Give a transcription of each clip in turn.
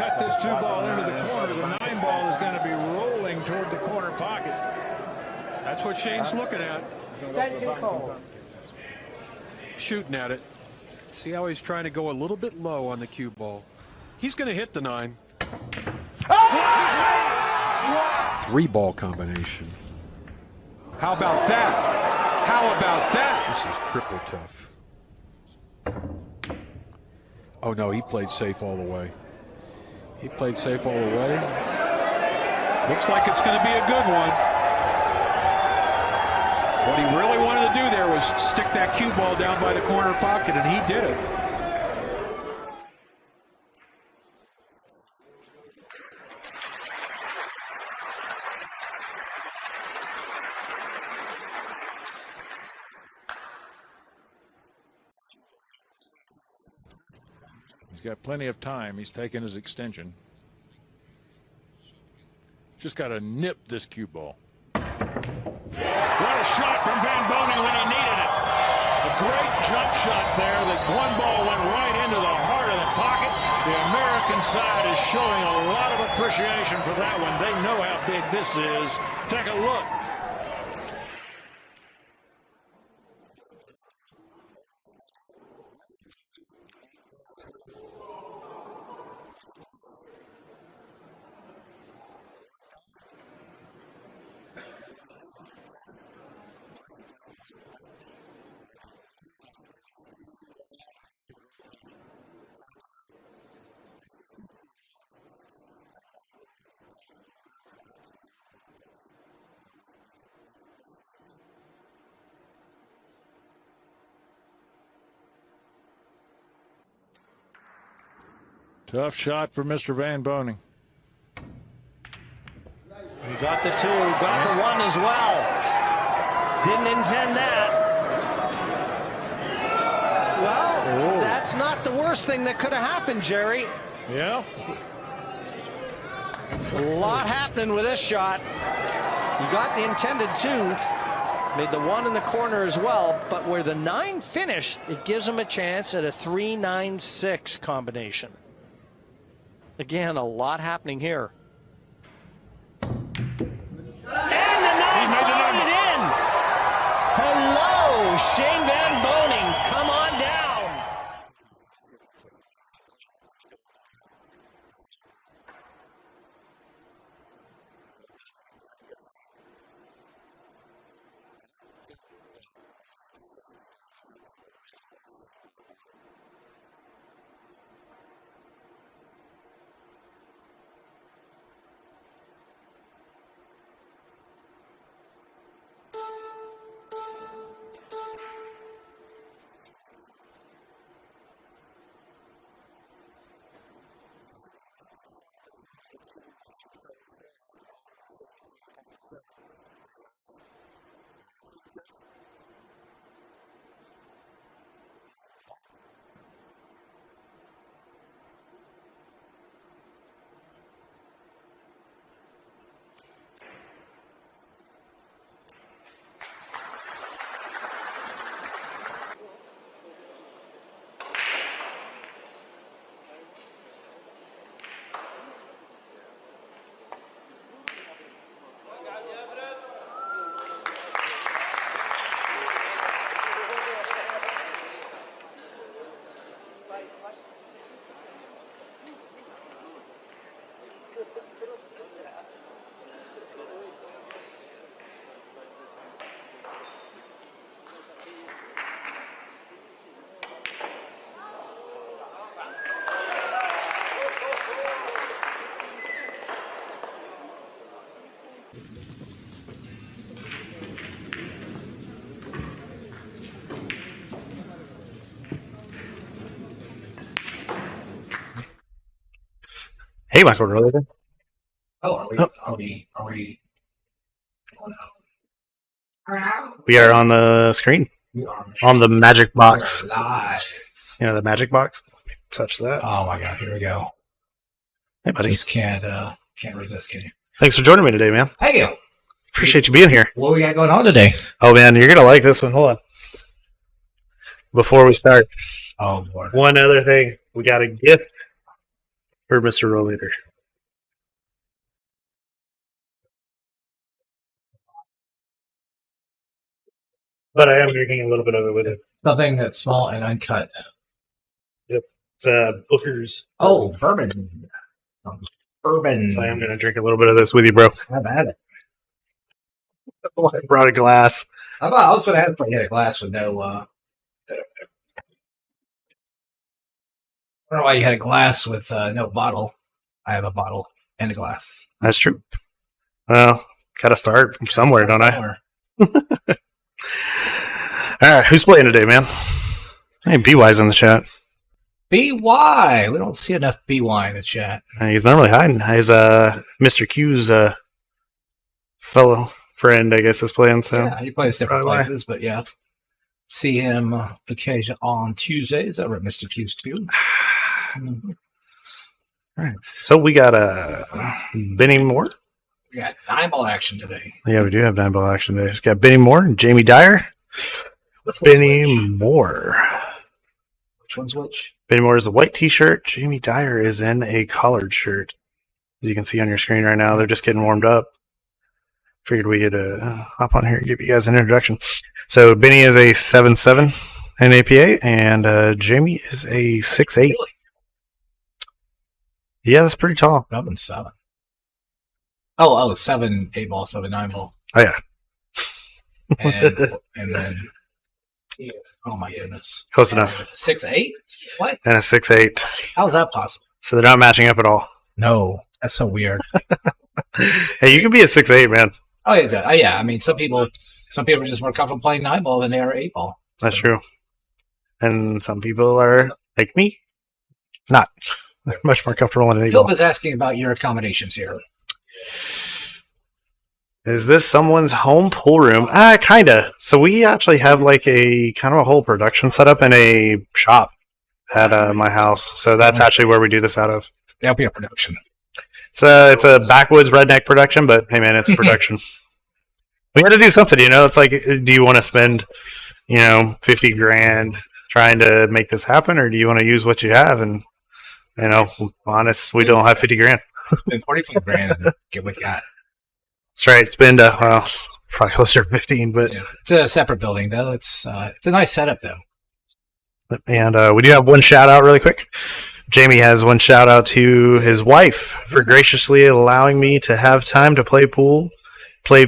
cut this 2-ball into the corner, the 9-ball is going to be rolling toward the corner pocket. That's what Shane's looking at. Extension calls. Shooting at it. See how he's trying to go a little bit low on the cue ball. He's going to hit the 9. 3-ball combination. How about that? How about that? This is triple tough. Oh no, he played safe all the way. He played safe all the way. Looks like it's going to be a good one. What he really wanted to do there was stick that cue ball down by the corner pocket, and he did it. He's got plenty of time. He's taking his extension. Just got to nip this cue ball. What a shot from Van Boning when he needed it. A great jump shot there. The one ball went right into the heart of the pocket. The American side is showing a lot of appreciation for that one. They know how big this is. Take a look. Tough shot for Mr. Van Boning. He got the 2, got the 1 as well. Didn't intend that. Well, that's not the worst thing that could have happened, Jerry. Yeah. A lot happening with this shot. He got the intended 2. Made the 1 in the corner as well, but where the 9 finished, it gives him a chance at a 3-9-6 combination. Again, a lot happening here. And the 9 got it in. Hello, Shane Van Boning. Come on down. Hey, Michael, really good. Oh, are we? Oh, no. We are on the screen. We are On the magic box. live. You know, the magic box? Let me touch that. Oh my God! Here we go. Hey, buddy. Just can't resist, can you? Thanks for joining me today, man. Thank you. Appreciate you being here. What we got going on today? Oh, man, you're going to like this one. Hold on. Before we start, Oh Lord. one other thing. We got a gift for Mr. Roll Leader. But I am drinking a little bit of it with it. Something that's small and uncut. Yep. It's Booker's. Oh, bourbon. Some bourbon. So I am going to drink a little bit of this with you, bro. Have at it. I brought a glass. I was going to ask for you a glass with no. I don't know why you had a glass with no bottle. I have a bottle and a glass. That's true. Well, got to start from somewhere, don't I? All right, who's playing today, man? Hey, BY's in the chat. BY. We don't see enough BY in the chat. He's normally hiding. He's Mr. Q's fellow friend, I guess, is playing. So yeah, he plays different places, but yeah. See him occasionally on Tuesdays over at Mr. Q's too. All right. So we got Benny Moore. We got 9-ball action today. Yeah, we do have 9-ball action today. We got Benny Moore and Jamey Dyer. Benny Moore. Which one's which? Benny Moore is a white t-shirt. Jamey Dyer is in a collared shirt. As you can see on your screen right now, they're just getting warmed up. Figured we could hop on here and give you guys an introduction. So Benny is a 7'7" in APA, and Jamey is a 6'8". Really? Yeah, that's pretty tall. 7'7". Oh, 7 8-ball, 7 9-ball. Oh, yeah. And then, oh my goodness. Close enough. 6'8"? What? And a 6'8". How is that possible? So they're not matching up at all. No, that's so weird. Hey, you can be a 6'8", man. Oh yeah. I mean, some people are just more comfortable playing 9-ball than they are 8-ball. That's true. And some people are like me, not. They're much more comfortable in an 8-ball. Philip is asking about your accommodations here. Is this someone's home pool room? Kinda. So we actually have like a kind of a whole production setup in a shop at my house. So that's actually where we do this out of. That'll be a production. It's a backwoods redneck production, but hey man, it's a production. We had to do something, It's like, do you want to spend, $50,000 trying to make this happen, or do you want to use what you have? And honest, we don't have $50,000. Spend $45,000 and get what you got. That's right. Spend probably closer to 15, but yeah. It's a separate building though. It's a nice setup though. And we do have one shout out really quick. Jamey has one shout out to his wife for graciously allowing me to have time to play pool, play,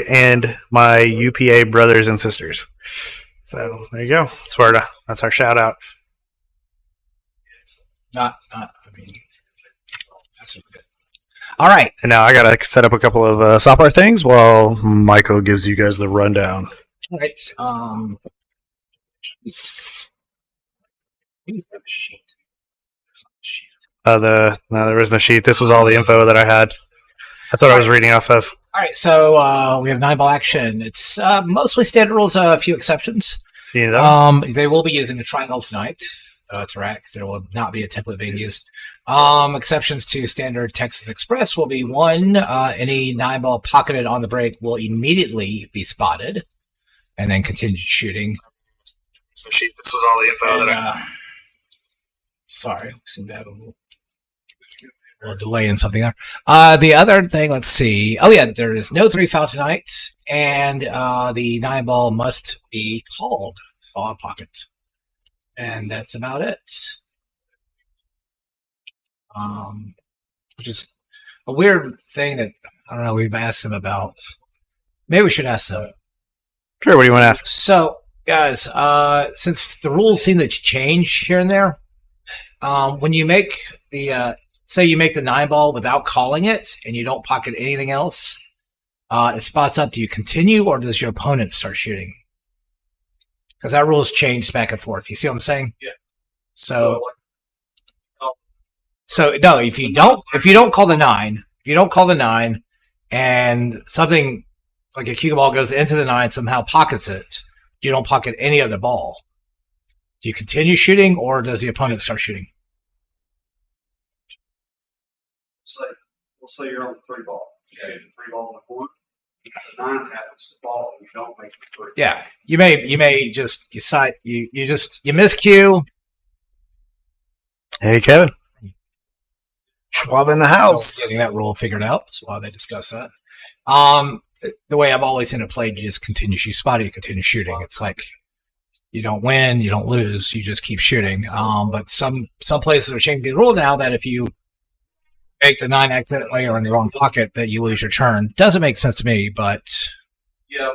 and my UPA brothers and sisters. So there you go, Sparta. That's our shout out. Not. I mean, that's good. All right. And now I gotta set up a couple of software things while Michael gives you guys the rundown. All right. There was no sheet. This was all the info that I had. That's what I was reading off of. All right, so we have 9-ball action. It's mostly standard rules, a few exceptions. You know that? They will be using a triangle tonight to rack. There will not be a template being used. Exceptions to standard Texas Express will be 1, any 9-ball pocketed on the break will immediately be spotted and then continue shooting. So sheet. This was all the info that I... Sorry, we seem to have a little delay in something there. The other thing, let's see. Oh, yeah, there is no 3 foul tonight, and the 9-ball must be called on pocket. And that's about it. Which is a weird thing that, I don't know, we've asked them about. Maybe we should ask them. Sure, what do you want to ask? So, guys, since the rules seem to change here and there, when you make the... say you make the 9-ball without calling it and you don't pocket anything else, it spots up. Do you continue or does your opponent start shooting? Because that rule's changed back and forth. You see what I'm saying? Yeah. So no, if you don't call the 9, and something like a cue ball goes into the 9, somehow pockets it, you don't pocket any other ball. Do you continue shooting or does the opponent start shooting? We'll say you're on the 3-ball. You have the 3-ball on the court. The 9 happens to fall, and you don't make the 3. Yeah, you may just you miscue. Hey, Kevin. Schwab in the house. Getting that rule figured out. That's why they discuss that. The way I've always seen it played, you just continue shoot spot, you continue shooting. It's like you don't win, you don't lose, you just keep shooting. But some places are changing the rule now that if you make the 9 accidentally or in the wrong pocket, that you lose your turn. Doesn't make sense to me, but Yeah.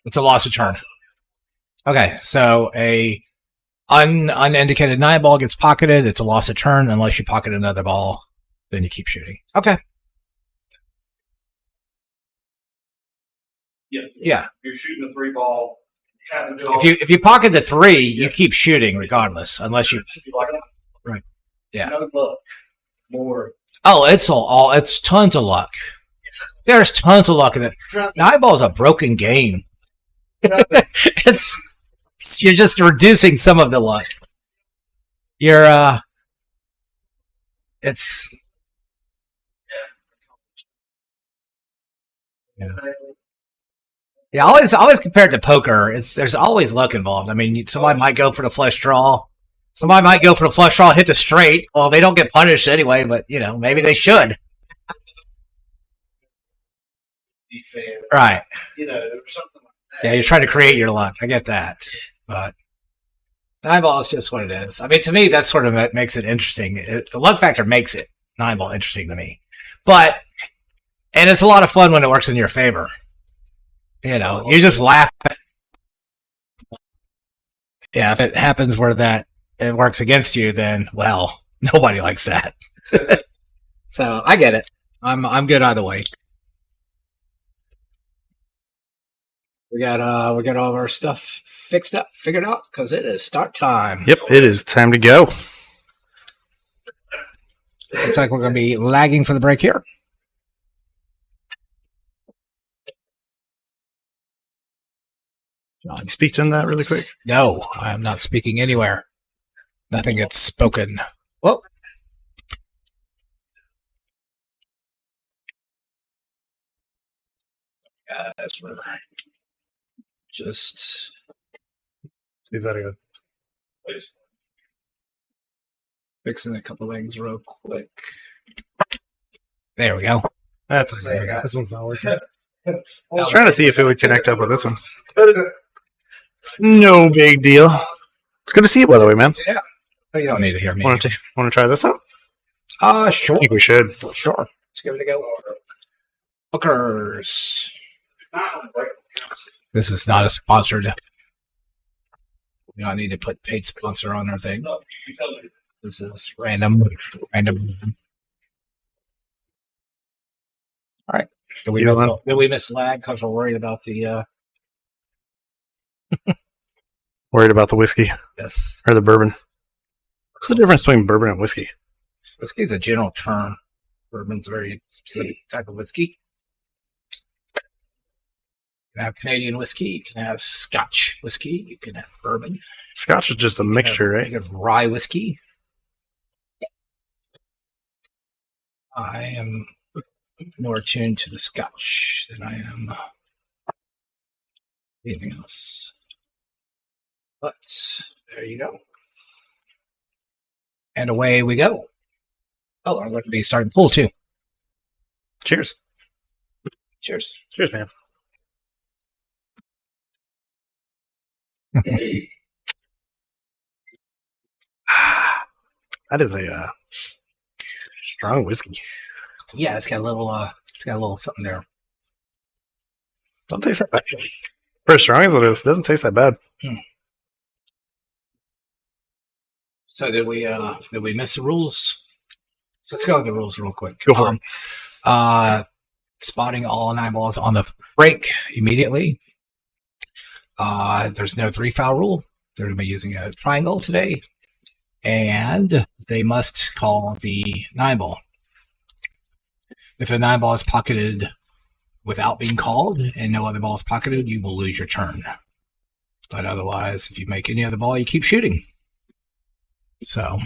it's a loss of turn. Okay, so a unindicated 9 ball gets pocketed. It's a loss of turn unless you pocket another ball. Then you keep shooting. Okay. Yeah. If you're shooting a 3 ball, you have to do all If you pocket the 3, you keep shooting regardless, unless you. like Right. Yeah. no luck. More. Oh, it's tons of luck. There's tons of luck in it. 9 ball is a broken game. You're just reducing some of the luck. It's. Yeah, always compared to poker, there's always luck involved. I mean, somebody might go for the flush draw. Somebody might go for the flush draw, hit the straight. Well, they don't get punished anyway, but maybe they should. Be fair. Right. Or something like that. Yeah, you're trying to create your luck. I get that, but 9 ball is just what it is. I mean, to me, that's sort of what makes it interesting. The luck factor makes it 9 ball interesting to me, and it's a lot of fun when it works in your favor. You just laugh. Yeah, if it happens where it works against you, then nobody likes that. So I get it. I'm good either way. We got all of our stuff figured out because it is start time. Yep, it is time to go. Looks like we're going to be lagging for the break here. John, Speak to that really quick. no, I am not speaking anywhere. Nothing gets spoken. Well, guys, we're just See if that again. fixing a couple things real quick. There we go. That's This one's not working. I was trying to see if it would connect up with this one. It's no big deal. It's good to see you, by the way, man. Yeah. Oh, you don't need to hear me. Want to try this out? Sure. I think we should. Sure. Let's give it a go. Hookers. This is not a sponsored. I need to put paid sponsor on our thing. This is random. All right. Did we miss lag because we're worried about the? Worried about the whiskey Yes. or the bourbon. What's the difference between bourbon and whiskey? Whiskey is a general term. Bourbon's a very specific type of whiskey. You can have Canadian whiskey. You can have Scotch whiskey. You can have bourbon. Scotch is just a mixture, right? You have rye whiskey. I am more attuned to the Scotch than I am anything else. But there you go. And away we go. Oh, I'm going to be starting pool too. Cheers. Cheers. Cheers, man. That is a strong whiskey. Yeah, it's got a little something there. Don't taste that bad. For as strong as it is, it doesn't taste that bad. So did we miss the rules? Let's go over the rules real quick. Go for it. Spotting all 9 balls on the break immediately. There's no 3-foul rule. They're going to be using a triangle today. And they must call the 9 ball. If a 9 ball is pocketed without being called and no other ball is pocketed, you will lose your turn. But otherwise, if you make any other ball, you keep shooting. So,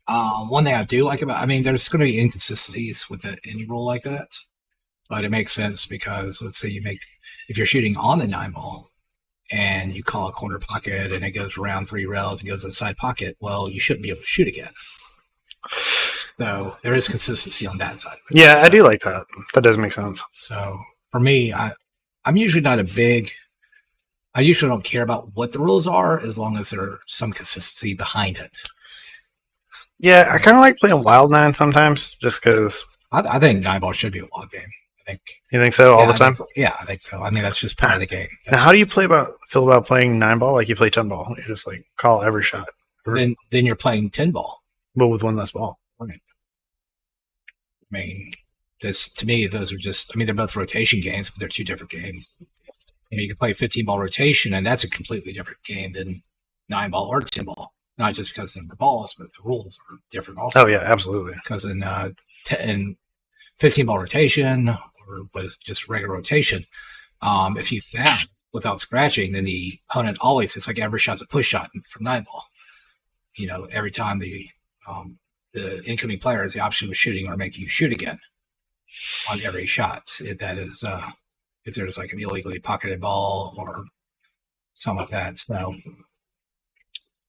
one thing I do like there's going to be inconsistencies with any rule like that, but it makes sense because let's say if you're shooting on the 9 ball and you call a corner pocket and it goes around 3 rails and goes inside pocket, well, you shouldn't be able to shoot again. So there is consistency on that side. Yeah, I do like that. That does make sense. So for me, I'm usually not I usually don't care about what the rules are as long as there's some consistency behind it. Yeah, I kind of like playing Wild 9 sometimes, just because. I think 9-ball should be a wild game. You think so all the time? I think so. I mean, that's just part of the game. Now, how do you feel about playing 9-ball like you play 10-ball? You just like call every shot. Then you're playing 10-ball. But with one less ball. Right. I mean, to me, those are just. I mean, they're both rotation games, but they're two different games. You can play 15-ball rotation, and that's a completely different game than 9-ball or 10-ball. Not just because of the balls, but the rules are different also. Oh yeah, absolutely. Because in 15-ball rotation or what is just regular rotation, if you foul without scratching, then the opponent always, it's like every shot's a push shot from 9-ball. You know, every time the incoming player has the option of shooting or making you shoot again on every shot. If that is, if there's like an illegally pocketed ball or something like that. So,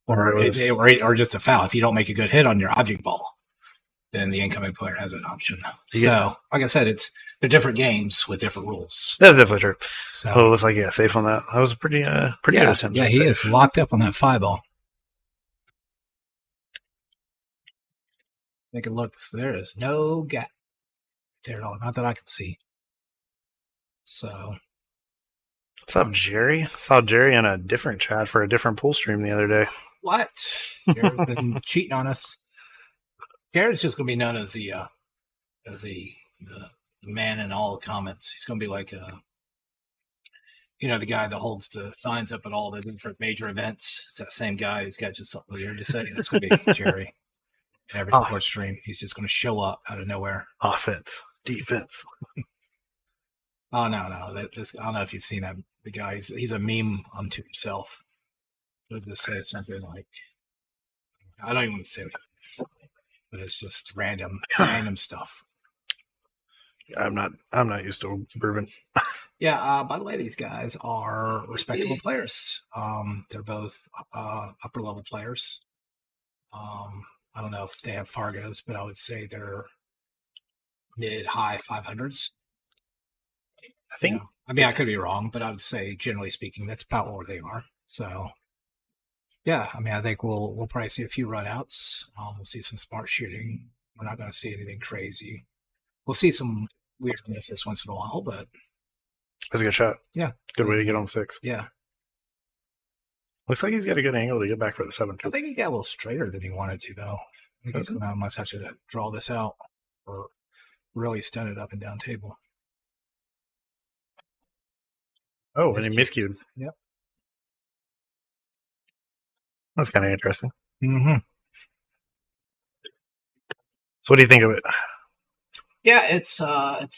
or just a foul. If you don't make a good hit on your object ball, then the incoming player has an option. So, like I said, they're different games with different rules. That's definitely true. So, it looks like safe on that. That was a pretty good attempt. Yeah, he is locked up on that 5-ball. Make it look. There is no gap there at all. Not that I can see. So, what's up, Jerry? Saw Jerry in a different chat for a different pool stream the other day. What? Jared's been cheating on us. Jared's just going to be known as the man in all the comments. He's going to be like the guy that holds the signs up at all the different major events. It's that same guy who's got just something weird to say. That's going to be Jerry. In every sports stream, he's just going to show up out of nowhere. Offense, defense. Oh no! I don't know if you've seen that. The guy, he's a meme unto himself. He'll just say something like, I don't even want to say what it is, but it's just random stuff. I'm not used to bourbon. Yeah. By the way, these guys are respectable players. They're both upper level players. I don't know if they have Fargos, but I would say they're mid-high 500s. I think. I mean, I could be wrong, but I would say, generally speaking, that's about where they are. So, yeah, I mean, I think we'll probably see a few runouts. We'll see some smart shooting. We're not going to see anything crazy. We'll see some weird misses once in a while, but that's a good shot. Yeah, good way to get on 6. Yeah, looks like he's got a good angle to get back for the 7. I think he got a little straighter than he wanted to, though. I think he's going to must have to draw this out or really stun it up and down table. Oh, and he miscued. Yep. That's kind of interesting. Mm-hmm. So what do you think of it? Yeah, it's a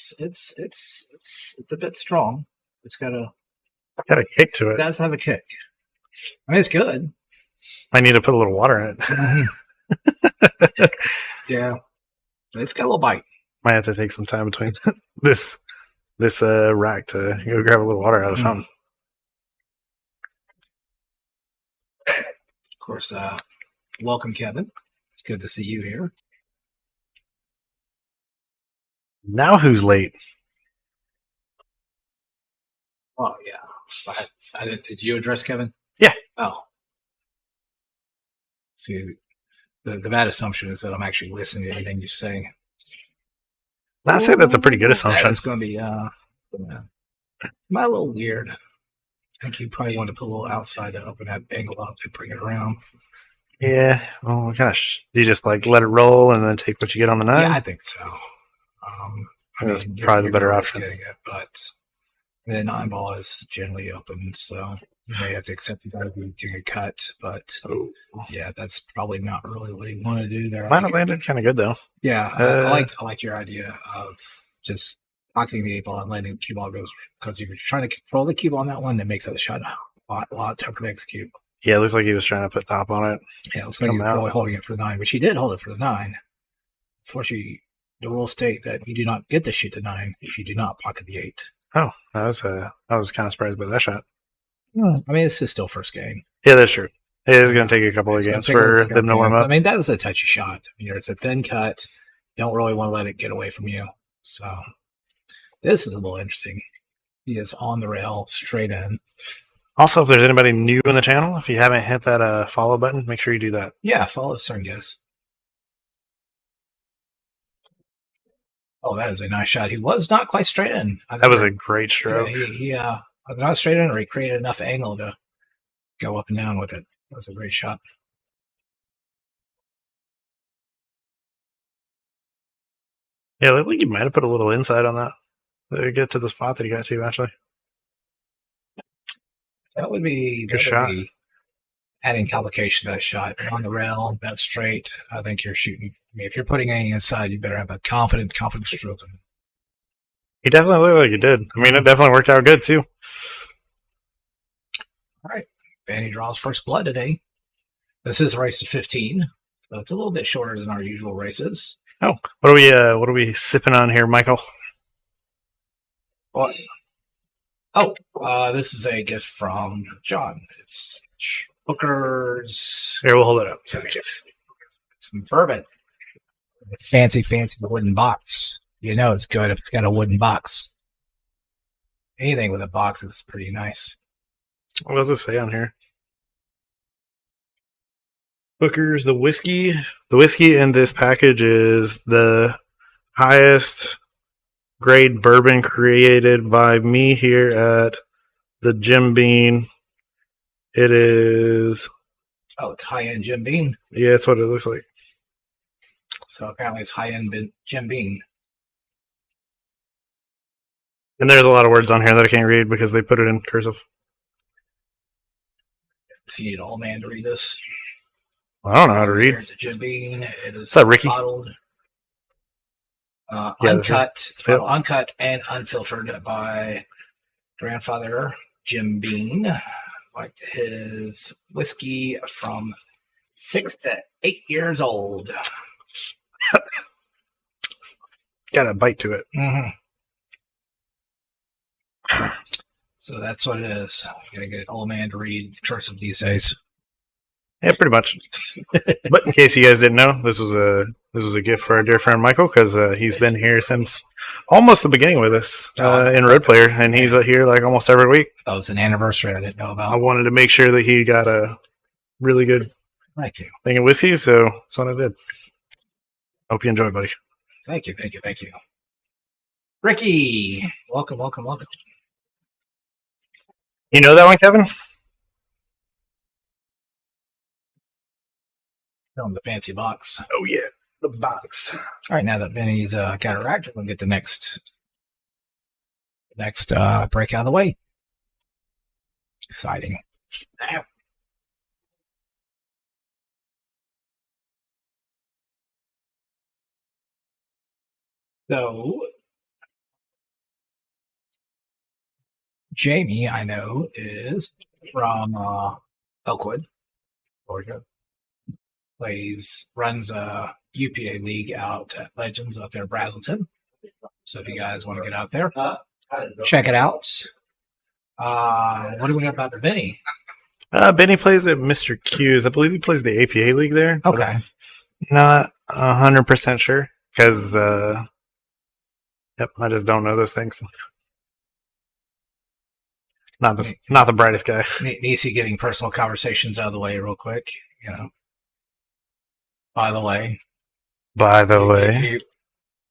bit strong. It's got a kick to it. It does have a kick. I mean, it's good. I need to put a little water in it. Mm-hmm. Yeah, it's got a little bite. Might have to take some time between this rack to go grab a little water out of the fountain. Of course, welcome, Kevin. It's good to see you here. Now who's late? Oh yeah, I did. Did you address Kevin? Yeah. Oh. See, the bad assumption is that I'm actually listening to anything you say. I'd say that's a pretty good assumption. It's going to be a little weird. I think you probably want to put a little outside to open that angle up to bring it around. Yeah. Well, gosh, do you just like let it roll and then take what you get on the 9? Yeah, I think so. I mean, that's probably the better option. But the 9-ball is generally open, so you may have to accept the idea to get cut. But yeah, that's probably not really what you want to do there. Mine landed kind of good though. Yeah, I like your idea of just pocketing the 8-ball and letting the cue ball go, because if you're trying to control the cue ball on that one, that makes that shot a lot tougher to execute. Yeah, it looks like he was trying to put top on it. Yeah, it looks like he was really holding it for the 9, which he did hold it for the 9. Unfortunately, the rules state that you do not get to shoot the 9 if you do not pocket the 8. Oh, I was kind of surprised by that shot. I mean, this is still first game. Yeah, that's true. It is going to take a couple of It's gonna games take a for couple them to warm games. up. I mean, that is a touchy shot. I mean, it's a thin cut. You don't really want to let it get away from you. So this is a little interesting. He is on the rail, straight in. Also, if there's anybody new in the channel, if you haven't hit that follow button, make sure you do that. Yeah, follow us, guys. Oh, that is a nice shot. He was not quite straight in. That was a great stroke. Yeah, he either not straight in or he created enough angle to go up and down with it. That was a great shot. Yeah, I think you might have put a little inside on that to get to the spot that you got to eventually. That would be Good shot. Be adding complication to that shot. On the rail, that straight. I think you're shooting. I mean, if you're putting anything inside, you better have a confident stroke. He definitely looked like he did. I mean, it definitely worked out good, too. All right. Vanny draws first blood today. This is race to 15. So it's a little bit shorter than our usual races. Oh, what are we sipping on here, Michael? What? Oh, this is a gift from John. It's Booker's. Here, we'll hold it up. Some bourbon. Fancy wooden box. You know it's good if it's got a wooden box. Anything with a box is pretty nice. What does it say on here? Booker's the whiskey. The whiskey in this package is the highest grade bourbon created by me here at the Jim Beam. It is. Oh, it's high-end Jim Beam. Yeah, that's what it looks like. So apparently it's high-end Jim Beam. And there's a lot of words on here that I can't read because they put it in cursive. So you need an old man to read this. I don't know how to read. Here's the Jim Beam. It is What's up, Ricky? bottled, Yeah, uncut. It's bottled uncut and unfiltered by grandfather Jim Beam. Like his whiskey from 6 to 8 years old. Got a bite to it. Mm-hmm. So that's what it is. You gotta get an old man to read cursive these days. Yeah, pretty much. But in case you guys didn't know, this was a gift for our dear friend Michael because he's been here since almost the beginning with us in Road Player, and he's here like almost every week. That was an anniversary I didn't know I about. wanted to make sure that he got a really good Thank you. thing of whiskey, so that's what I did. Hope you enjoy, buddy. Thank you. Ricky, welcome. You know that one, Kevin? Show him the fancy box. Oh yeah, the box. All right, now that Benny's got a rack, we'll get the next break out of the way. Exciting. So, Jamey, I know, is from Elkwood, Georgia. Runs a UPA league out at Legends out there in Brazelton. So if you guys want to get out there, check it out. What do we know about Benny? Benny plays at Mr. Q's. I believe he plays the APA league there. Okay. Not 100% sure because, yep, I just don't know those things. Not the brightest guy. Nisi getting personal conversations out of the way real quick. You know. By the way,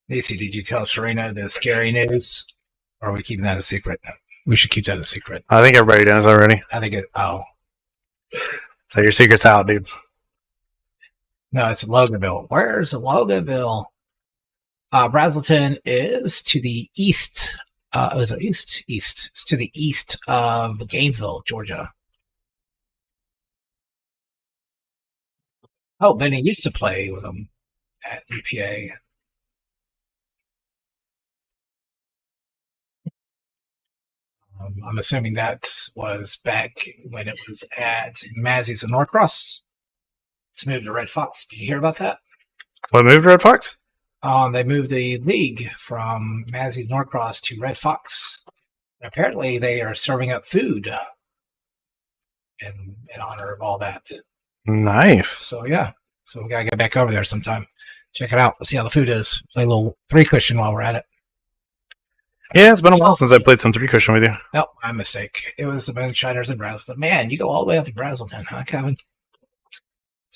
Nisi, did you tell Serena the scary news, or are we keeping that a secret? We should keep that a secret. I think everybody knows already. I think it. Oh, So your secret's out, dude. no, it's Loganville. Where's Loganville? Brazelton is to the east. Is it east? East. It's to the east of Gainesville, Georgia. Oh, Benny used to play with them at UPA. I'm assuming that was back when it was at Mazzy's in Norcross. It's moved to Red Fox. Did you hear about that? What moved Red Fox? They moved the league from Mazzy's Norcross to Red Fox. And apparently, they are serving up food in honor of all that. Nice. So yeah, so we gotta get back over there sometime. Check it out. Let's see how the food is. Play a little 3-cushion while we're at it. Yeah, it's been a while since I played some 3-cushion with you. No, my mistake. It was the Moonshiners in Brazelton. Man, you go all the way up to Brazelton, huh, Kevin?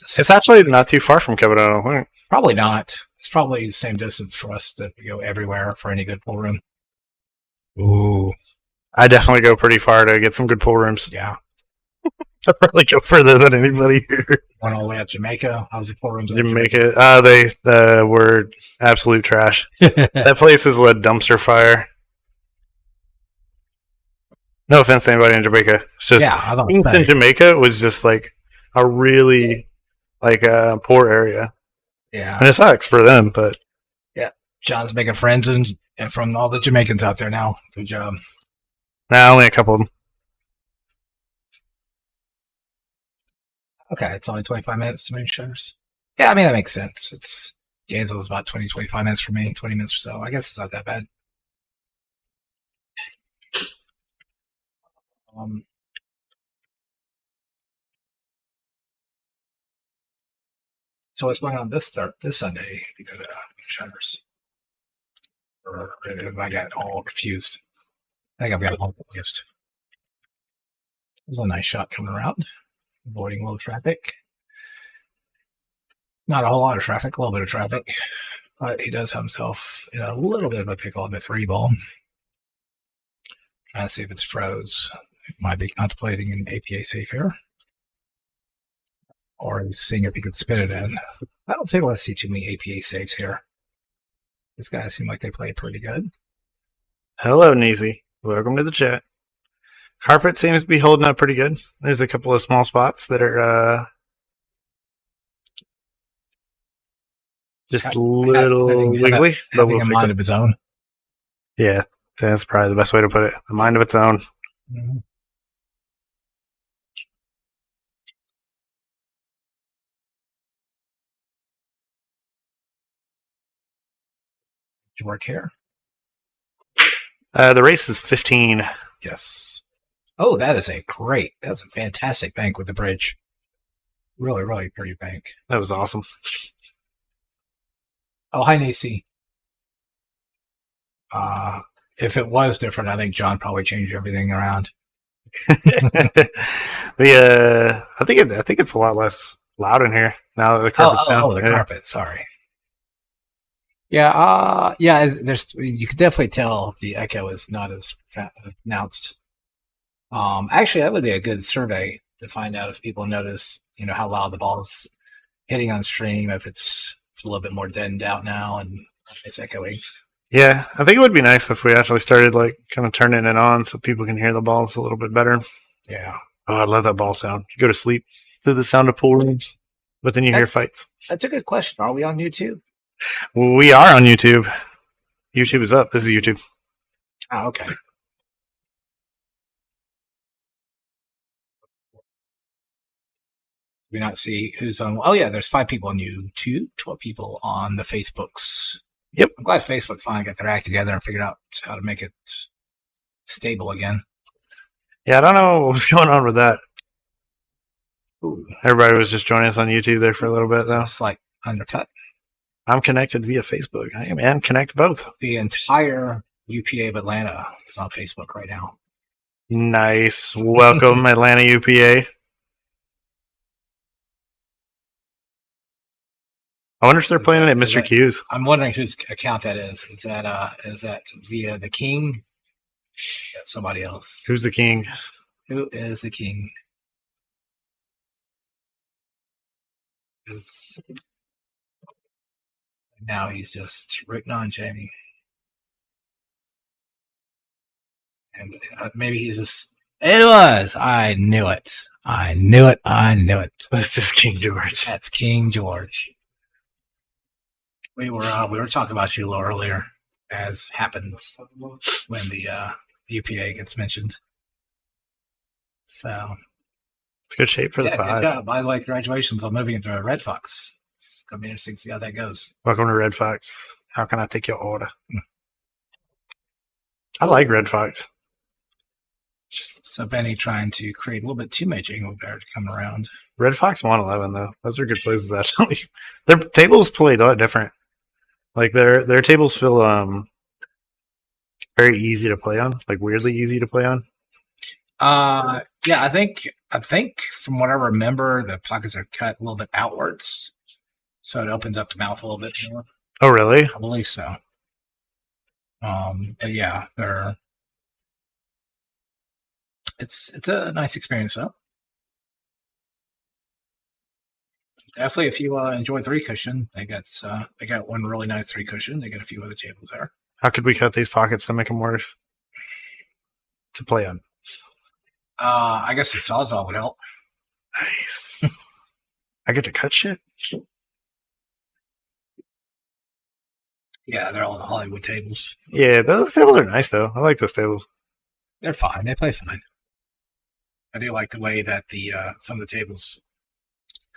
It's actually not too far from Kevin, I don't think. Probably not. It's probably the same distance for us to go everywhere for any good pool room. Ooh. I definitely go pretty far to get some good pool rooms. Yeah. I probably go further than anybody here. Went all the way up Jamaica. How's the pool rooms? Didn't make it. They were absolute trash. That place is a dumpster fire. No offense to anybody in Jamaica. It's just in Jamaica was just like a really poor area. Yeah. And it sucks for them, but yeah. John's making friends and from all the Jamaicans out there now. Good job. Nah, only a couple of them. Okay, it's only 25 minutes to Moonshiners. Yeah, I mean, that makes sense. It's Gainesville is about 20, 25 minutes for me, 20 minutes or so. I guess it's not that bad. So what's going on this Sunday to go to Moonshiners? Or I got all confused. I think I've got it all confused. There's a nice shot coming around. Avoiding low traffic. Not a whole lot of traffic, a little bit of traffic. But he does have himself in a little bit of a pickle on the 3 ball. Trying to see if it's froze. Might be contemplating an APA safe here. Or he's seeing if he could spin it in. I don't think I want to see too many APA saves here. These guys seem like they play pretty good. Hello, Neezy. Welcome to the chat. Carpet seems to be holding up pretty good. There's a couple of small spots that are just a little wiggly. Having a mind of its own. Yeah, that's probably the best way to put it. A mind of its own. Mm-hmm. Did you work here? The race is 15. Yes. Oh, that's a fantastic bank with the bridge. Really, really pretty bank. That was awesome. Oh, hi, Nacy. If it was different, I think John probably changed everything around. I think it's a lot less loud in here now that the carpet's down. Oh, the carpet. Sorry. Yeah. You could definitely tell the echo is not as pronounced. Actually, that would be a good survey to find out if people notice, how loud the ball is hitting on stream, if it's a little bit more deadened out now and it's echoing. Yeah, I think it would be nice if we actually started kind of turning it on so people can hear the balls a little bit better. Yeah. Oh, I love that ball sound. You go to sleep to the sound of pool rooms, but then you hear fights. That's a good question. Are we on YouTube? We are on YouTube. YouTube is up. This is YouTube. Oh, okay. We not see who's on. Oh yeah, there's 5 people on YouTube, 12 people on the Facebooks. Yep. I'm glad Facebook finally got their act together and figured out how to make it stable again. Yeah, I don't know what was going on with that. Ooh. Everybody was just joining us on YouTube there for a little bit, though. It's like undercut. I'm connected via Facebook. Hey, man, connect both. The entire UPA of Atlanta is on Facebook right now. Nice. Welcome, Atlanta UPA. I wonder if they're playing it at Mr. Q's. I'm wondering whose account that is. Is that via the King? That's somebody else. Who's the King? Who is the King? Now he's just written on Jamey. And maybe he's just... It was! I knew it. I knew it. This is King George. That's King George. We were talking about you a little earlier, as happens when the UPA gets mentioned. So it's good shape for the 5. Good job. By the way, congratulations on moving into a Red Fox. It's gonna be interesting to see how that goes. Welcome to Red Fox. How can I take your order? I like Red Fox. So Benny trying to create a little bit too much angle there to come around. Red Fox 111 though. Those are good places actually. Their tables play a lot different. Like their tables feel very easy to play on, like weirdly easy to play on. Yeah, I think from what I remember, the pockets are cut a little bit outwards, so it opens up the mouth a little bit more. Oh, really? I believe so. But yeah, it's a nice experience though. Definitely, if you enjoy three cushion, they got one really nice three cushion. They got a few other tables there. How could we cut these pockets to make them worse to play on? I guess the Sawzall would help. Nice. I get to cut shit. Yeah, they're all the Hollywood tables. Yeah, those tables are nice though. I like those tables. They're fine. They play fine. I do like the way that the some of the tables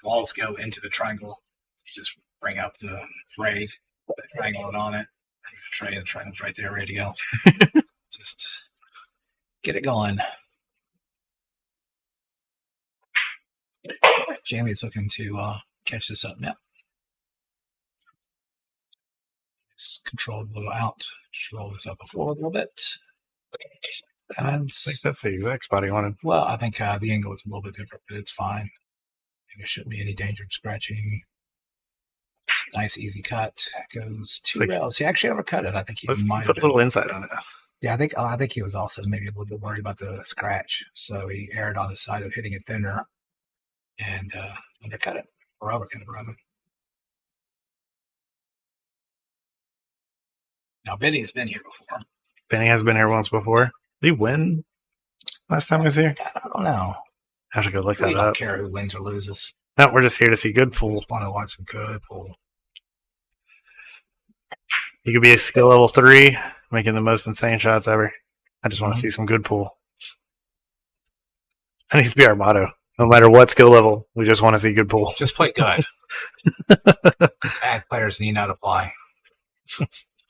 walls go into the triangle. You just bring up the tray, put the triangle on it, and the tray, and the triangle's right there, ready to go. Just get it going. Jamey's looking to catch this up now. It's controlled a little out. Just roll this up forward a little bit. And I think that's the exact spot he wanted. well, I think the angle is a little bit different, but it's fine. There shouldn't be any danger of scratching. It's a nice, easy cut. Goes two rails. He actually overcut it. I think he might put a little inside on it. Yeah, I think he was also maybe a little bit worried about the scratch, so he erred on the side of hitting it thinner and undercut it, or overcut it rather. Now Benny has been here before. Benny has been here once before. Did he win last time he was here? I don't know. I have to go look We that don't up. care who wins or loses. No, we're just here to see good We pool. just want to watch some good pool. You could be a skill level 3, making the most insane shots ever. I just want to see some good pool. That needs to be our motto. No matter what skill level, we just want to see good pool. Just play good. Bad players need not apply.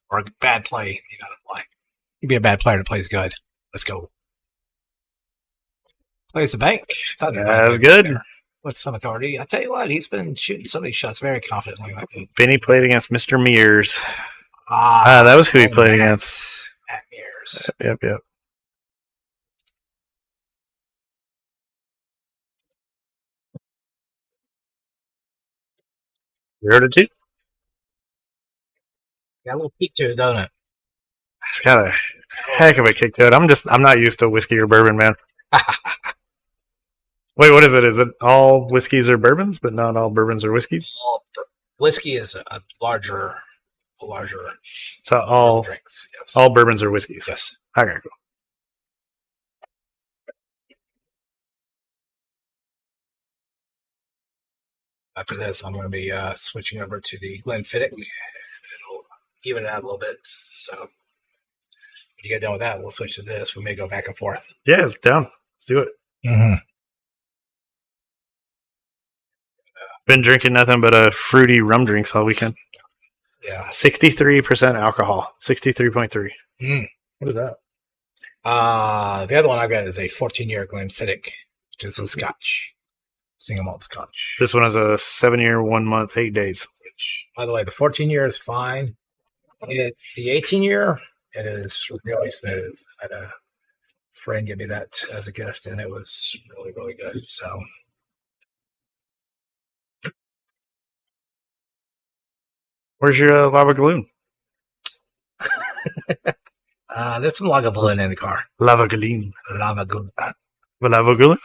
Or bad play need not apply. You'd be a bad player that plays good. Let's go. Plays the bank. That's good. There. With some authority. I tell you what, he's been shooting some of these shots very confidently. I think. Benny played against Mr. Mears. That was who he played against. At Mears. Yep. 0-2. Got a little peak to it, don't it? It's got a heck of a kick to it. I'm not used to whiskey or bourbon, man. Wait, what is it? Is it all whiskeys are bourbons, but not all bourbons are whiskeys? Whiskey is a larger So all drinks. Yes. all bourbons are whiskeys. Yes. Okay, cool. After this, I'm going to be switching over to the Glenfiddich. It'll even it out a little bit. So when you get done with that, we'll switch to this. We may go back and forth. Yeah, it's down. Let's do it. Mm-hmm. Been drinking nothing but fruity rum drinks all weekend. Yeah. 63% alcohol. 63.3. What is that? The other one I got is a 14-year Glenfiddich, which is a Scotch, single malt Scotch. This one is a 7-year, 1 month, 8 days. Which, by the way, the 14-year is fine. The 18-year, it is really smooth. I had a friend give me that as a gift, and it was really, really good. So. Where's your lava galoon? There's some Lagavulin in the car. Lava galoon. Lagavulin. Lava galoon?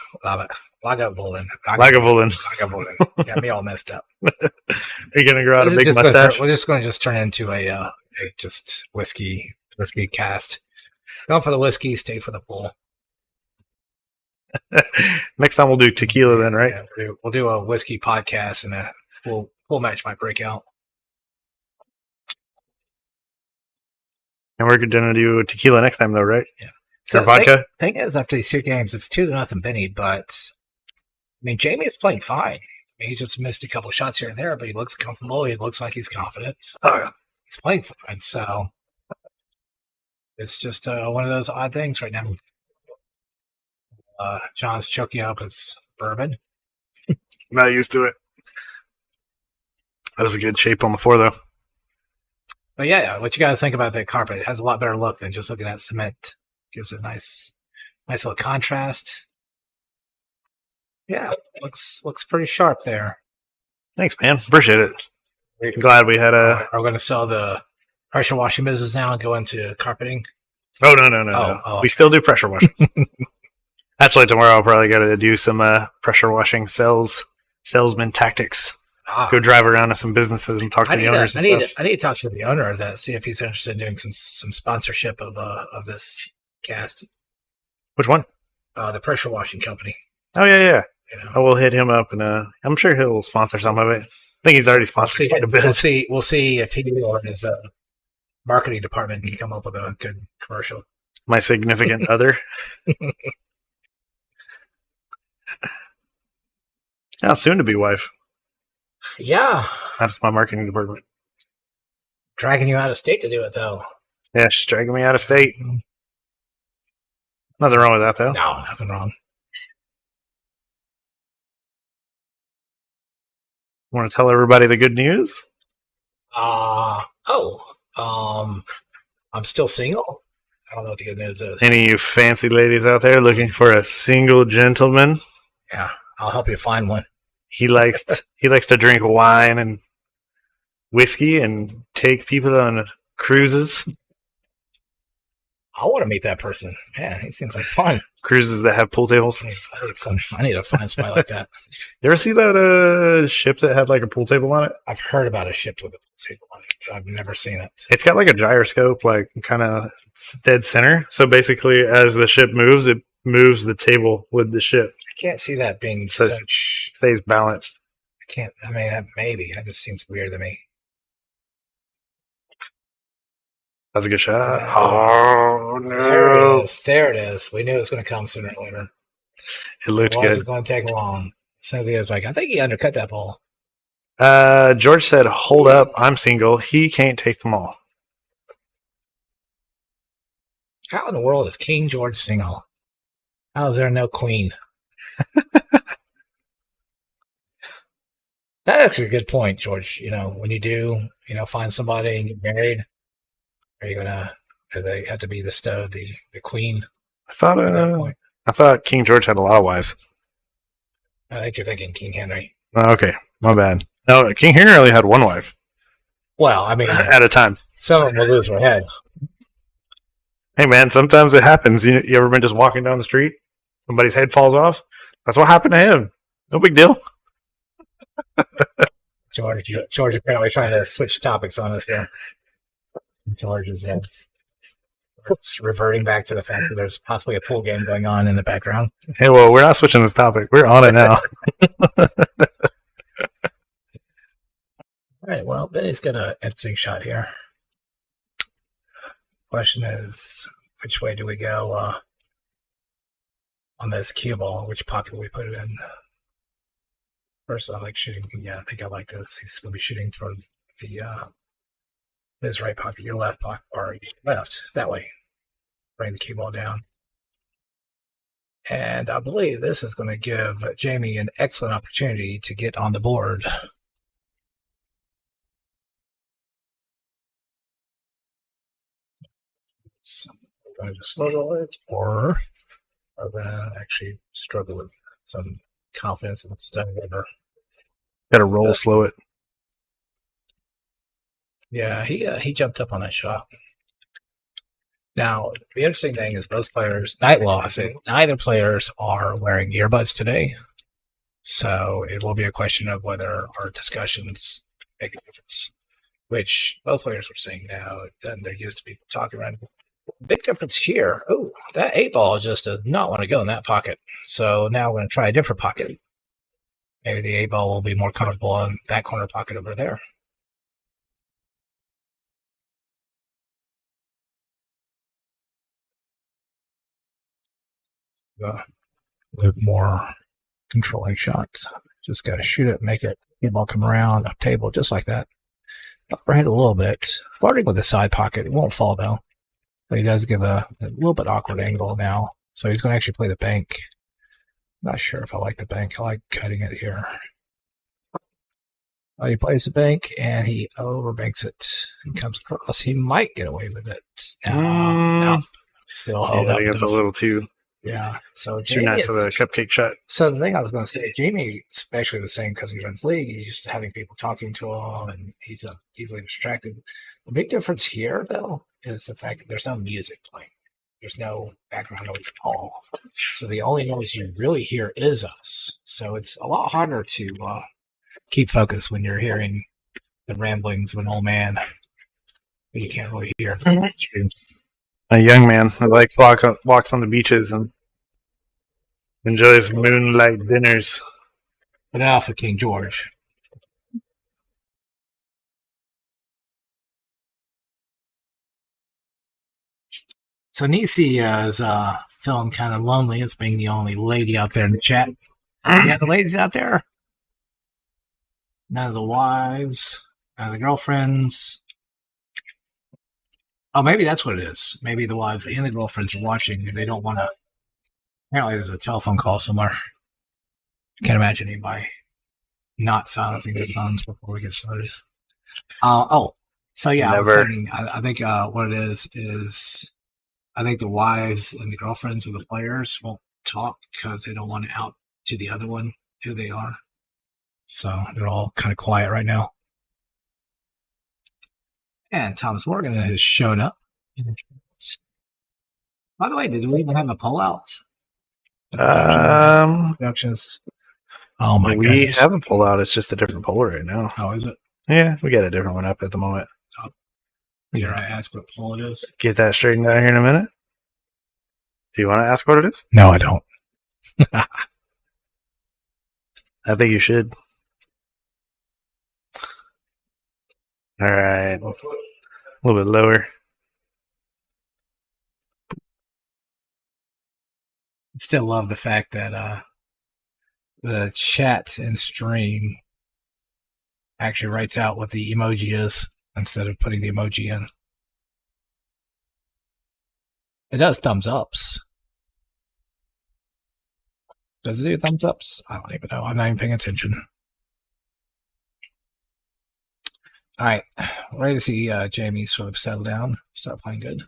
Lagavulin. Lagavulin. Got me all messed up. Are you going to grow out a big mustache? We're just going to turn into a just whiskey cast. Going for the whiskey, stay for the pool. Next time we'll do tequila then, right? Yeah, we'll do a whiskey podcast, and a pool match might break out. And we're going to do tequila next time, though, right? Yeah. So vodka? Thing is, after these 2 games, it's 2-0 Benny, but I mean, Jamey is playing fine. I mean, he's just missed a couple shots here and there, but he looks comfortable. He looks like he's confident. He's playing fine, so it's just one of those odd things right now. John's choking up his bourbon. I'm not used to it. That was a good shape on the floor, though. But yeah, what you guys think about that carpet? It has a lot better look than just looking at cement. Gives it a nice little contrast. Yeah, looks pretty sharp there. Thanks, man. Appreciate it. Glad we had a. Are we going to sell the pressure washing business now and go into carpeting? Oh, no. Oh. We still do pressure washing. Actually, tomorrow I'll probably got to do some pressure washing salesman tactics. Go drive around to some businesses and talk to the owners. I need to talk to the owner of that, see if he's interested in doing some sponsorship of this cast. Which one? The pressure washing company. Oh, yeah. You know. I will hit him up, and I'm sure he'll sponsor some of it. I think he's already sponsored quite a bit. We'll see if he or his marketing department can come up with a good commercial. My significant other. Soon to be wife. Yeah. That's my marketing department. Dragging you out of state to do it, though. Yeah, she's dragging me out of state. Nothing wrong with that, though. No, nothing wrong. Want to tell everybody the good news? I'm still single. I don't know what the good news is. Any of you fancy ladies out there looking for a single gentleman? Yeah, I'll help you find one. He likes to drink wine and whiskey and take people on cruises. I want to meet that person. Man, he seems like fun. Cruises that have pool tables. I need to find somebody like that. You ever see that ship that had like a pool table on it? I've heard about a ship with a pool table on it, but I've never seen it. It's got like a gyroscope, like kind of dead center. So basically, as the ship moves, it moves the table with the ship. I can't see that being So such. Stays balanced. I can't. I mean, maybe. That just seems weird to me. That's a good shot. Yeah. Oh There no! it is. There it is. We knew it was going to come sooner or later. It looked It good. wasn't going to take long. As soon as he was like, I think he undercut that ball. George said, "Hold up, I'm single. He can't take them all." How in the world is King George single? How is there no queen? That's actually a good point, George. You know, when you do, find somebody and get married, do they have to be the queen I thought. at that point? I thought King George had a lot of wives. I think you're thinking King Henry. Oh, okay, my bad. No, King Henry only had one wife Well, I mean, at a time. some of them will lose their head. Hey, man, sometimes it happens. You ever been just walking down the street, somebody's head falls off? That's what happened to him. No big deal. George apparently trying to switch topics on us here. George is reverting back to the fact that there's possibly a pool game going on in the background. Hey, well, we're not switching this topic. We're on it now. All right, well, Benny's got an interesting shot here. Question is, which way do we go on this cue ball? Which pocket do we put it in? First, I like shooting. Yeah, I think I like this. He's going to be shooting for his right pocket, your left pocket, or your left, that way. Bring the cue ball down. And I believe this is going to give Jamey an excellent opportunity to get on the board. So we're going to just slow roll it, or we're going to actually struggle with some confidence and stuff. Got to roll slow it. Yeah, he jumped up on that shot. Now, the interesting thing is both players, neither players are wearing earbuds today. So it will be a question of whether our discussions make a difference, which both players were saying now. Then there used to be talking around. Big difference here. Oh, that 8-ball just does not want to go in that pocket. So now we're going to try a different pocket. Maybe the 8-ball will be more comfortable in that corner pocket over there. A little more controlling shots. Just got to shoot it, make it, the ball come around a table just like that. Overhead a little bit, flirting with the side pocket. It won't fall though. But he does give a little bit awkward angle now. So he's going to actually play the bank Not sure if I like the bank. I like cutting it here. Oh, he plays the bank and he overbanks it and comes across. He might get away with it. No. Still held I up. think it's a little too So too nice of a cupcake shot. So the thing I was going to say, Jamey, especially the same because he runs league, he's used to having people talking to him, and he's easily distracted. The big difference here, though, is the fact that there's no music playing. There's no background noise at all. So the only noise you really hear is us. So it's a lot harder to keep focus when you're hearing the ramblings of an old man that you can't really hear. A young man that likes walks on the beaches and enjoys moonlight dinners. But enough of King George. So Nisi is feeling kind of lonely as being the only lady out there in the chat. Yeah, the ladies out there. None of the wives, none of the girlfriends. Oh, maybe that's what it is. Maybe the wives and the girlfriends are watching and they don't want to. Apparently, there's a telephone call somewhere. Can't imagine anybody not silencing their phones before we get started. So yeah, I was saying, I think what it is I think the wives and the girlfriends of the players won't talk because they don't want to out to the other one who they are. So they're all kind of quiet right now. And Thomas Morgan has shown up. By the way, did we even have a poll out? Productions. Oh my goodness. We have a pull out. It's just a different poll right now. How is it? Yeah, we got a different one up at the moment. Dare I ask what poll it is? Get that straightened out here in a minute. Do you want to ask what it is? No, I don't. I think you should. All right. A little bit lower. I still love the fact that the chat and stream actually writes out what the emoji is instead of putting the emoji in. It does thumbs ups. Does it do thumbs ups? I don't even know. I'm not even paying attention. All right. Ready to see Jamey sort of settle down, start playing good.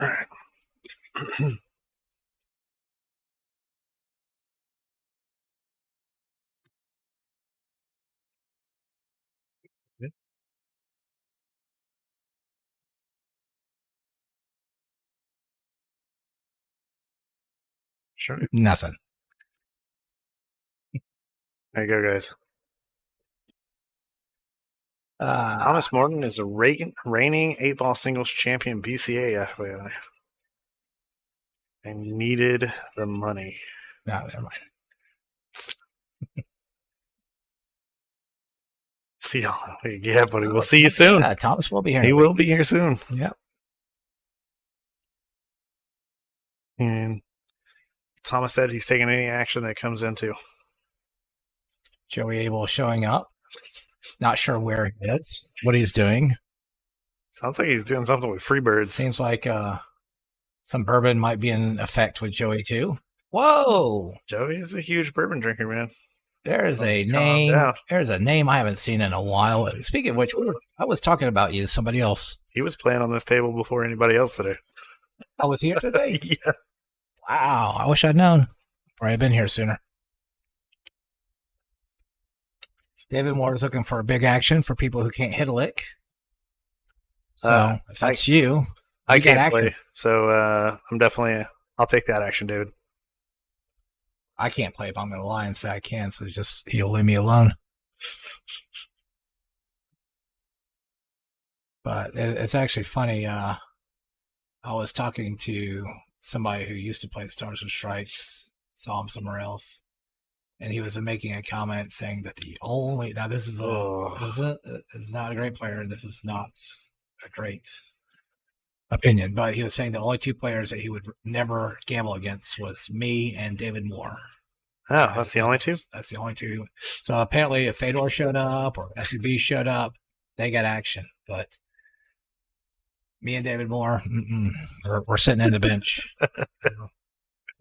All right. Sure. Nothing. There you go, guys. Thomas Morgan is a reigning 8-ball singles champion BCA FYI. And needed the money. No, never mind. See y'all. Yeah, buddy. We'll see you soon. Thomas will be here. He will be here soon. Yep. And Thomas said he's taking any action that comes into. Joey Abel showing up. Not sure where he is, what he's doing. Sounds like he's doing something with Freebirds. Seems like some bourbon might be in effect with Joey too. Whoa! Joey's a huge bourbon drinker, man. There is a name. There's a name I haven't seen in a while. Speaking of which, I was talking about you to somebody else. He was playing on this table before anybody else today. I was here today? Yeah. Wow. I wish I'd known. Probably been here sooner. David Moore is looking for a big action for people who can't hit a lick. So if that's you, I can't play. So I'll take that action, David. I can't play if I'm going to lie and say I can. So he'll leave me alone. But it's actually funny. I was talking to somebody who used to play the Stars and Stripes, saw him somewhere else, and he was making a comment saying that this is not a great player, and this is not a great opinion, but he was saying the only two players that he would never gamble against was me and David Moore. Oh, that's the only two? That's the only two. So apparently if Fedor showed up or SUV showed up, they got action, but Me and David Moore, we're sitting in the bench.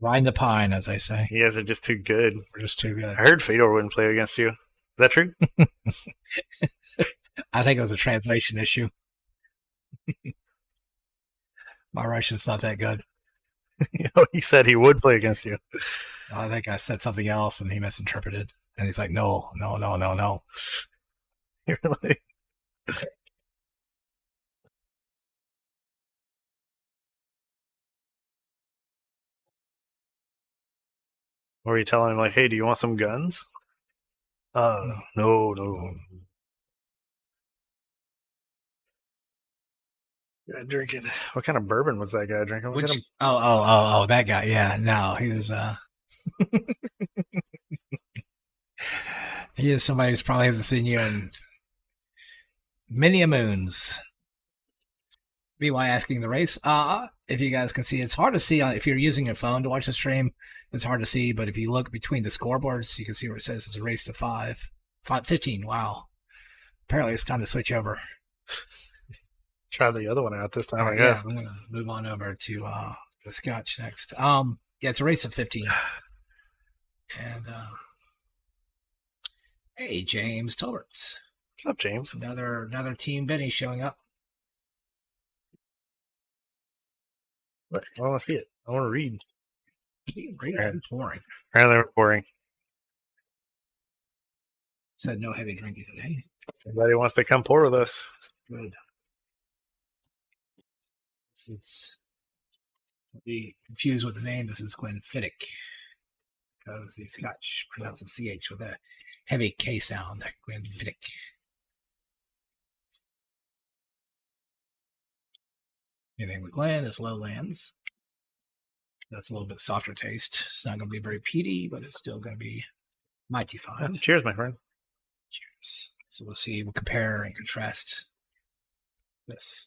Riding the pine, as I say. You guys are just too good. We're just too good. I heard Fedor wouldn't play against you. Is that true? I think it was a translation issue. My Russian's not that good. He said he would play against you. I think I said something else and he misinterpreted. And he's like, no. Really? Or are you telling him, like, hey, do you want some guns? No. Yeah, drinking. What kind of bourbon was that guy drinking? Oh, that guy. Yeah, no, he was, he is somebody who probably hasn't seen you in many a moons. BY asking the race. If you guys can see, it's hard to see if you're using your phone to watch the stream. It's hard to see, but if you look between the scoreboards, you can see where it says it's a race to 15. Wow. Apparently, it's time to switch over. Try the other one out this time, I guess. I'm going to move on over to the Scotch next. Yeah, it's a race of 15. And hey, James Tolbert. What's up, James? Another Team Benny showing up. What? I want to see it. I want to read. Boring. Rather boring. Said no heavy drinking today. Everybody wants to come pour with us. Good. This is, don't be confused with the name. This is Glenfiddich. Because the Scotch pronounces CH with a heavy K sound. Glenfiddich. Anything with Glen is lowlands. That's a little bit softer taste. It's not going to be very peaty, but it's still going to be mighty fine. Cheers, my friend. Cheers. So we'll compare and contrast this.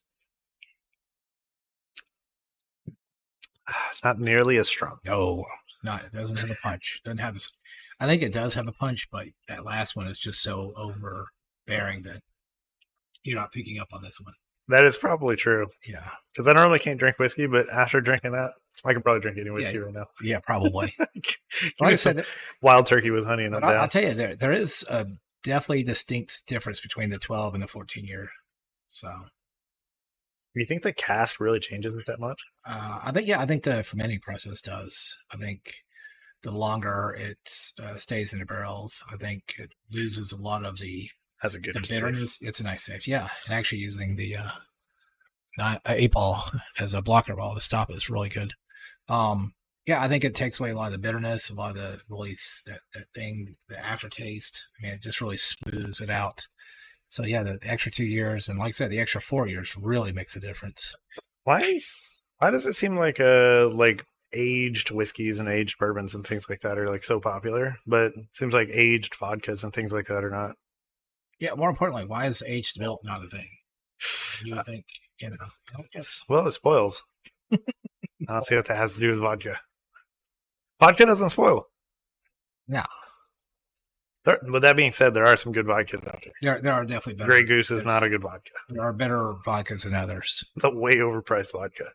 It's not nearly as strong. No, it doesn't have a punch. I think it does have a punch, but that last one is just so overbearing that you're not picking up on this one. That is probably true. Yeah. Because I normally can't drink whiskey, but after drinking that, I can probably drink any whiskey right now. Yeah, probably. Like I said, wild turkey with honey and I'll tell you, there is a definitely distinct difference between the 12 and the 14 year. So, do you think the cask really changes it that much? I think the fermenting process does. I think the longer it stays in the barrels, I think it loses a lot of the bitterness. It's a nice safe, yeah. And actually using the 8-ball as a blocker ball to stop it is really good. Yeah, I think it takes away a lot of the bitterness, a lot of the release, that thing, the aftertaste. I mean, it just really smooths it out. So yeah, the extra 2 years, and like I said, the extra 4 years really makes a difference. Why does it seem like aged whiskeys and aged bourbons and things like that are like so popular, but it seems like aged vodkas and things like that are not? Yeah, more importantly, why is aged milk not a thing? You would think, Well, it spoils. I don't see what that has to do with vodka. Vodka doesn't spoil. No. With that being said, there are some good vodkas out there. There are definitely better. Grey Goose is not a good vodka. There are better vodkas than others. It's a way overpriced vodka.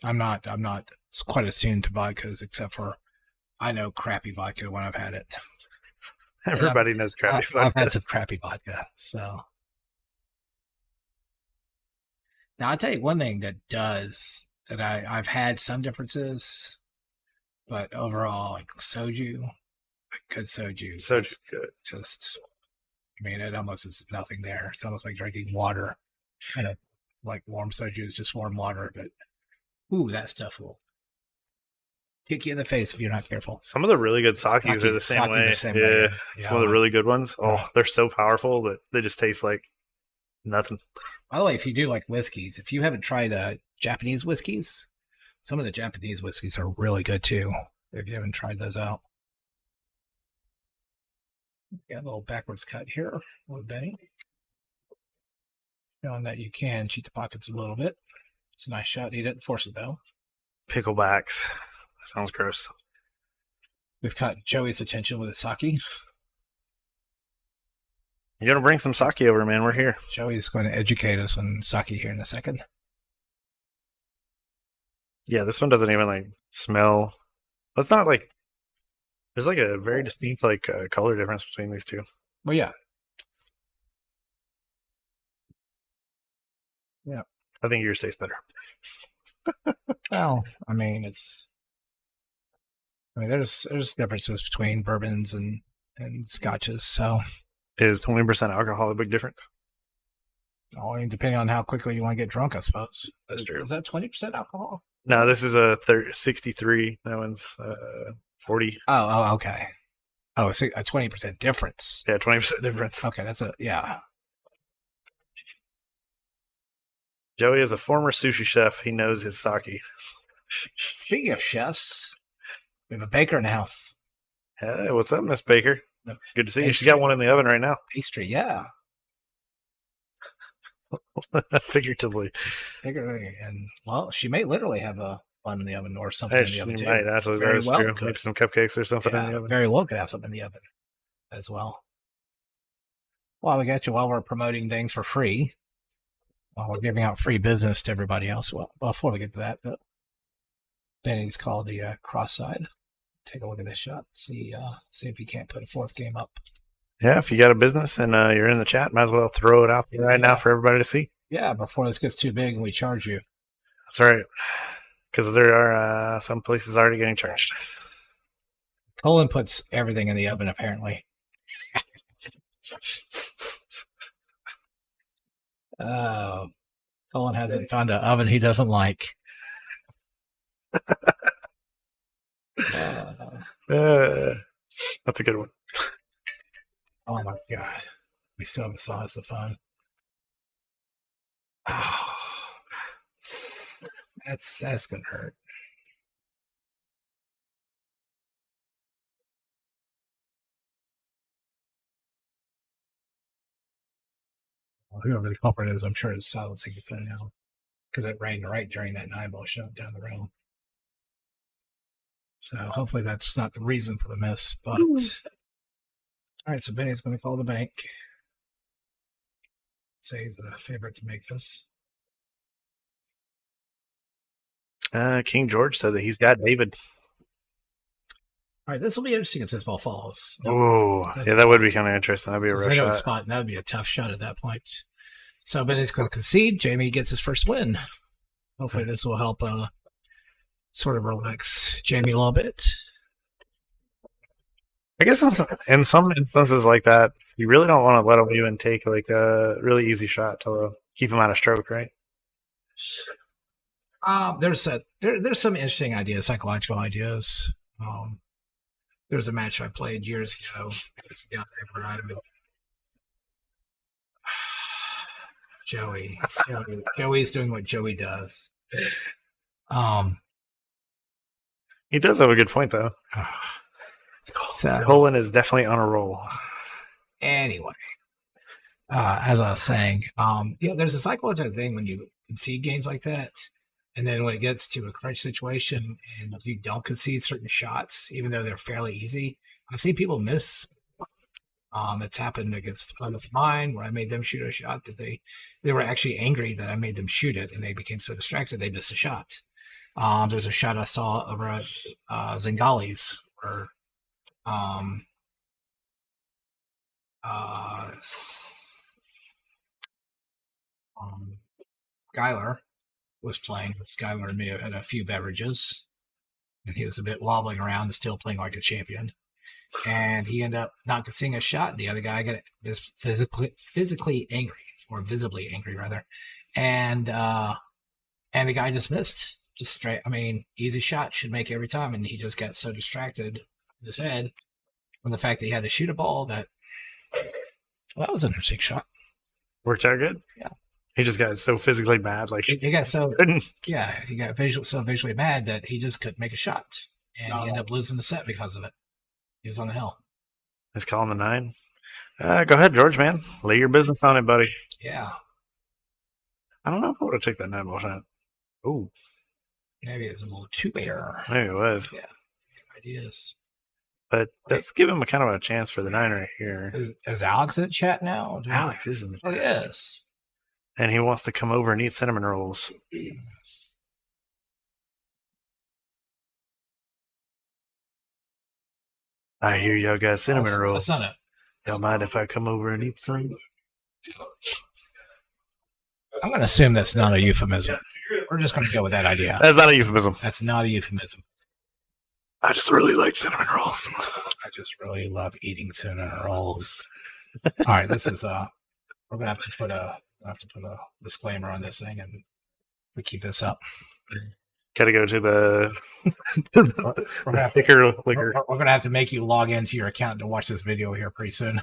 I'm not quite as tuned to vodkas, except for I know crappy vodka when I've had it. Everybody knows crappy vodka. I've had some crappy vodka. So now I'll tell you one thing that I've had some differences, but overall, like soju, good soju. Soju's good. It almost is nothing there. It's almost like drinking water. Kind of like warm soju is just warm water, but that stuff will kick you in the face if you're not careful. Some of the really good sakis are the same way. Yeah. Some of the really good ones. Oh, they're so powerful that they just taste like nothing. By the way, if you do like whiskeys, if you haven't tried Japanese whiskeys, some of the Japanese whiskeys are really good too. If you haven't tried those out. Got a little backwards cut here with Benny. Showing that you can cheat the pockets a little bit. It's a nice shot. He didn't force it though. Picklebacks. That sounds gross. We've caught Joey's attention with his sake. You gotta bring some sake over, man. We're here. Joey's going to educate us on sake here in a second. Yeah, this one doesn't even like smell. It's not like there's like a very distinct like color difference between these two. Well, yeah. I think yours tastes better. Well, I mean, there's differences between bourbons and scotches. So, Is 20% alcohol a big difference? I mean, depending on how quickly you want to get drunk, I suppose. That's true. Is that 20% alcohol? No, this is a 63. That one's 40. Oh, okay. Oh, so a 20% difference. Yeah, 20% difference. Okay, yeah. Joey is a former sushi chef. He knows his sake. Speaking of chefs, we have a baker in the house. Hey, what's up, Miss Baker? The Good to see you. She's got one in the oven right now. pastry, yeah. Figuratively. And, well, she may literally have a one in the oven or something Hey, in the she oven, too. might actually. Very That's well true. could. Maybe some cupcakes or something in the Yeah, oven. very well could have something in the oven as well. Well, we got you while we're promoting things for free. While we're giving out free business to everybody else. Well, before we get to that, Benny's called the cross side. Take a look at this shot. See if you can't put a fourth game up. Yeah, if you got a business and you're in the chat, might as well throw it out there right now for everybody to see. Yeah, before this gets too big and we charge you. That's right. Because there are some places already getting charged. Colin puts everything in the oven, apparently. Colin hasn't found an oven he doesn't like. That's a good one. Oh my God. We still haven't sized the phone. Oh, that's gonna hurt. Well, whoever the culprit is, I'm sure is silencing the phone now. Because it rang right during that 9-ball shot down the road. So hopefully that's not the reason for the miss. But all right, so Benny's going to call the bank. Say he's a favorite to make this. King George said that he's got David. All right, this will be interesting if this ball falls. Oh, yeah, that would be kind of interesting. That'd be a rough shot. Spot, and that would be a tough shot at that point. So Benny's going to concede. Jamey gets his first win. Hopefully this will help sort of relax Jamey a little bit. I guess in some instances like that, you really don't want to let him even take like a really easy shot to keep him out of stroke, right? There's some interesting ideas, psychological ideas. There's a match I played years ago. Joey's doing what Joey does. He does have a good point though. So Colin is definitely on a roll. anyway, as I was saying, there's a psychological thing when you concede games like that, and then when it gets to a crunch situation and you don't concede certain shots, even though they're fairly easy. I've seen people miss. It's happened against opponents of mine where I made them shoot a shot that they were actually angry that I made them shoot it, and they became so distracted they missed a shot. There's a shot I saw over at Zingali's where Skylar was playing. Skylar may have had a few beverages, and he was a bit wobbling around, still playing like a champion. And he ended up not seeing a shot. The other guy got physically angry, or visibly angry rather, and the guy just missed. Just straight. I mean, easy shot should make every time, and he just got so distracted in his head from the fact that he had to shoot a ball that. Well, that was an interesting shot. Worked out good. Yeah. He just got so physically mad, like he got so couldn't. Yeah, he got visually mad that he just couldn't make a shot, and he ended up losing the set because of it. He was on the hill. He's calling the 9. Go ahead, George, man. Lay your business on it, buddy. Yeah. I don't know if I would have taken that 9-ball shot. Ooh. Maybe it's a little too bare. Maybe it was. Yeah. Ideas. But let's give him a kind of a chance for the 9 right here. Is Alex in the chat now? Alex is in the Oh, chat. yes. And he wants to come over and eat cinnamon rolls. I hear y'all got cinnamon rolls. That's not it. Y'all mind if I come over and eat some? I'm going to assume that's not a euphemism. We're just going to go with that idea. That's not a euphemism. That's not a euphemism. I just really like cinnamon rolls. I just really love eating cinnamon rolls. All right, this is we're gonna have to put a disclaimer on this thing, and we keep this up. Got to go to the, We're gonna have to- thicker liquor. We're gonna have to make you log into your account to watch this video here pretty soon.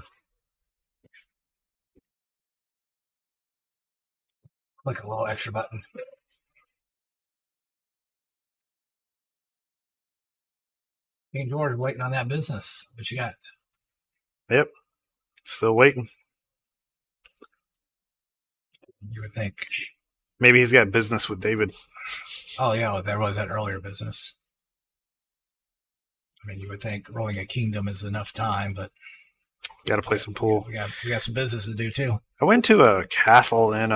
Click a little extra button. Me and George waiting on that business. What you got? Yep. Still waiting. You would think. Maybe he's got business with David. Oh yeah, well, there was that earlier business. I mean, you would think rolling a kingdom is enough time, but Got to play some pool. we got some business to do too. I went to a castle in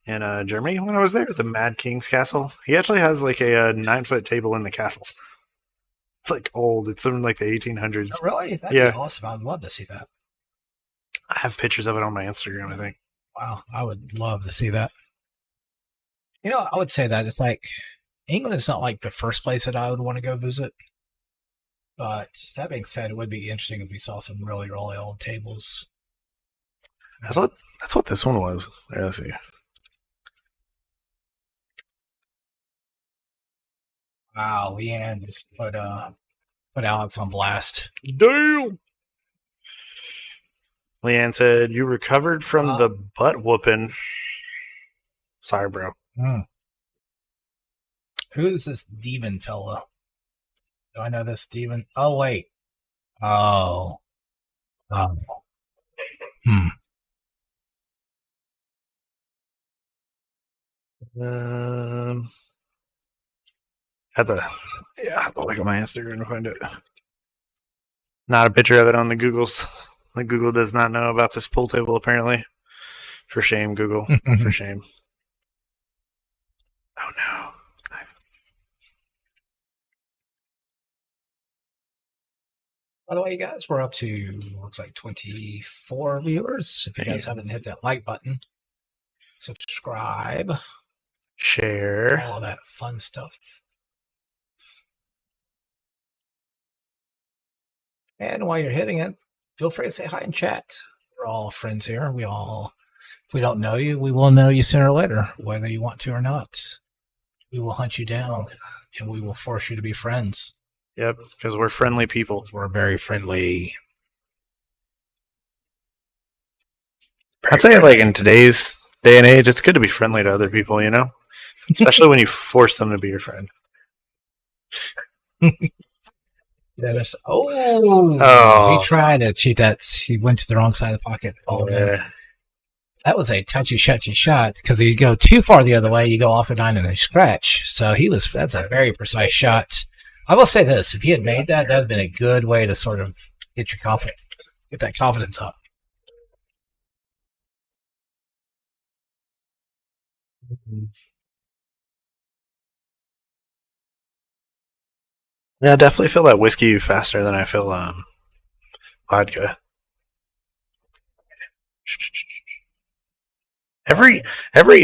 Germany when I was there, the Mad King's Castle. He actually has like a 9-foot table in the castle. It's like old. It's from like the 1800s. Oh, really? That'd Yeah. be awesome. I'd love to see that. I have pictures of it on my Instagram, I think. Wow, I would love to see that. You know, I would say that it's like England is not like the first place that I would want to go visit. But that being said, it would be interesting if we saw some really, really old tables. That's what this one was. There, let's see. Wow, Leanne just put Alex on blast. Damn. Leanne said, "You recovered from the butt whooping." Sorry, bro. Who is this Steven fellow? Do I know this Steven? Oh, wait. Oh. Have to look at my Instagram to find it. Not a picture of it on the Googles. The Google does not know about this pool table, apparently. For shame, Google. For shame. Oh, no. By the way, you guys, we're up to, looks like 24 viewers. If you guys haven't hit that like button, subscribe, Share. all that fun stuff. And while you're hitting it, feel free to say hi in chat. We're all friends here. If we don't know you, we will know you sooner or later, whether you want to or not. We will hunt you down, and we will force you to be friends. Yep, because we're friendly people. We're very friendly. I'd say, like, in today's day and age, it's good to be friendly to other people, you know? Especially when you force them to be your friend. Oh, he tried to cheat that. He went to the wrong side of the pocket. Oh, Yeah. That was a touchy shot because you go too far the other way, you go off the 9 and a scratch. So that's a very precise shot. I will say this: if he had made that, that'd been a good way to sort of get that confidence up. Yeah, I definitely feel that whiskey faster than I feel vodka. Every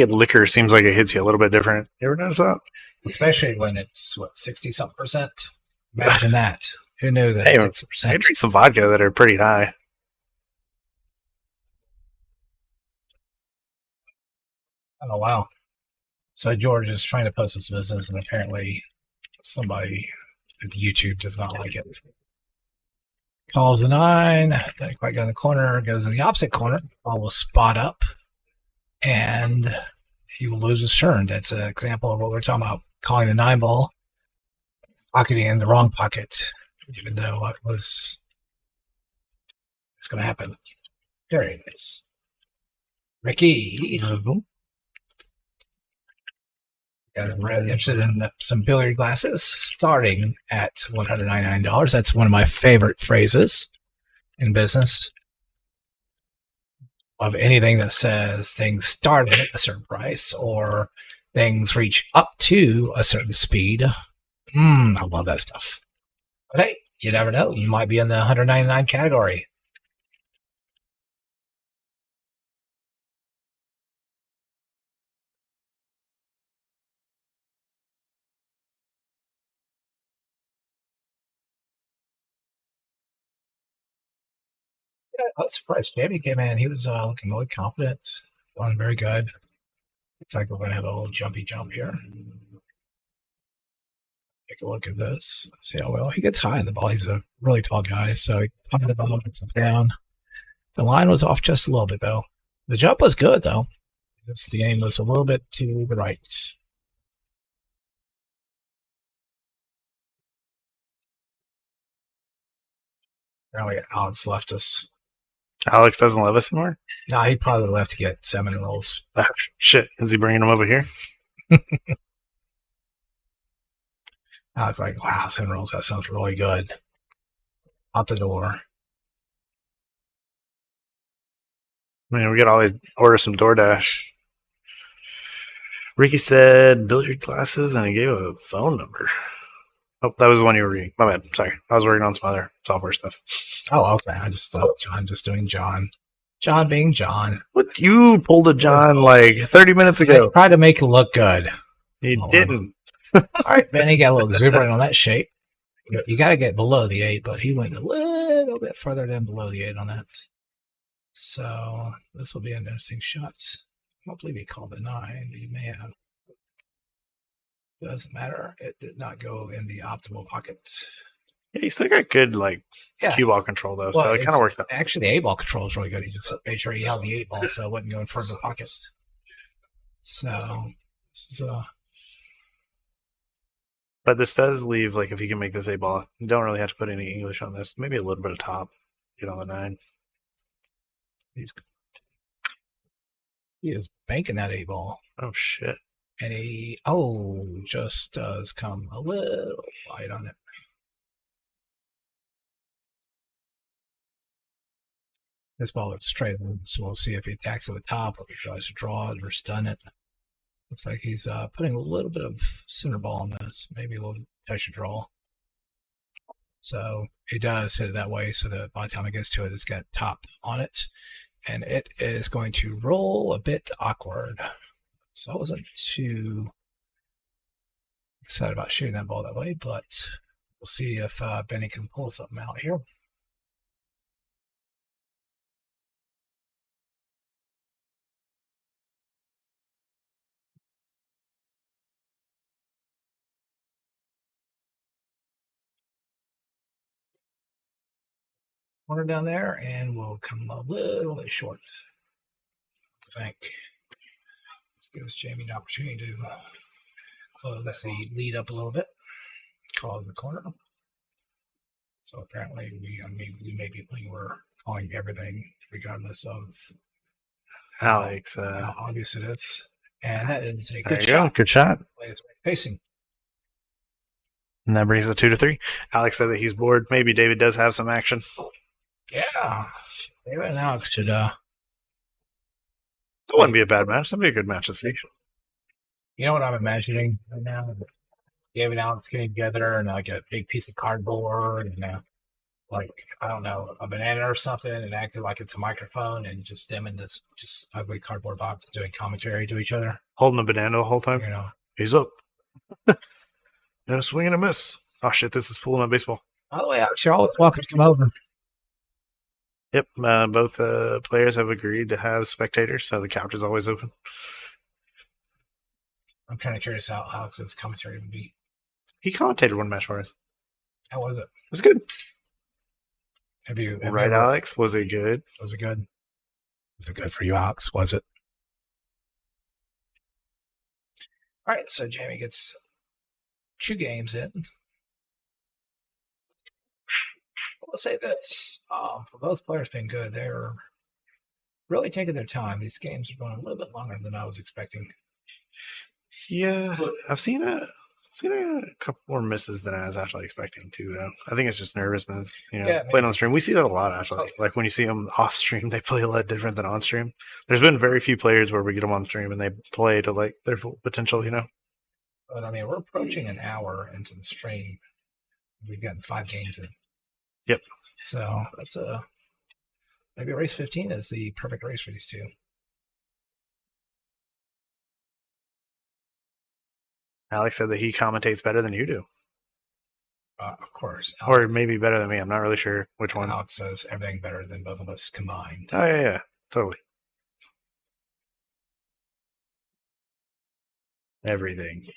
liquor seems like it hits you a little bit different. You ever notice that? Especially when it's 60-something%. Imagine that. Who knew that? Hey, 60%. I drink some vodka that are pretty high. Oh wow! So George is trying to post his business, and apparently somebody at YouTube does not like it. Calls the 9, doesn't quite go in the corner, goes in the opposite corner. Ball will spot up, and he will lose his turn. That's an example of what we're talking about: calling the 9 ball, pocketing in the wrong pocket, even though it's going to happen. There it is, Ricky. Interested in some billiard glasses starting at $199. That's one of my favorite phrases in business. Of anything that says things start at a certain price or things reach up to a certain speed. I love that stuff. But hey, you never know. You might be in the 199 category. I was surprised. Jamey came in. He was looking really confident. Feeling very good. Looks like we're going to have a little jumpy jump here. Take a look at this. See how well he gets high in the ball. He's a really tall guy, so he top of the ball gets up down. The line was off just a little bit, though. The jump was good, though. Just the aim was a little bit to the right. Apparently, Alex left us. Alex doesn't love us anymore? No, he probably left to get salmon rolls. Oh, shit. Is he bringing them over here? I was like, wow, salmon rolls, that sounds really good. Out the door. Man, we could always order some DoorDash. Ricky said billiard glasses, and he gave a phone number. Oh, that was the one you were reading. My bad. Sorry. I was working on some other software stuff. Oh, okay. I just thought John just doing John. John being John. What? You pulled a John like 30 minutes I ago. tried to make it look good. He didn't. All right, Benny got a little exuberant on that shape. You got to get below the 8, but he went a little bit further than below the 8 on that. So this will be an interesting shot. I don't believe he called a 9. He may have. Doesn't matter. It did not go in the optimal pocket. Yeah, he still got good cue ball control though, so it kind of worked out. Actually, the 8 ball control is really good. He just made sure he held the 8 ball so it wasn't going further the pocket. So this is But this does leave if you can make this 8 ball, you don't really have to put any English on this. Maybe a little bit of top. Get on the 9. He is banking that 8 ball. Oh shit. And he, just does come a little light on it. This ball looks straight, so we'll see if he attacks at the top or if he tries to draw it or stun it. Looks like he's putting a little bit of center ball on this, maybe a little touch of draw. So he does hit it that way so that by the time it gets to it, it's got top on it. And it is going to roll a bit awkward. So I wasn't too excited about shooting that ball that way, but we'll see if Benny can pull something out here. Corner down there, and we'll come a little bit short. I think. This gives Jamey an opportunity to close the lead up a little bit. Close the corner. So apparently we may be playing, we're calling everything regardless of Alex. how obvious it is. And that is a There good you shot. go. Good shot. Facing. And that brings it 2-3. Alex said that he's bored. Maybe David does have some action. Yeah. David and Alex should That wouldn't be a bad match. That'd be a good match to see. You know what I'm imagining right now? David and Alex getting together and like a big piece of cardboard and I don't know, a banana or something, and acting like it's a microphone, and just them in this just ugly cardboard box doing commentary to each other. Holding a banana the whole time. You know. He's up. And a swing and a miss. Oh shit, this is fooling on baseball. By the way, Alex, you're always welcome to come over. Yep, both players have agreed to have spectators, so the couch is always open. I'm kind of curious how Alex's commentary would be. He commentated one match for us. How was it? It was good. Have you Right, Alex? Was it good? Was it good? Was it good for you, Alex? Was it? All right, so Jamey gets 2 games in. I'll say this. For both players being good, they're really taking their time. These games are going a little bit longer than I was expecting. Yeah, I've seen a couple more misses than I was actually expecting to, though. I think it's just nervousness. Yeah, Playing on stream, we see that a lot actually. Like when you see them off stream, they play a lot different than on stream. There's been very few players where we get them on stream and they play to like their full potential. But I mean, we're approaching an hour into the stream. We've gotten 5 games in. Yep. So that's maybe race 15 is the perfect race for these two. Alex said that he commentates better than you do, Of course. or maybe better than me. I'm not really sure which one. Alex says everything better than both of us combined. Oh yeah, totally. Everything.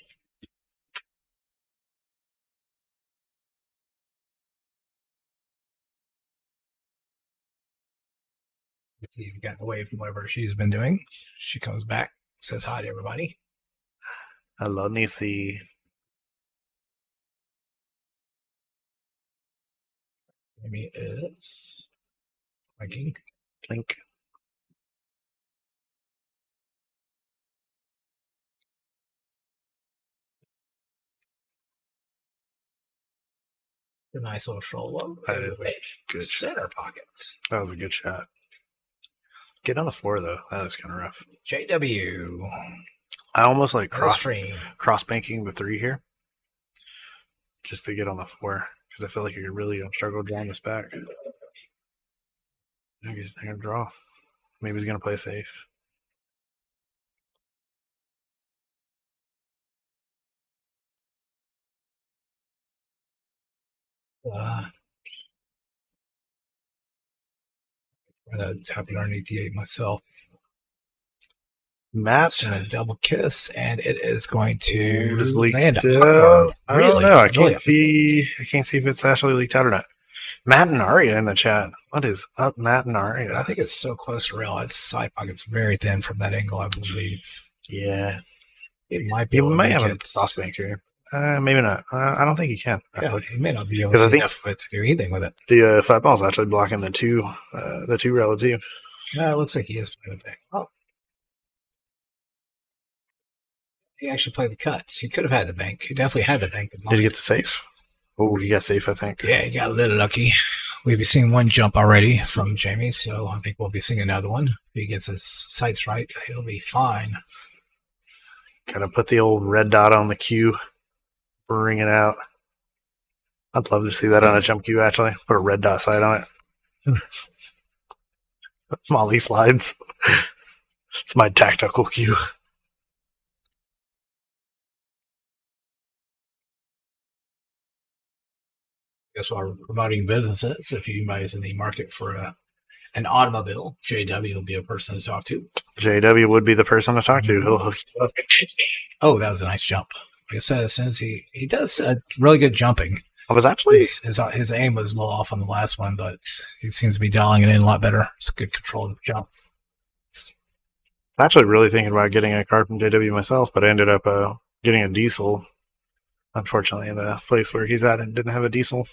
He's gotten away from whatever she's been doing. She comes back, says hi to everybody. Hello, Nisi. Maybe is clinking. Clink. A nice little stroll up. That is a good shot. Center pocket. That was a good shot. Getting on the floor though, that was kind of rough. JW. I almost like Stream. cross banking the 3 here, just to get on the 4 because I feel like you're really gonna struggle drawing this back. I think he's not gonna draw. Maybe he's gonna play safe. I'm gonna tap it underneath the 8 myself. Matt, And a double kiss, and it is going to just leaked land out. up. I don't know. I can't see if it's actually leaked out or not. Matt and Aria in the chat. What is up, Matt and Aria? I think it's so close to rail. Its side pocket's very thin from that angle, I believe. Yeah, It might be. you able to might make have a it. cross bank here. Maybe not. I don't think you can. Yeah, he may not be able 'Cause to I see think- enough of it to do anything with it. The 5 ball's actually blocking the two rail too. Yeah, it looks like he is playing the bank. Oh. He actually played the cuts. He could have had the bank. He definitely had the bank. Did you get the safe? Oh, you got safe, I think. Yeah, he got a little lucky. We've seen one jump already from Jamey, so I think we'll be seeing another one. If he gets his sights right, he'll be fine. Kind of put the old red dot on the cue. Bring it out. I'd love to see that on a jump cue, actually. Put a red dot sight on it. Molly slides. It's my tactical cue. Guess while we're promoting businesses, if anybody's in the market for an automobile, JW will be a person to talk to. JW would be the person to talk to. He'll hook you up. Oh, that was a nice jump. Like I said, as soon as he does really good jumping. I was actually His aim was a little off on the last one, but he seems to be dialing it in a lot better. It's a good controlled jump. really thinking about getting a car from JW myself, but I ended up getting a diesel. Unfortunately, in the place where he's at, it didn't have a diesel.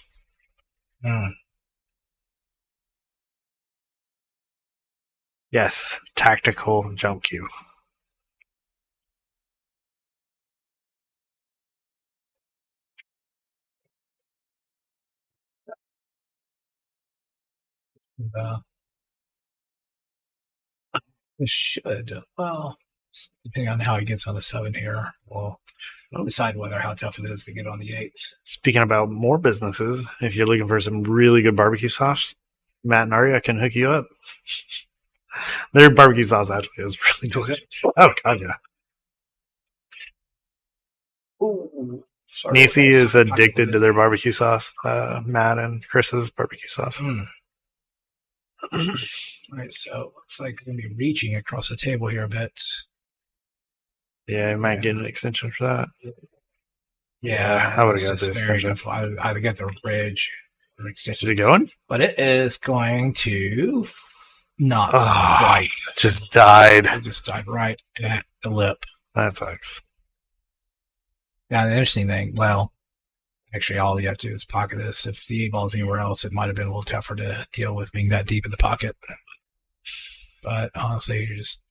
Yes, tactical jump cue. It should. Well, depending on how he gets on the 7 here, we'll decide how tough it is to get on the 8. Speaking about more businesses, if you're looking for some really good barbecue sauce, Matt and Aria can hook you up. Their barbecue sauce actually is really delicious. Oh, God, yeah. Ooh, sorry. Nisi is addicted to their barbecue sauce. Matt and Chris's barbecue sauce. All right, so looks like we're going to be reaching across the table here a bit. Yeah, you might get an extension for that. Yeah, I would've it's got just the very extension. difficult. I would either get the bridge or extension. Is it going? But it is going to not Oh, right. Just died. It just died right at the lip. That sucks. Now, the interesting thing, well, actually, all you have to do is pocket this. If the 8 ball's anywhere else, it might have been a little tougher to deal with being that deep in the pocket. But honestly, you just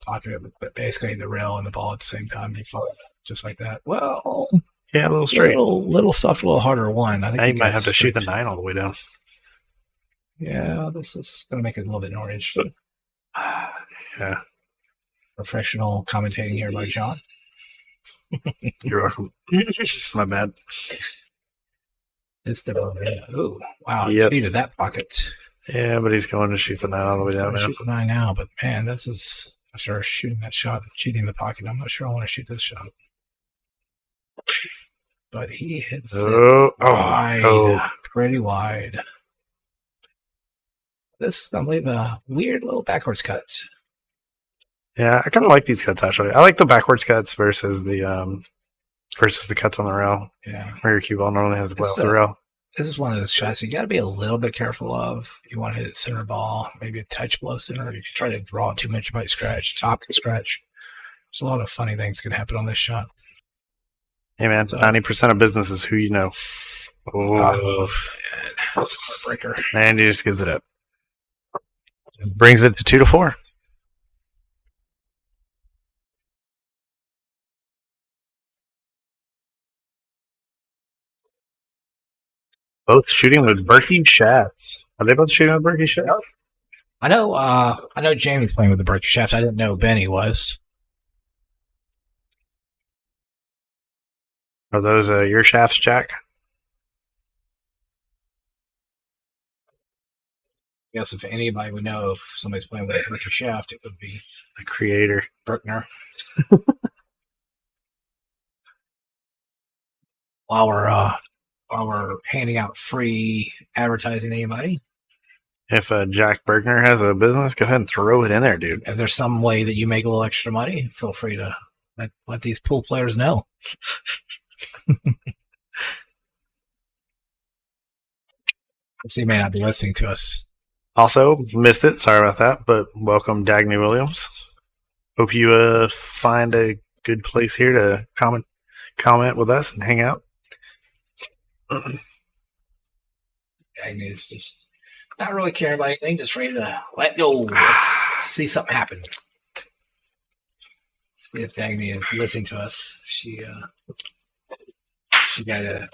pocket it, but basically the rail and the ball at the same time. You fall just like that. Well, Yeah, a little straight. Little stuff, a little harder one. I think Now you he might got have to it shoot the straight. 9 all the way down. Yeah, this is going to make it a little bit more interesting. Yeah, Professional commentating here by John. you're welcome. My bad. It's the oh wow, Yep. cheated that pocket. Yeah, but he's going to shoot the 9 all the way He's down gonna now. shoot the 9 now, but man, this is after shooting that shot and cheating the pocket. I'm not sure I want to shoot this shot. But he hits it wide, pretty wide. This is gonna leave a weird little backwards cut. Yeah, I kind of like these cuts actually. I like the backwards cuts versus the cuts on the rail. Yeah, Where your cue ball normally has to go It's, off the rail. this is one of those shots you got to be a little bit careful of. You want to hit center ball, maybe a touch below center. If you try to draw too much, you might scratch. Top can scratch. There's a lot of funny things can happen on this shot. Hey man, 90% of business is who you know. Oh, That's a heartbreaker. and he just gives it up. Brings it to 2-4. Both shooting with Berkey shafts. Are they both shooting with Berkey shafts? I know Jamie's playing with the Berkey shaft. I didn't know Benny was. Are those your shafts, Jack? I guess if anybody would know if somebody's playing with a Berkey shaft, it would be The creator. Berkner. While we're handing out free advertising to anybody, If Jack Bergner has a business, go ahead and throw it in there, dude. if there's some way that you make a little extra money, feel free to let these pool players know. So you may not be listening to us. Also, missed it. Sorry about that. But welcome, Dagny Williams. Hope you find a good place here to comment with us and hang out. Agnes just not really caring about anything, just ready to let go. Let's see something happen. See if Dagny is listening to us. She got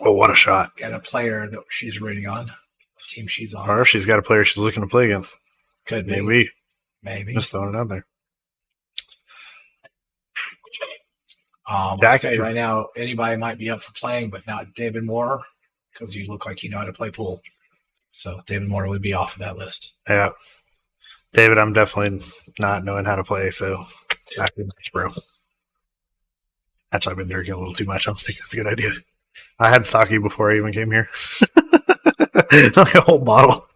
Oh, what a shot. a player that she's rooting on, what team she's on. Or if she's got a player she's looking to play against. Could be. Maybe. Just throwing it out there. I'll tell you right now, anybody might be up for playing, but not David Moore, because you look like you know how to play pool. So David Moore would be off of that list. Yeah. David, I'm definitely not knowing how to play, so not good match, bro. Actually, I've been drinking a little too much. I don't think that's a good idea. I had sake before I even came here. Like a whole bottle.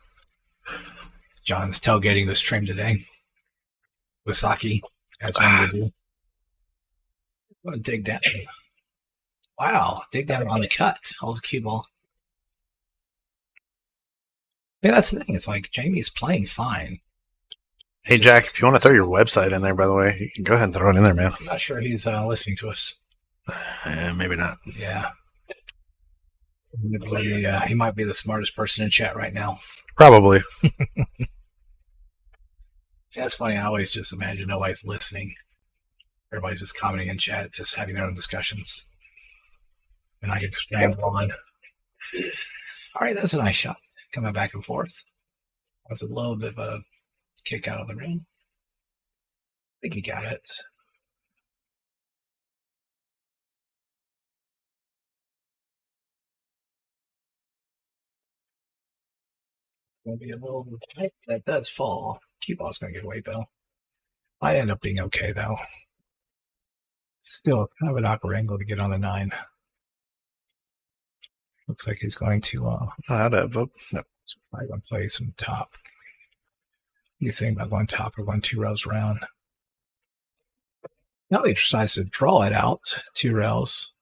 John's tailgating the stream today with sake, as one would do. I'm going to dig down. Wow, dig down on the cut. Hold the cue ball. Yeah, that's the thing. It's like Jamie's playing fine. Hey, Jack, if you want to throw your website in there, by the way, you can go ahead and throw it in there, man. I'm not sure he's listening to us. Maybe not. Yeah. He might be the smartest person in chat right now. Probably. That's funny. I always just imagine nobody's listening. Everybody's just commenting in chat, just having their own discussions. And I can just ramble on. All right, that's a nice shot. Coming back and forth. That was a little bit of a kick out of the ring. I think he got it. Going to be a little tight. That does fall. Cue ball's going to get away, though. Might end up being okay, though. Still kind of an awkward angle to get on the 9. Looks like he's going to I'd have up. No. probably going to play some top. You think about going top or going 2 rails around. Now he decides to draw it out 2 rails.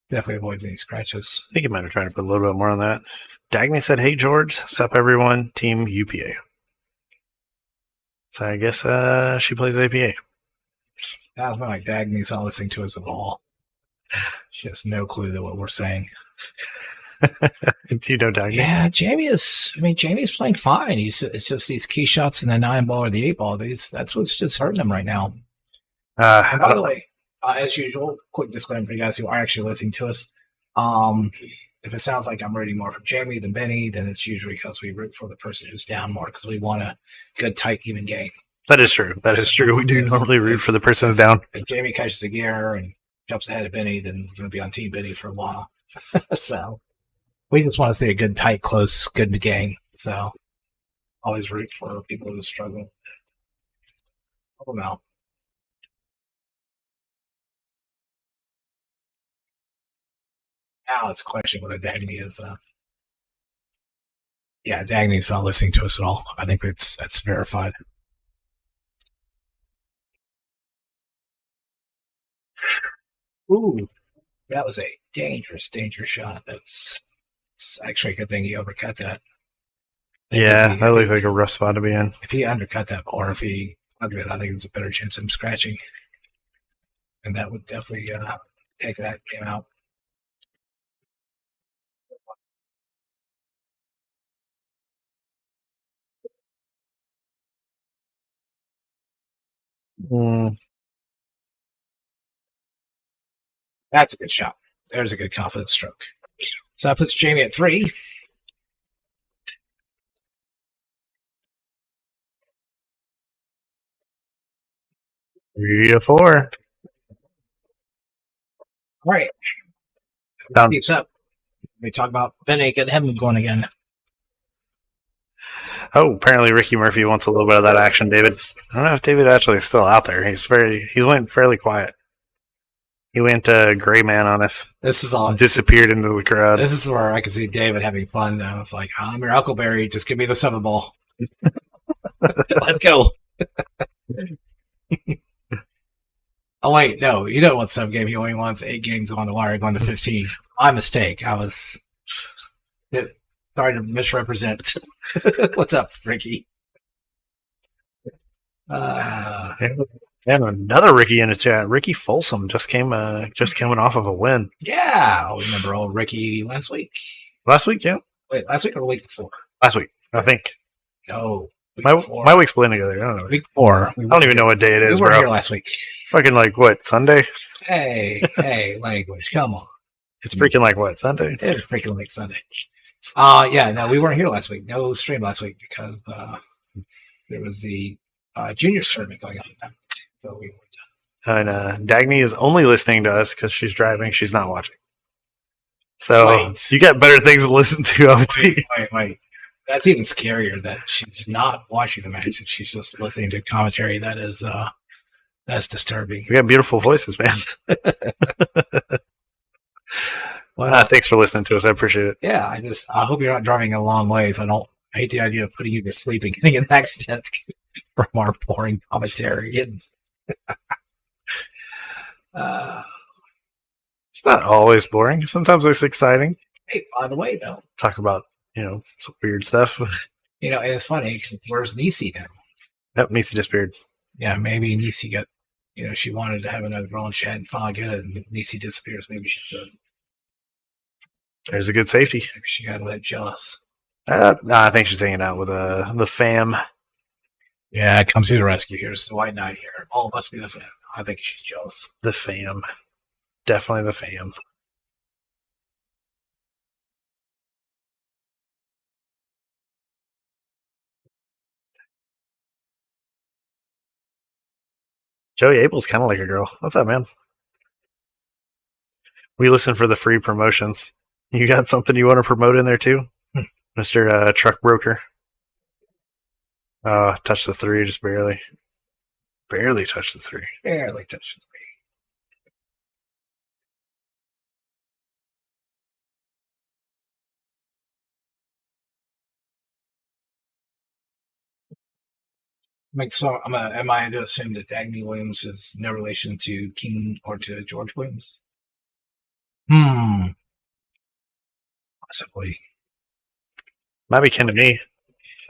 Definitely avoids any scratches. I think he might have tried to put a little bit more on that. Dagny said, "Hey, George, sup everyone, team UPA." So I guess she plays APA. That's like Dagny's not listening to us at all. She has no clue to what we're saying. Do you know Dagny? Yeah, Jamie's playing fine. It's just these key shots in the 9 ball or the 8 ball. That's what's just hurting him right now. And by the way, As usual, quick disclaimer for you guys who are actually listening to us. If it sounds like I'm rooting more for Jamey than Benny, then it's usually because we root for the person who's down more because we want a good, tight, even game. That is true. That is true. We do normally root for the person who's down. If Jamey catches a gear and jumps ahead of Benny, then we're going to be on Team Benny for a while. So we just want to see a good, tight, close, good game. So always root for people who struggle. Help them out. Now let's question what a Dagny is. Yeah, Dagny's not listening to us at all. I think that's verified. Ooh, that was a dangerous shot. It's actually a good thing he overcut that. Yeah, that looked like a rough spot to be in. If he undercut that, or if he plugged it, I think there's a better chance of him scratching. And that would definitely take that game out. That's a good shot. There's a good confidence stroke. So that puts Jamey at 3. Three to 4. All right. Down. Keeps up. We talk about Benny getting him going again. Oh, apparently Ricky Murphy wants a little bit of that action, David. I don't know if David actually is still out there. He went fairly quiet. He went gray man on us. This is all disappeared into the crowd. This is where I can see David having fun now. It's like, I'm your Huckleberry, just give me the 7 ball. Let's go. Oh wait, no, he don't want 7 game. He only wants 8 games on the wire going to 15. My mistake. I was sorry to misrepresent. What's up, Ricky? And another Ricky in the chat. Ricky Folsom just coming off of a win. Yeah, I remember old Ricky last week. Last week, yeah. Wait, last week or the week before? Last week, I think. No, my weeks blend together. I don't know. Week 4. I don't even know what day it is. We were bro. here last week. Fucking like what, Sunday? Hey, language. Come on. It's freaking like what, Sunday? It's freaking like Sunday. Yeah, no, we weren't here last week. No stream last week because there was the juniors tournament going on. So we weren't. And Dagny is only listening to us because she's driving. She's not watching. So you got better things to listen to. I would think. Wait. That's even scarier that she's not watching the match and she's just listening to commentary. That is that's disturbing. We got beautiful voices, man. Well, thanks for listening to us. I appreciate it. Yeah, I hope you're not driving a long ways. I hate the idea of putting you to sleep and getting an accident from our boring commentary. It's not always boring. Sometimes it's exciting. Hey, by the way, though, talk about some weird stuff. And it's funny. Where's Nisi now? Yep, Nisi disappeared. Yeah, maybe Nisi got. She wanted to have another girl in chat and finally get it, and Nisi disappears. Maybe she's There's a good safety. Maybe she got a little jealous. No, I think she's hanging out with the fam. Yeah, come to the rescue. Here's the White Knight here. Oh, it must be the fam. I think she's jealous. The fam. Definitely the fam. Joey Abel's kind of like a girl. What's up, man? We listen for the free promotions. You got something you want to promote in there too? Mr. Truck Broker. Touched the 3, just barely. Barely touched the 3. Barely touched the 3. Am I to assume that Dagny Williams is no relation to King or to George Williams? Possibly. Might be kin to me.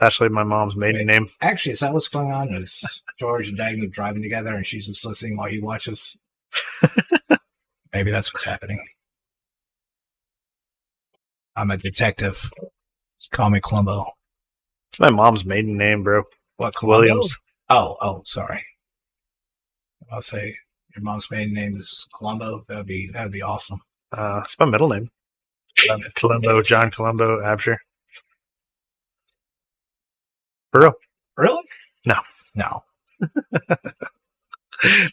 Actually, my mom's maiden name. Actually, is that what's going on? Is George and Dagny driving together and she's just listening while he watches? Maybe that's what's happening. I'm a detective. Just call me Columbo. It's my mom's maiden name, bro. What, Williams? Oh, sorry. I'll say your mom's maiden name is Colombo, that'd be awesome. It's my middle name. Colombo, John Colombo, Absher. For real? Really? No. No.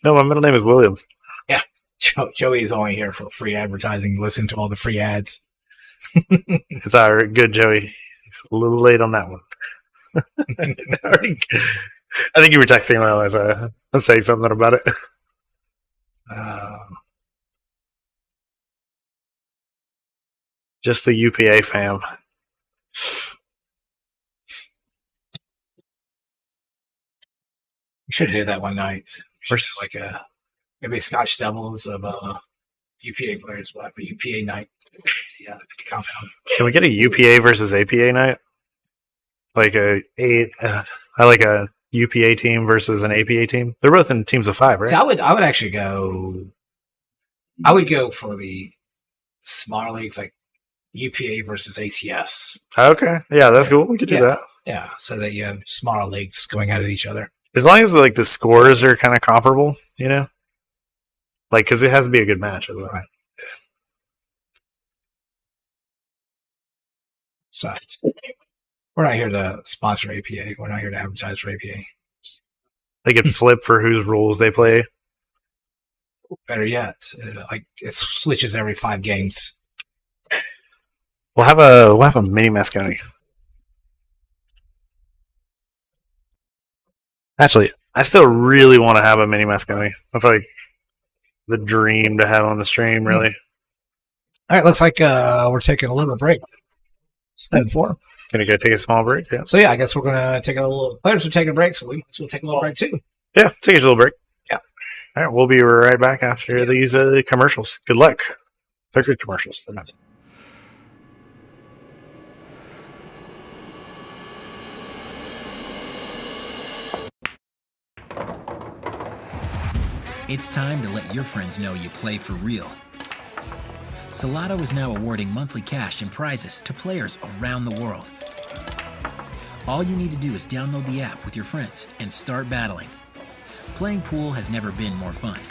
No, my middle name is Williams. Yeah. Joey is only here for free advertising. Listen to all the free ads. It's all right. Good, Joey. He's a little late on that one. I think you were texting when I was saying something about it. Just the UPA fam. We should do that one night. First, Like maybe Scotch doubles of UPA players. We'll have a UPA night at the compound. can we get a UPA versus APA night? Like I like a UPA team versus an APA team. They're both in teams of 5, right? So I would actually go. I would go for the smaller leagues, like UPA versus ACS. Okay, yeah, that's cool. We could do that. Yeah, so that you have smaller leagues going at each other. As long as like the scores are kind of comparable, you know, like because it has to be a good match as well. Right. So we're not here to sponsor APA. We're not here to advertise for APA. They could flip for whose rules they play. Better yet, it switches every 5 games. We'll have a mini Mosconi. Actually, I still really want to have a mini Mosconi. That's like the dream to have on the stream, really. All right, looks like we're taking a little break. 7-4. Gonna go take a small break. Yeah. So yeah, I guess we're gonna take a little. Players are taking a break, so we might as well take a little break too. Yeah, take a little break. Yeah. All right, we'll be right back after these commercials. Good luck. They're good commercials. They're not. It's time to let your friends know you play for real. Salado is now awarding monthly cash and prizes to players around the world. All you need to do is download the app with your friends and start battling. Playing pool has never been more fun.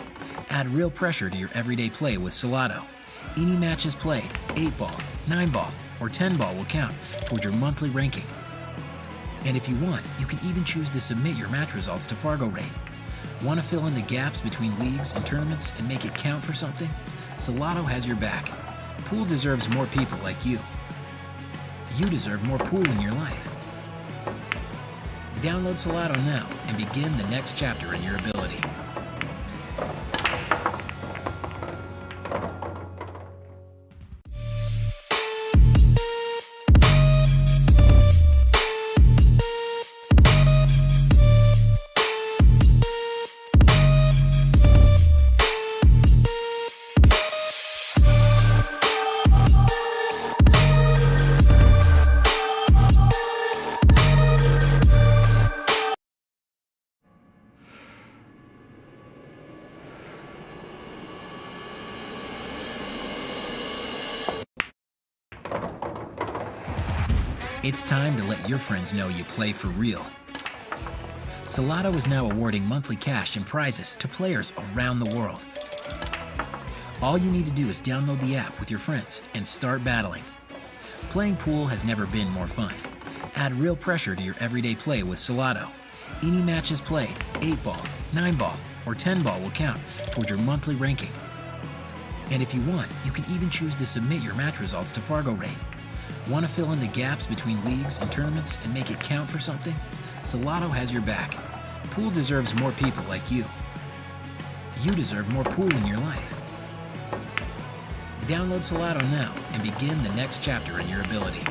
Add real pressure to your everyday play with Salado. Any matches played, 8-ball, 9-ball, or 10-ball will count toward your monthly ranking. And if you want, you can even choose to submit your match results to Fargo Rate. Want to fill in the gaps between leagues and tournaments and make it count for something? Salado has your back. Pool deserves more people like you. You deserve more pool in your life. Download Salado now and begin the next chapter in your ability. It's time to let your friends know you play for real. Salado is now awarding monthly cash and prizes to players around the world. All you need to do is download the app with your friends and start battling. Playing pool has never been more fun. Add real pressure to your everyday play with Salado. Any matches played, 8-ball, 9-ball, or 10-ball will count toward your monthly ranking. And if you want, you can even choose to submit your match results to Fargo Rate. Want to fill in the gaps between leagues and tournaments and make it count for something? Salado has your back. Pool deserves more people like you. You deserve more pool in your life. Download Salado now and begin the next chapter in your ability.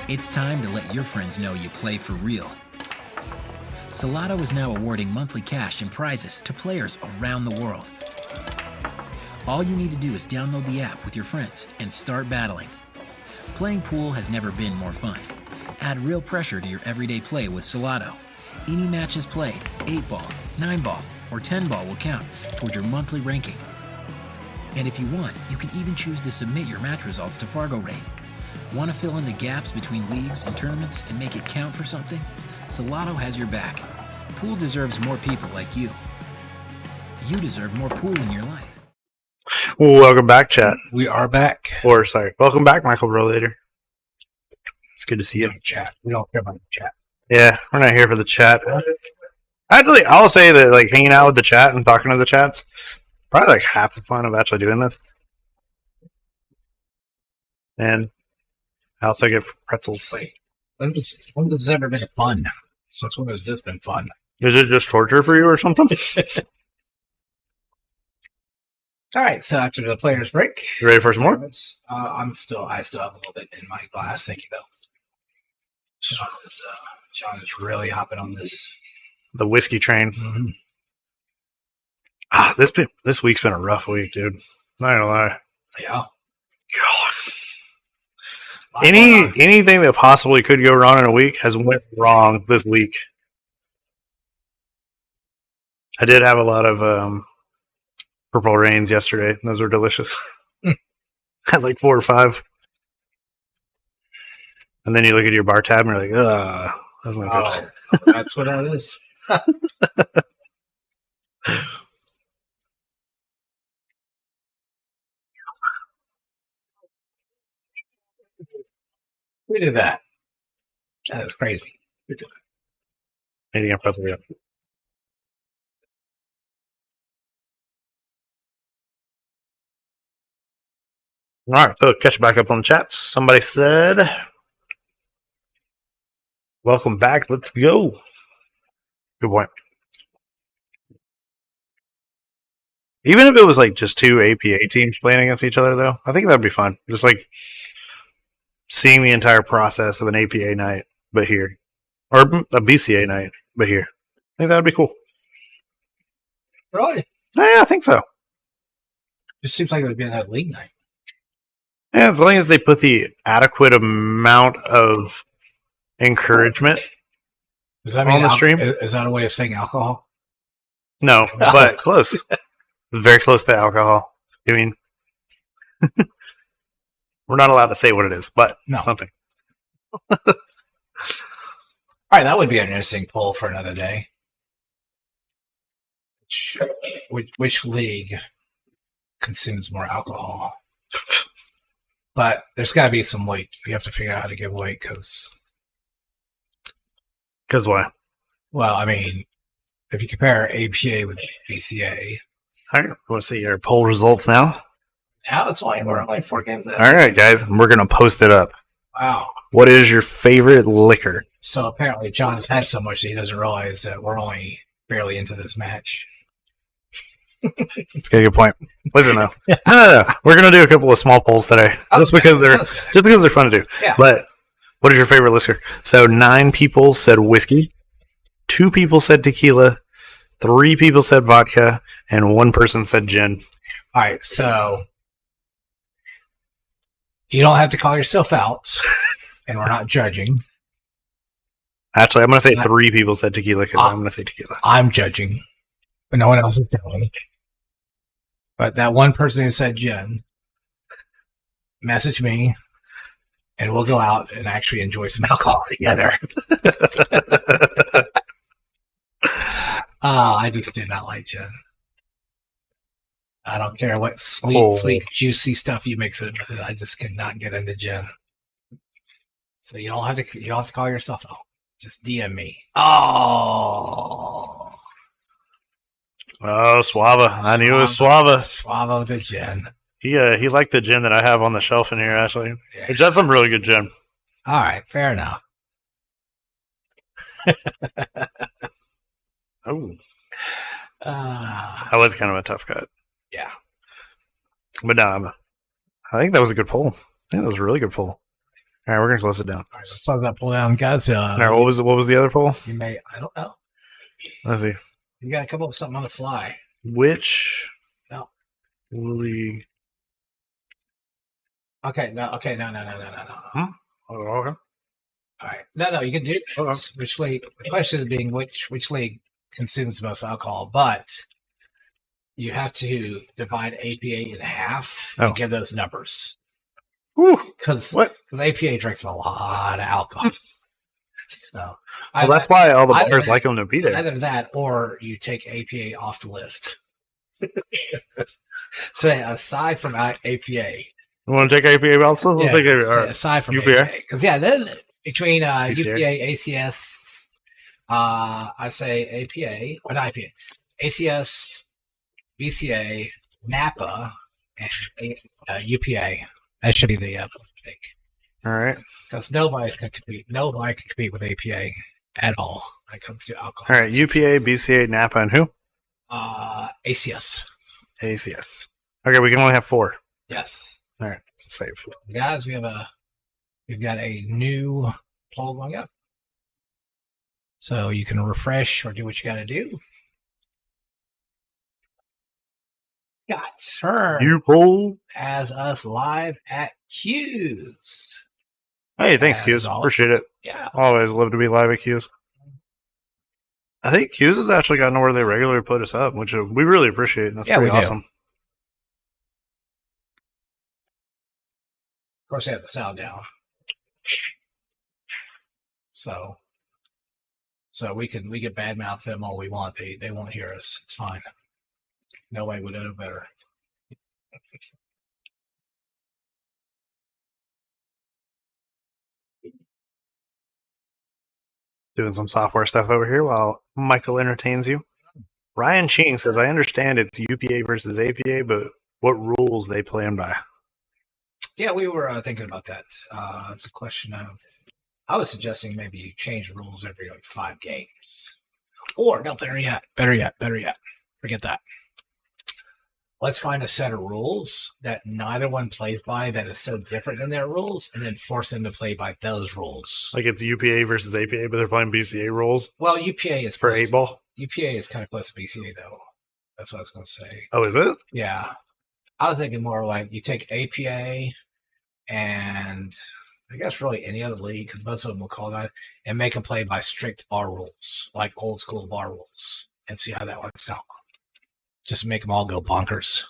It's time to let your friends know you play for real. Salado is now awarding monthly cash and prizes to players around the world. All you need to do is download the app with your friends and start battling. Playing pool has never been more fun. Add real pressure to your everyday play with Salado. Any matches played, 8-ball, 9-ball, or 10-ball will count toward your monthly ranking. And if you want, you can even choose to submit your match results to Fargo Rate. Want to fill in the gaps between leagues and tournaments and make it count for something? Salado has your back. Pool deserves more people like you. You deserve more pool in your life. Welcome back, chat. We are back. Welcome back, Michael Brolater. It's good to see you. Chat. We don't care about the chat. Yeah, we're not here for the chat. Actually, I'll say that like hanging out with the chat and talking to the chats, probably like half the fun of actually doing this. And I also get pretzels. Wait, when has this ever been fun? Since when has this been fun? Is it just torture for you or something? All right, so after the players' break, You ready for some more? I still have a little bit in my glass. Thank you, though. John is really hopping on this. The whiskey train. Mm-hmm. This week's been a rough week, dude. Not gonna lie. Yeah. God. Anything that possibly could go wrong in a week has went wrong this week. I did have a lot of purple rains yesterday. Those were delicious. Had like 4 or 5. And then you look at your bar tab and you're like, that's my good. That's what that is. We did that. That's crazy. We did that. Eating a pretzel, yeah. All right, so catch back up on the chats. Somebody said, welcome back. Let's go. Good point. Even if it was like just 2 APA teams playing against each other, though, I think that'd be fun. Just like seeing the entire process of an APA night, but here. Or a BCA night, but here. I think that would be cool. Really? Yeah, I think so. It seems like it would be another league night. Yeah, as long as they put the adequate amount of encouragement Does that mean on the stream. Is that a way of saying alcohol? No, but close. Very close to alcohol. I mean, we're not allowed to say what it is, but something. All right, that would be an interesting poll for another day. Which league consumes more alcohol? But there's got to be some weight. We have to figure out how to give weight because why? Well, I mean, if you compare APA with BCA. All right, want to see your poll results now? Now that's why we're only 4 games in. All right, guys, we're going to post it up. Wow. What is your favorite liquor? So apparently John's had so much that he doesn't realize that we're only barely into this match. That's a good point. Listen, though. No. We're going to do a couple of small polls today. Just because they're fun to do. Yeah. But what is your favorite liquor? So 9 people said whiskey. 2 people said tequila. 3 people said vodka. And 1 person said gin. All right, so you don't have to call yourself out, and we're not judging. Actually, I'm going to say 3 people said tequila because I'm going to say tequila. I'm judging, but no one else is telling. But that one person who said gin, message me, and we'll go out and actually enjoy some alcohol together. I just do not like gin. I don't care what sweet, juicy stuff you mix it with. I just cannot get into gin. So you don't have to call yourself out. Just DM me. Oh, Suava. I knew it was Suava. Suava the gin. He liked the gin that I have on the shelf in here, actually. Yeah. Which has some really good gin. All right, fair enough. Oh. That was kind of a tough cut. Yeah. But no, I think that was a good poll. I think that was a really good poll. All right, we're gonna close it down. All right, let's close that pull down, guys. All right, what was the other poll? You may, I don't know. Let's see. You got to come up with something on the fly. Which No. league? Okay, no. Oh, okay. All right. No, you can do that. Okay. Which league? The question is being which league consumes the most alcohol, but you have to divide APA in half and give those numbers. Because APA drinks a lot of alcohol. So that's why all the bars like them to be there. Either that or you take APA off the list. So aside from APA. You want to take APA also? Let's take APA. Aside from UPA. APA. Because, then between BCA. UPA, ACS, I say APA, or not APA, ACS, BCA, NAPA, and UPA. That should be the pick. All right. Because nobody can compete with APA at all when it comes to alcohol. All right. UPA, BCA, NAPA, and who? ACS. ACS. Okay, we can only have 4. Yes. All right. Save. Guys, we've got a new poll going up. So you can refresh or do what you got to do. Got turn You poll. as us live at Q's. Hey, thanks, As Q's. always. Appreciate it. Yeah. Always love to be live at Q's. I think Q's has actually gotten where they regularly put us up, which we really appreciate. That's Yeah, pretty we do. awesome. Of course, they have the sound down. So we can badmouth them all we want. They won't hear us. It's fine. Nobody would know better. Doing some software stuff over here while Michael entertains you. Ryan Ching says, I understand it's UPA versus APA, but what rules they playing by? Yeah, we were thinking about that. It's a question of, I was suggesting maybe you change rules every 5 games. Or, no, better yet. Forget that. Let's find a set of rules that neither one plays by that is so different than their rules, and then force them to play by those rules. Like it's UPA versus APA, but they're playing BCA rules Well, UPA is for close 8 ball. UPA is kind of close to BCA, though. That's what I was going to say. Oh, is it? Yeah. I was thinking more like you take APA and I guess really any other league, because most of them will call that, and make them play by strict bar rules, like old school bar rules, and see how that works out. Just make them all go bonkers.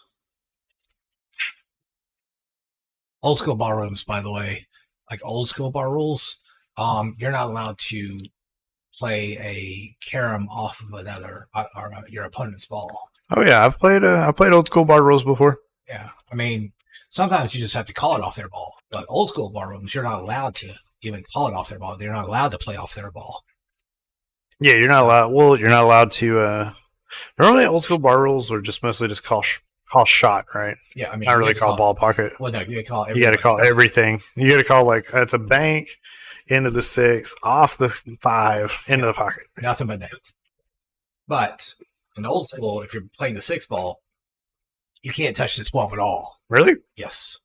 Old school bar rooms, by the way, like old school bar rules, you're not allowed to play a carom off of another or your opponent's ball. Oh yeah, I've played old school bar rules before. Yeah, I mean, sometimes you just have to call it off their ball, but old school bar rooms, you're not allowed to even call it off their ball. They're not allowed to play off their ball. Yeah, you're not allowed. Well, you're not allowed to. Normally, old school bar rules are just mostly just call shot, right? Yeah, I mean, Not really call ball pocket. Well, no, you call. You got to call everything. You got to call like it's a bank into the 6, off the 5, into the pocket. Nothing but names. But in old school, if you're playing the 6 ball, you can't touch the 12 at all. Really? Yes.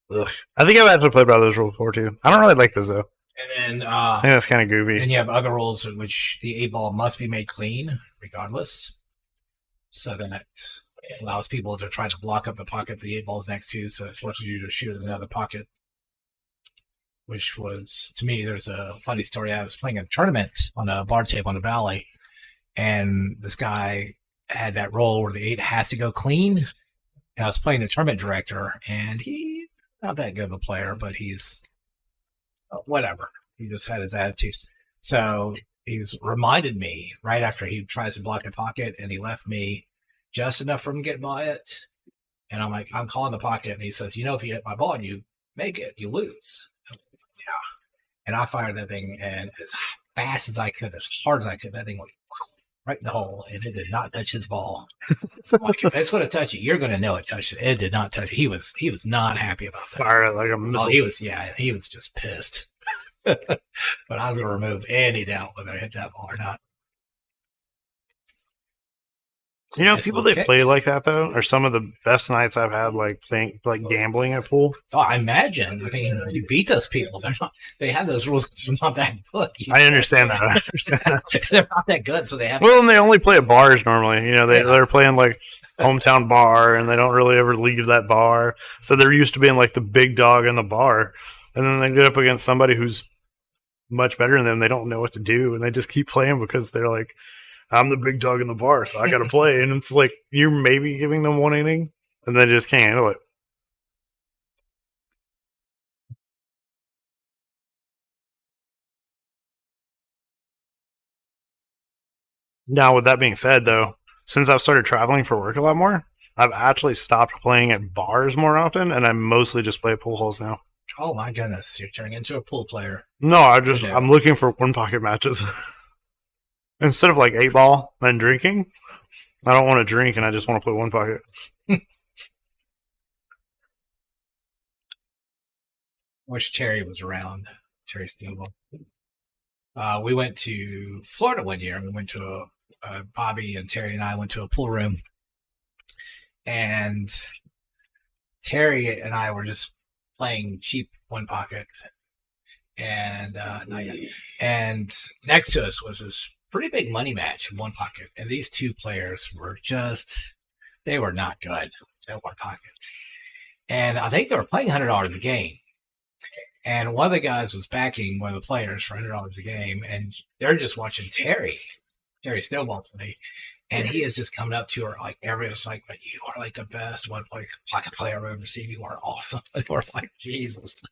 Ugh. I think I've actually played by those rules before too. I don't really like this though. And then I think that's kind of goofy. then you have other rules in which the 8 ball must be made clean, regardless. So then it allows people to try to block up the pocket the 8 ball's next to, so it forces you to shoot in another pocket. Which was, to me, there's a funny story. I was playing a tournament on a bar table in the valley, and this guy had that rule where the 8 has to go clean. And I was playing the tournament director, and he's not that good of a player, but he's whatever. He just had his attitude. So he's reminded me right after he tries to block the pocket, and he left me just enough for him to get by it. And I'm like, I'm calling the pocket, and he says, if you hit my ball and you make it, you lose. Yeah. And I fired that thing, and as fast as I could, as hard as I could, that thing went right in the hole, and it did not touch his ball. So I'm like, if it's going to touch it, you're going to know it touched it. It did not touch it. He was not happy about that. Fire it like a missile. Oh, he was just pissed. But I was going to remove any doubt whether I hit that ball or not. You know, Nice people little that kick. play like that though are some of the best nights I've had, like playing, like gambling at pool. Oh, I imagine. I mean, you beat those people. They're not. They have those rules because they're not that good. I understand that. I understand that. They're not that good, so they have. Well, and they only play at bars normally. You know, Yeah. they're playing like hometown bar, and they don't really ever leave that bar. So they're used to being like the big dog in the bar, and then they get up against somebody who's much better than them. They don't know what to do, and they just keep playing because they're like, I'm the big dog in the bar, so I got to play. And it's like you're maybe giving them one inning, and they just can't handle it. Now, with that being said, though, since I've started traveling for work a lot more, I've actually stopped playing at bars more often, and I mostly just play at pool halls now. Oh my goodness, you're turning into a pool player. No, Yeah. I'm looking for one pocket matches. Instead of like 8-ball and drinking, I don't want to drink and I just want to play one pocket. Wish Terry was around. Terry Steele. We went to Florida one year. We went to Bobby and Terry and I went to a pool room, and Terry and I were just playing cheap one pocket, and not yet. And next to us was this pretty big money match in one pocket, and these two players were they were not good at one pocket, and I think they were playing $100 a game. And one of the guys was backing one of the players for $100 a game, and they're just watching Terry Snowball play, and he is just coming up to her like everyone's like, "But you are like the best one pocket player I've ever seen. You are awesome." And we're like, Jesus,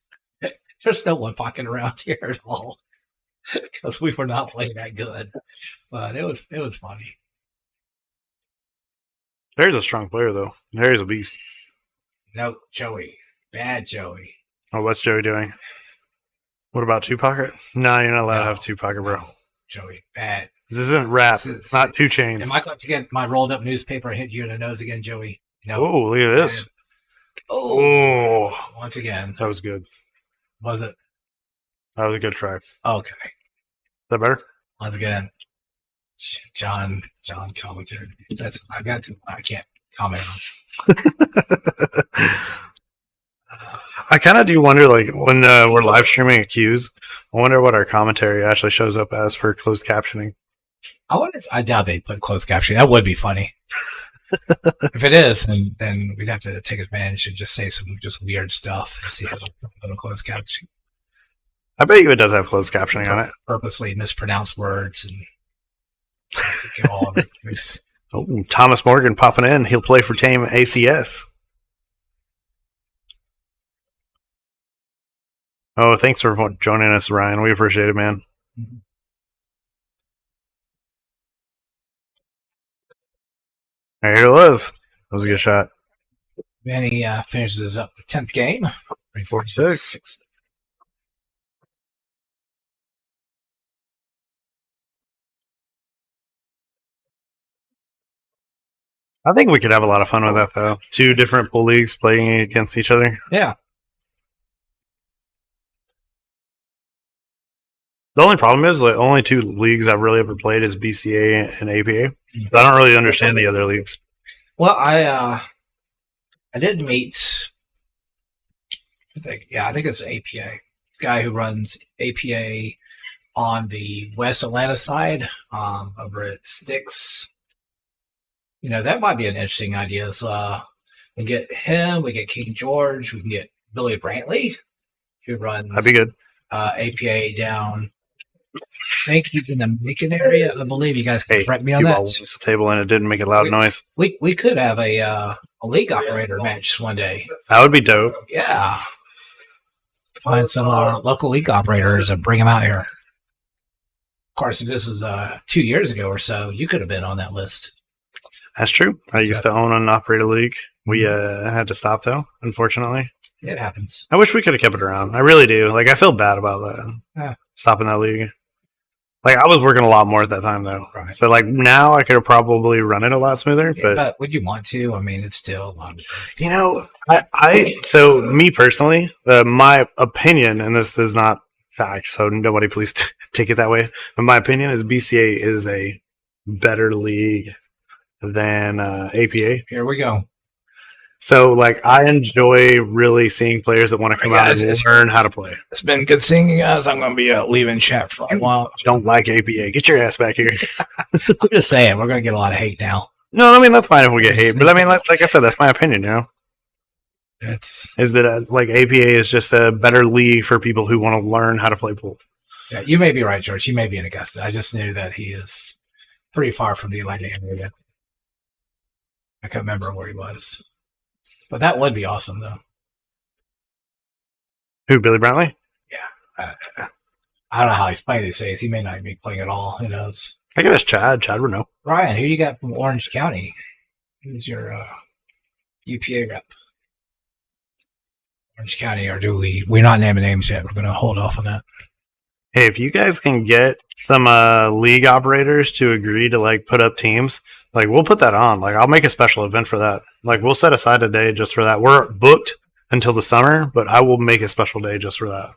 there's no one pocket around here at all because we were not playing that good, but it was funny. Terry's a strong player, though. Terry's a beast. No, bad Joey. Oh, what's Joey doing? What about 2-pocket? No, you're not allowed to have 2-pocket, bro. Joey, bad. This isn't rap. It's not 2 Chainz. Am I going to get my rolled up newspaper and hit you in the nose again, Joey? No. Oh, look at this. Oh, Oh, once again. that was good. Was it? That was a good try. Is Okay. that better? Once again. John commented. I can't comment on. I kind of do wonder, like, when we're live streaming at Q's, I wonder what our commentary actually shows up as for closed captioning. I doubt they put closed captioning. That would be funny. If it is, then we'd have to take advantage and just say some just weird stuff and see how it'll closed captioning. I bet you it does have closed captioning on it. Purposely mispronounce words and get all of it. Oh, Thomas Morgan popping in. He'll play for Team ACS. Oh, thanks for joining us, Ryan. We appreciate it, man. Mm-hmm. There it was. That was a good shot. Manny finishes up the 10th game. 4-6. I think we could have a lot of fun with that, though. 2 different pool leagues playing against each other. Yeah. The only problem is, like, only 2 leagues I've really ever played is BCA and APA. So I don't really understand the other leagues. Well, I did meet. I think it's APA. This guy who runs APA on the West Atlanta side, over at Sticks. You know, that might be an interesting idea. So we get him, we get King George, we can get Billy Brantley, who runs That'd be good. APA down. I think he's in the Macon area. I believe you guys can correct me on cue that. ball went off the table and it didn't make a loud noise. We could have a league operator match one day. That would be dope. Yeah. Find some local league operators and bring them out here. Of course, if this was 2 years ago or so, you could have been on that list. That's true. I used to own and operate a league. We had to stop, though, unfortunately. It happens. I wish we could have kept it around. I really do. Like, I feel bad about that. Yeah. Stopping that league. Like, I was working a lot more at that time, though. Right. So, like, now I could have probably run it a lot smoother. Yeah, But, but would you want to? I mean, it's still a lot of work. you know, so me personally, my opinion, and this is not fact, so nobody please take it that way, but my opinion is BCA is a better league than APA. Here we go. So, like, I enjoy really seeing players that want to come out and learn how to play. It's been good seeing you guys. I'm going to be leaving chat for a while. Don't like APA. Get your ass back here. I'm just saying, we're going to get a lot of hate now. No, I mean, that's fine if we get hate. But, I mean, like I said, that's my opinion, Is that, like, APA is just a better league for people who want to learn how to play pool. Yeah, you may be right, George. He may be in Augusta. I just knew that he is pretty far from the Atlanta area. I can't remember where he was. But that would be awesome, though. Who, Billy Brantley? Yeah. I don't know how he's playing these days. He may not be playing at all. Who knows? I guess Chad. Chad would know. Ryan, who you got from Orange County? Who's your UPA rep? Orange County, or do we're not naming names yet. We're going to hold off on that. Hey, if you guys can get some league operators to agree to, like, put up teams, like, we'll put that on. Like, I'll make a special event for that. Like, we'll set aside a day just for that. We're booked until the summer, but I will make a special day just for that.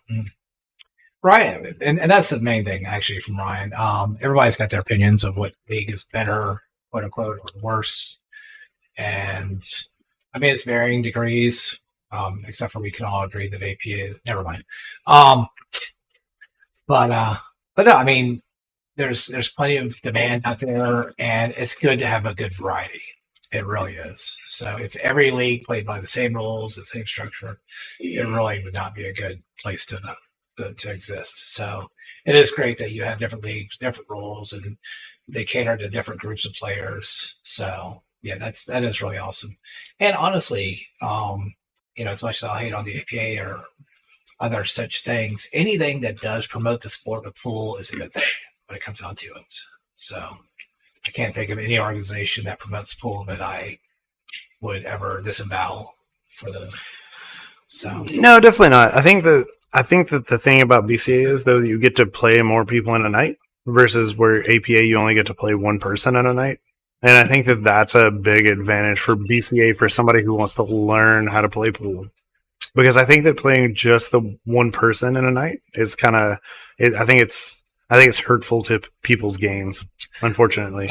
Ryan, and that's the main thing, actually, from Ryan. Everybody's got their opinions of what league is better, quote unquote, or worse. And, I mean, it's varying degrees, except for we can all agree that APA, never mind. But no, I mean, there's plenty of demand out there, and it's good to have a good variety. It really is. So if every league played by the same rules, the same structure, it really would not be a good place to exist. So it is great that you have different leagues, different rules, and they cater to different groups of players. So yeah, that is really awesome. And honestly, as much as I hate on the APA or other such things, anything that does promote the sport of pool is a good thing when it comes down to it. So I can't think of any organization that promotes pool that I would ever disavow for the. So no, definitely not. I think that the thing about BCA is, though, you get to play more people in a night versus where APA you only get to play one person in a night. And I think that that's a big advantage for BCA for somebody who wants to learn how to play pool. Because I think that playing just the one person in a night is kind of, I think it's hurtful to people's games. Unfortunately,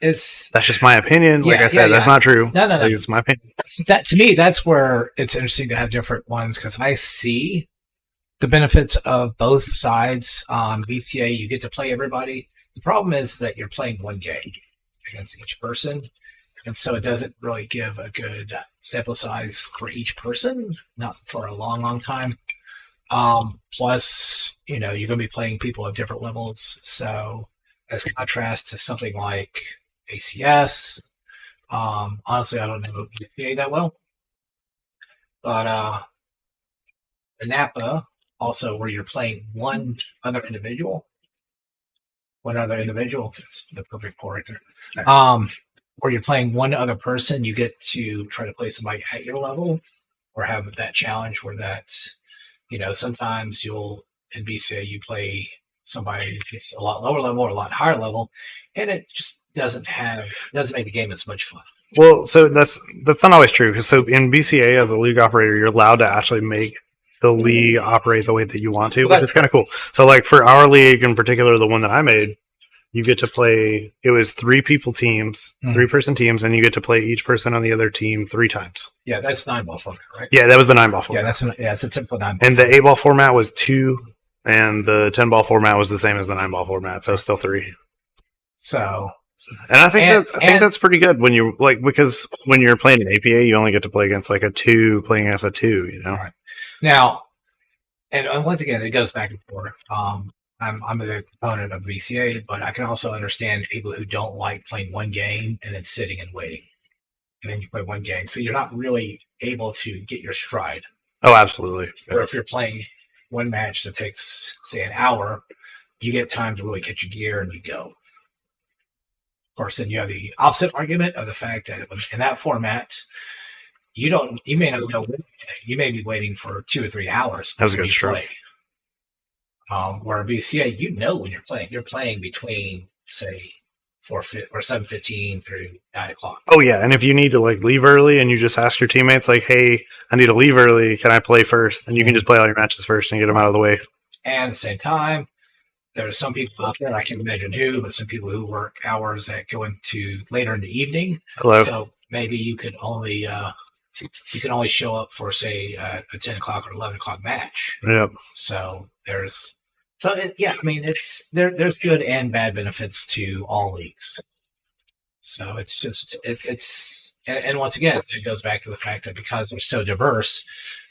that's just my opinion. Like I said, that's not true. No. It's my opinion. That to me, that's where it's interesting to have different ones, because I see the benefits of both sides. BCA, you get to play everybody. The problem is that you're playing one game against each person. And so it doesn't really give a good sample size for each person, not for a long, long time. Plus, you're going to be playing people at different levels. So as contrast to something like ACS, honestly, I don't know BCA that well. But the Napa, also where you're playing one other individual. It's the perfect pour right there. Where you're playing one other person, you get to try to play somebody at your level or have that challenge where that, sometimes in BCA, you play somebody that's a lot lower level or a lot higher level, and it just doesn't make the game as much fun. Well, so that's not always true. Because so in BCA, as a league operator, you're allowed to actually make the league operate the way that you want to, which is kind of cool. So like for our league in particular, the one that I made, you get to play, it was 3-person teams, and you get to play each person on the other team 3 times. Yeah, that's 9-ball format, right? Yeah, that was the 9-ball format. Yeah, it's a typical 9-ball. And the 8-ball format was 2, and the 10-ball format was the same as the 9-ball format, so still 3. So, and I think that's pretty good when you because when you're playing an APA, you only get to play against like a 2 playing against a 2, Right. Now, and once again, it goes back and forth. I'm a big proponent of VCA, but I can also understand people who don't like playing one game and then sitting and waiting. And then you play one game. So you're not really able to get your stride. Oh, absolutely. Or if you're playing one match that takes, say, an hour, you get time to really catch your gear and you go. Of course, then you have the opposite argument of the fact that in that format, you may not know. You may be waiting for 2 or 3 hours. That was a good stroke. Where BCA, when you're playing between, say, 7:15 through 9 o'clock. Oh yeah, and if you need to leave early, and you just ask your teammates "Hey, I need to leave early. Can I play first?" And you can just play all your matches first and get them out of the way. And at the same time, there are some people out there, I can imagine who, but some people who work hours that go into later in the evening. Hello. So maybe you could only show up for, say, a 10 o'clock or 11 o'clock match. Yep. So there's there's good and bad benefits to all leagues. So it's just and once again, it goes back to the fact that because they're so diverse,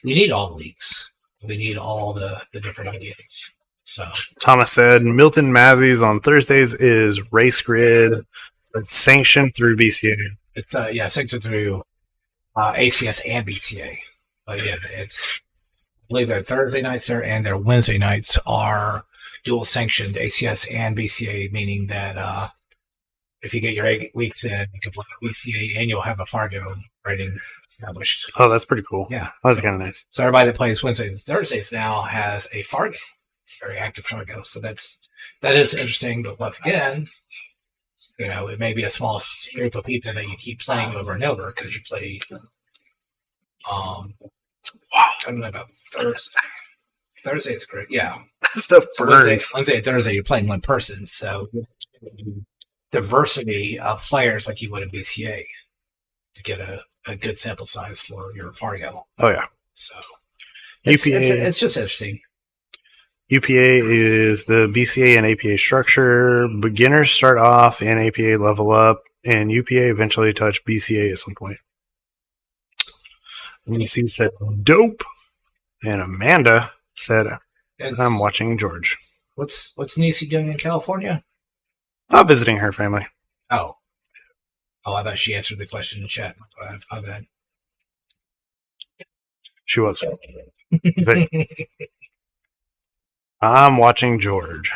we need all leagues. We need all the different ideas. So Thomas said Milton Mazzi's on Thursdays is race grid, but sanctioned through BCA. it's sanctioned through ACS and BCA. But yeah, I believe their Thursday nights there and their Wednesday nights are dual sanctioned ACS and BCA, meaning that if you get your 8 weeks in, you can play BCA and you'll have a Fargo rating established. Oh, that's pretty cool. Yeah. That's kind of nice. So everybody that plays Wednesdays and Thursdays now has a Fargo, very active Fargo. So that is interesting. But once again, it may be a small group of people that you keep playing over and over because you play. I don't know about Thursday. Thursday is great. Yeah. Stuff So burns. Wednesday and Thursday, you're playing one person. So diversity of players like you would in BCA to get a good sample size for your Fargo. Oh, yeah. So UPA. it's just interesting. UPA is the BCA and APA structure. Beginners start off and APA level up, and UPA eventually touch BCA at some point. NC said, dope. And Amanda said, I'm watching George. What's Nisi doing in California? I'm visiting her family. Oh, I thought she answered the question in chat. My bad. She was. I'm watching George.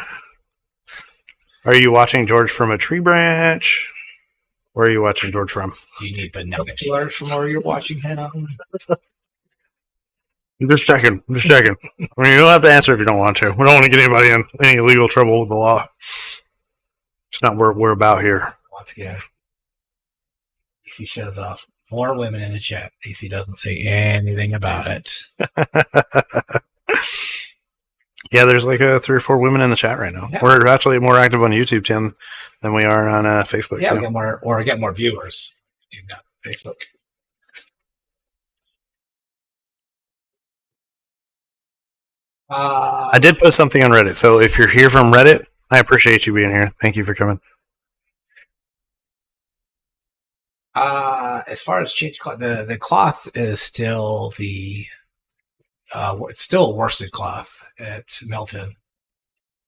Are you watching George from a tree branch? Where are you watching George from? Do you need binoculars from where you're watching him? I'm just checking. I mean, you don't have to answer if you don't want to. We don't want to get anybody in any legal trouble with the law. It's not what we're about here. Once again, AC shows off. More women in the chat. AC doesn't say anything about it. Yeah, there's like 3 or 4 women in the chat right now. Yeah. We're actually more active on YouTube, Tim, than we are on Facebook. Yeah, too. we get more viewers. Not Facebook. I did post something on Reddit, so if you're here from Reddit, I appreciate you being here. Thank you for coming. As far as change cloth, the cloth is still it's still a worsted cloth at Milton.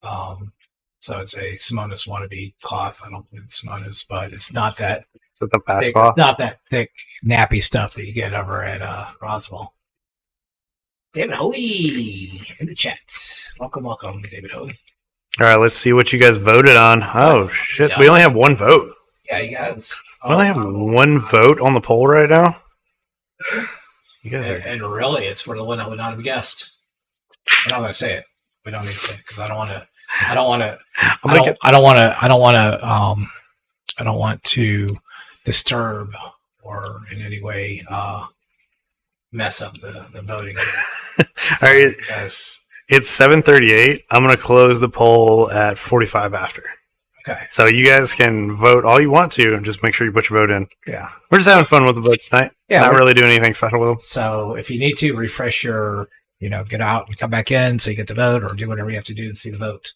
So it's a Simonis wannabe cloth. I don't believe it's Simonis, but it's not that. Is it the fast thick, cloth? it's not that thick, nappy stuff that you get over at Roswell. David Hoey in the chat. Welcome, David Hoey. All right, let's see what you guys voted on. Oh, shit. We only have 1 vote. Yeah, you guys. We only have 1 vote on the poll right now. You guys are... And really, it's for the one I would not have guessed. I'm not going to say it. We don't need to say it because I don't want to disturb or in any way mess up the voting. All right. Because, It's 7:38. I'm going to close the poll at 45 after. okay. So you guys can vote all you want to, and just make sure you put your vote in. Yeah. We're just having fun with the votes tonight. Yeah. Not really doing anything special with them. So if you need to refresh your, get out and come back in so you get the vote, or do whatever you have to do to see the vote.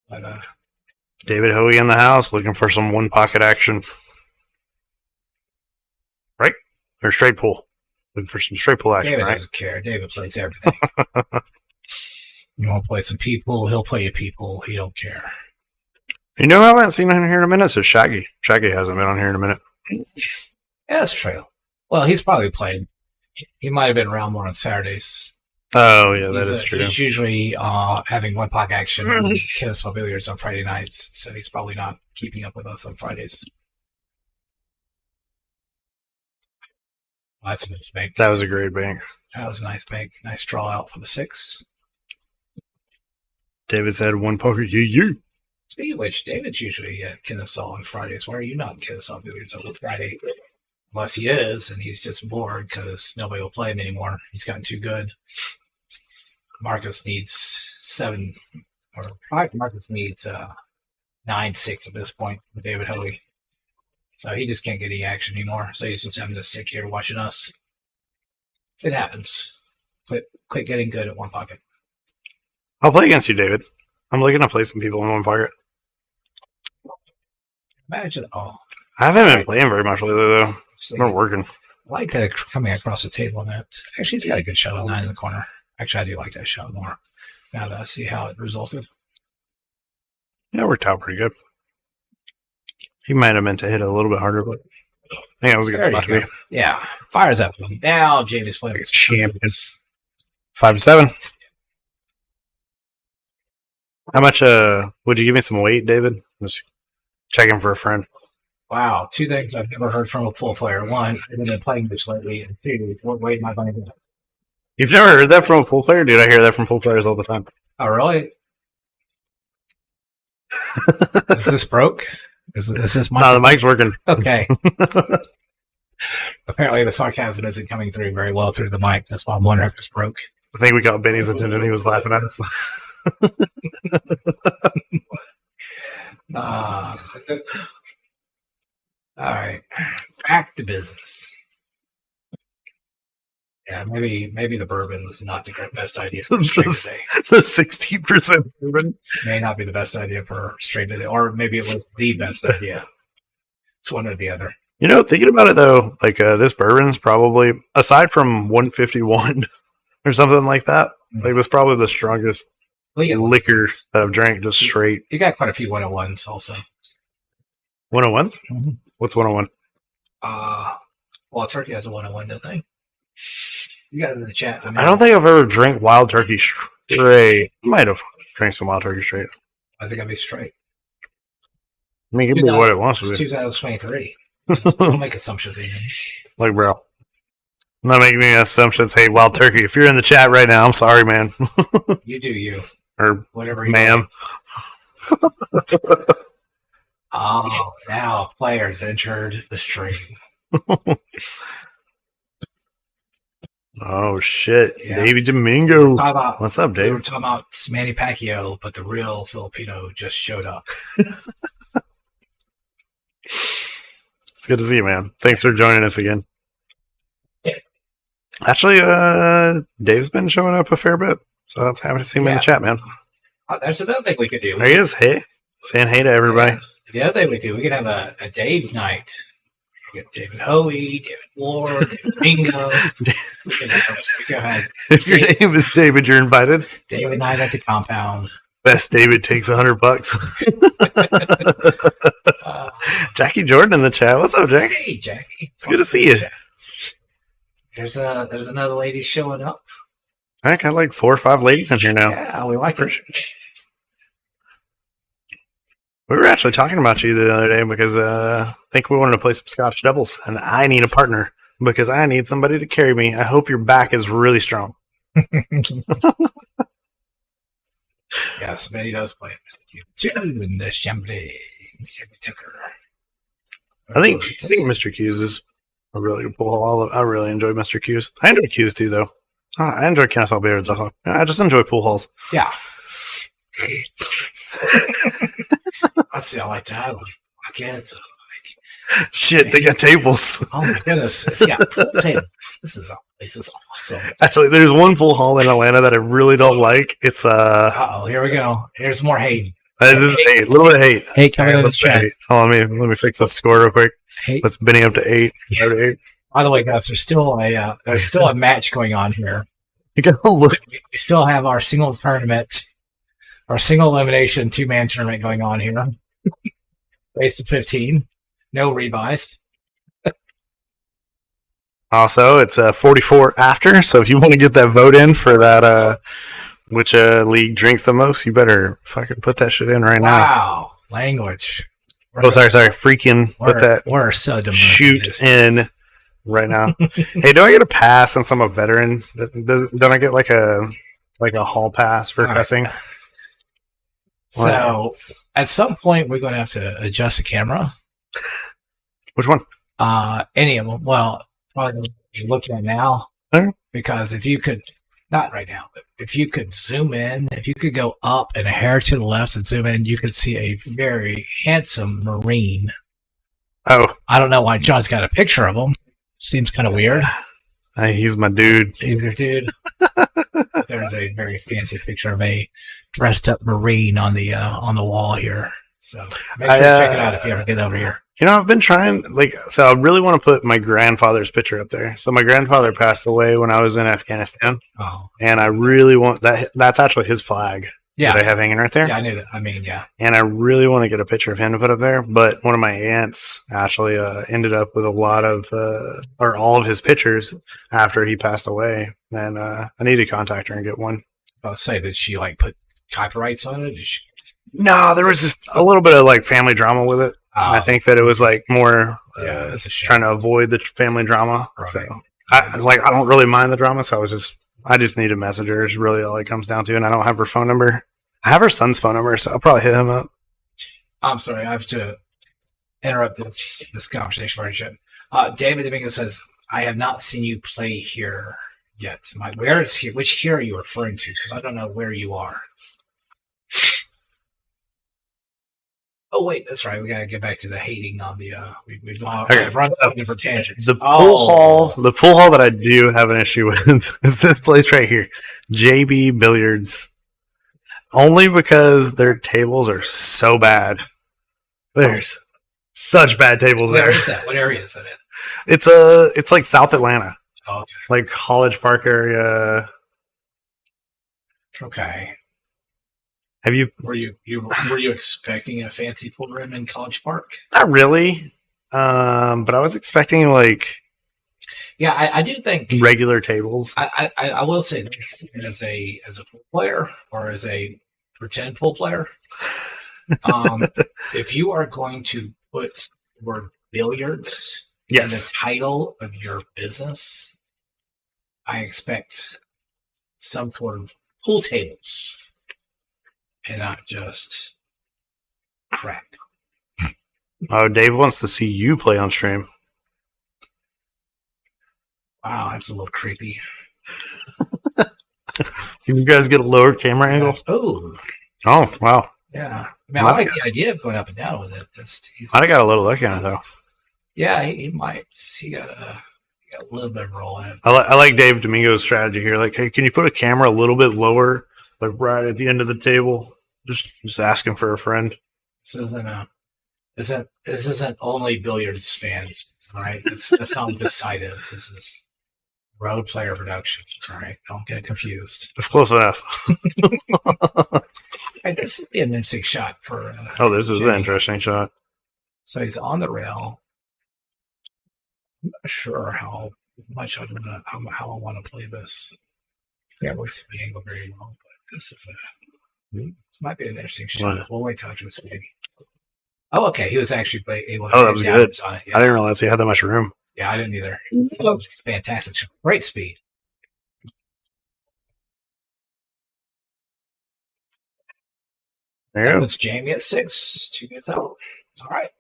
But David Hoey in the house, looking for some one pocket action. Right? Or straight pull. Looking for some straight pull action, David right? doesn't care. David plays everything. You want to play some people, he'll play you people. He don't care. You know, I haven't seen him here in a minute. So Shaggy. Shaggy hasn't been on here in a minute. Yeah, that's true. Well, he's probably played. He might have been around more on Saturdays. Oh, yeah, that is true. He's usually having one puck action and Kennesaw Billiards on Friday nights, so he's probably not keeping up with us on Fridays. Well, that's a nice bank. That was a great bank. That was a nice bank. Nice draw out for the 6. David said one poker, you. Speaking of which, David's usually at Kennesaw on Fridays. Why are you not in Kennesaw Billiards on Friday? Unless he is, and he's just bored because nobody will play him anymore. He's gotten too good. Marcus needs 7 or Private Marcus needs 9-6 at this point with David Hoey. So he just can't get any action anymore. So he's just having to sit here watching us. It happens. Quit getting good at one pocket. I'll play against you, David. I'm looking to play some people in one pocket. Imagine. Oh, I haven't been playing very much lately, though. We're working. I like that coming across the table on that. Actually, he's got a good shot on 9 in the corner. Actually, I do like that shot more. Now that I see how it resulted. Yeah, it worked out pretty good. He might have meant to hit it a little bit harder, but yeah, it was a good spot to be. Yeah, fires up. Now Jamey's playing against champions. 5-7. How much would you give me some weight, David? Just checking for a friend. Wow, 2 things I've never heard from a pool player. 1, I haven't been playing this lately, and 2, what weight am I going to do? You've never heard that from a pool player? Dude, I hear that from pool players all the time. Oh, really? Is this broke? Is this mic? No, the mic's working. Okay. Apparently the sarcasm isn't coming through very well through the mic. That's why I'm wondering if it's broke. I think we got Benny's attention. He was laughing at us. All right. Back to business. Yeah, maybe the bourbon was not the best idea for a straight today. The 16% bourbon. May not be the best idea for straight today, or maybe it was the best idea. It's one or the other. You know, thinking about it though, like this bourbon's probably, aside from 151 or something like that, like that's probably the strongest liquor that I've drank just straight. You got quite a few 101s also. 101s? Mm-hmm. What's 101? Well, Turkey has a 101, don't they? You got it in the chat. I don't think I've ever drank Wild Turkey straight. I might have drank some Wild Turkey straight. Why is it going to be straight? I mean, give me what it wants to It's be. 2023. Don't make assumptions, Ian. Like, bro. I'm not making any assumptions. Hey, Wild Turkey, if you're in the chat right now, I'm sorry, man. You do you. Or whatever you ma'am. Oh, now players entered the stream. Oh, shit. Yeah. David Domingo. About, what's up, Dave? We were talking about Manny Pacquiao, but the real Filipino just showed up. It's good to see you, man. Thanks for joining us again. Actually, Dave's been showing up a fair bit, so that's happy to see him in the chat, man. That's another thing we could do. There he is. Hey, saying hey to everybody. Yeah. The other thing we do, we could have a Dave night. We get David Hoey, David Ward, David Bingo. If your name is David, you're invited. David night at the compound. Best David takes $100. Jackie Jordan in the chat. What's up, Jackie? Hey, Jackie. It's good to see you. There's another lady showing up. I got like 4 or 5 ladies in here now. Yeah, we like it. We were actually talking about you the other day because I think we wanted to play some Scotch doubles, and I need a partner because I need somebody to carry me. I hope your back is really strong. Yes, Benny does play in the Chambly Tucker. I think Mr. Q's is a really good pool. I really enjoy Mr. Q's. I enjoy Q's too, though. I enjoy Kennesaw Beards. I just enjoy pool halls. Yeah. Let's see. I like that one. Again, it's shit. They got tables. Oh my goodness! It's got pool tables. This is awesome. Actually, there's one pool hall in Atlanta that I really don't like. It's oh, here we go. Here's more hate. This is hate. A little bit of hate. Hate coming in the chat. Hold on, let me fix this score real quick. Hate. Let's Benny up to 8. Yeah. 8. By the way, guys, there's still a match going on here. You gotta look. We still have our single tournament, our single elimination 2-man tournament going on here. Base of 15, no rebuys. Also, it's 44 after. So if you want to get that vote in for that, which league drinks the most, you better fucking put that shit in right now. Wow, language. Sorry. Freaking put that. We're so shoot in right now. Hey, do I get a pass since I'm a veteran? Don't I get like a hall pass for cussing? Right. So at some point we're going to have to adjust the camera. Which one? Any of them. Well, probably you're looking at now. Okay. Because if you could Not right now, but if you could zoom in, if you could go up and a hair to the left and zoom in, you could see a very handsome Marine. Oh, I don't know why John's got a picture of him. Seems kind of weird. he's my dude. He's your dude. There's a very fancy picture of a dressed up Marine on the wall here. So make sure to check it out if you ever get over here. You know, I've been trying, so I really want to put my grandfather's picture up there. So my grandfather passed away when I was in Afghanistan. Oh. And I really want that. That's actually his flag Yeah. that I have hanging right there. Yeah, I knew that. I mean, yeah. And I really want to get a picture of him to put up there. But one of my aunts actually ended up with a lot of, or all of his pictures after he passed away. And I need to contact her and get one. I'll say, did she put copyrights on it? No, there was just a little bit of family drama with it. I think that it was more that's a shame. trying to avoid the family drama. Right. So I don't really mind the drama. So I just need a messenger is really all it comes down to. And I don't have her phone number. I have her son's phone number, so I'll probably hit him up. I'm sorry, I have to interrupt this conversation for you. David Domingo says, I have not seen you play here yet. Where is here? Which here are you referring to? Because I don't know where you are. Oh wait, that's right. We gotta get back to the hating on the. We've run off different tangents. The pool hall that I do have an issue with is this place right here, JB Billiards. Only because their tables are so bad. There's such bad tables there. Where is that? What area is that in? It's like South Atlanta, Oh, okay. like College Park area. Okay. Have you? Were you expecting a fancy pool room in College Park? Not really. But I was expecting Yeah, I do think regular tables. I will say this as a pool player or as a pretend pool player. If you are going to put the word billiards in the title of your business, I expect some sort of pool tables and not just crap. Oh, Dave wants to see you play on stream. Wow, that's a little creepy. Can you guys get a lower camera angle? Oh, Wow. yeah. I mean, I like the idea of going up and down with it. I got a little lucky on it though. Yeah, he might. He got a little bit of roll in it. I like Dave Domingo's strategy here. Hey, can you put a camera a little bit lower, right at the end of the table? Just asking for a friend. This isn't only billiards fans, right? That's not what this site is. This is Road Player Production, all right? Don't get confused. It's close enough. Hey, this would be an interesting shot for. This is an interesting shot. So he's on the rail. I'm not sure how much how I want to play this. Yeah, we see the angle very well, but this might be an interesting shot. We'll wait till after the speed. Oh, okay. He was actually able to. Oh, that was good. On it. Yeah. I didn't realize he had that much room. Yeah, I didn't either. Fantastic shot. Great speed. There you go. It's Jamey at 6. 2 gets out. All right.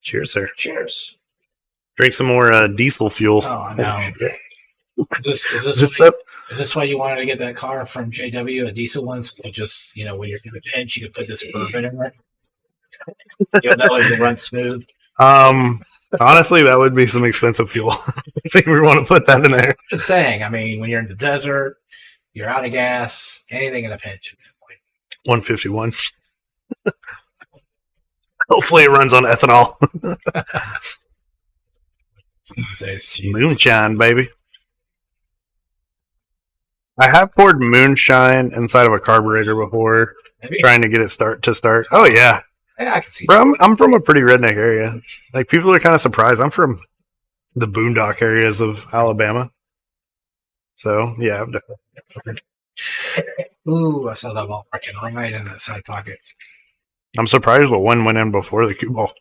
Cheers, sir. Cheers. Drink some more diesel fuel. Oh, I know. Is this why you wanted to get that car from JW, a diesel one? So you just, when you're in a pinch, you can put this bourbon in there. You'll know it will run smooth. Honestly, that would be some expensive fuel. I think we want to put that in there. Just saying. I mean, when you're in the desert, you're out of gas, anything in a pinch at that point. 151. Hopefully it runs on ethanol. Moonshine, baby. I have poured moonshine inside of a carburetor before, trying to get it to start. Oh, yeah. Yeah, I can see. Bro, I'm from a pretty redneck area. People are kind of surprised. I'm from the boondock areas of Alabama. So, yeah. Ooh, I saw that ball freaking right in that side pocket. I'm surprised the one went in before the cue ball.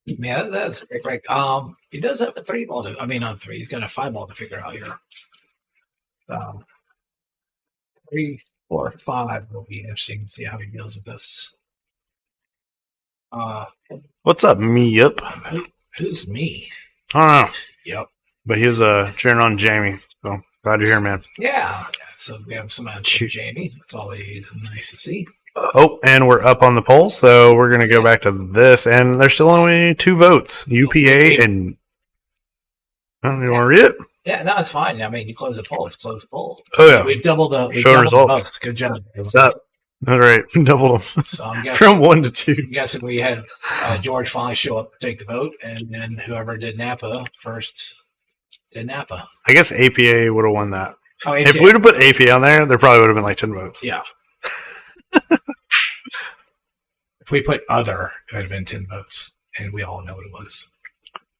Yeah, that's a great break. He does have a 3 ball. Not 3. He's got a 5 ball to figure out here. So 3, 4, 5 will be interesting to see how he deals with this. What's up, me up? Who's me? I don't know. Yep. But he's cheering on Jamey. So Glad you're here, man. Yeah. So we have some answers from Jamey. That's always nice to see. Oh, and we're up on the poll, so we're going to go back to this, and there's still only 2 votes. UPA and... You want to read it? Yeah, no, it's fine. I mean, you close the poll. It's close the poll. Oh, yeah. We've doubled the results. votes. Good job. What's up? All right. Double them. So I'm guessing, From 1 to 2. I'm guessing we had George finally show up to take the vote, and then whoever did Napa first did Napa. I guess APA would have won that. Oh, If we would have put AP on there probably would have been like 10 votes. Yeah. If we put other, it would have been 10 votes, and we all know what it was.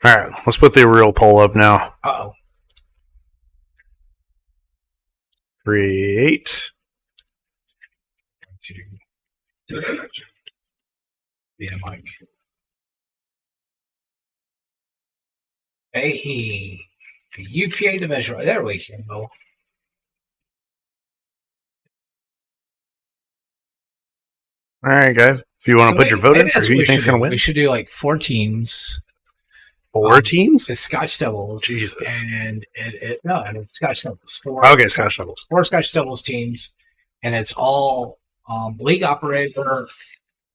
All right. Let's put the real poll up now. Uh-oh. Create. Yeah, Mike. Hey, the UPA division. There we go. All right, guys. If you want to put your vote in for who you think's going to win. We should do like 4 teams. 4 teams? It's Scotch Devils. Jesus. And it's Scotch Devils. Okay, Scotch Devils. 4 Scotch Devils teams. And it's all league operator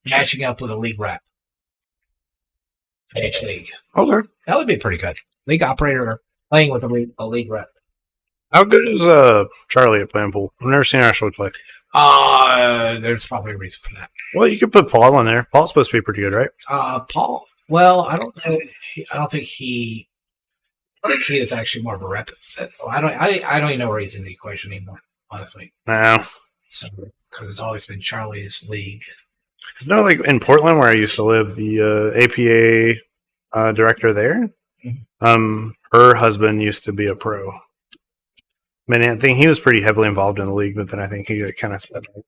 matching up with a league rep for each league. Okay. That would be pretty good. League operator playing with a league rep. How good is Charlie at playing pool? I've never seen her actually play. There's probably a reason for that. Well, you could put Paul in there. Paul's supposed to be pretty good, right? Paul. Well, I don't know. I think he is actually more of a rep. I don't even know where he's in the equation anymore, honestly. No. So, because it's always been Charlie's league. It's not like in Portland where I used to live, the APA director there. Mm-hmm. Her husband used to be a pro. I mean, I think he was pretty heavily involved in the league, but then I think he kind of stepped out.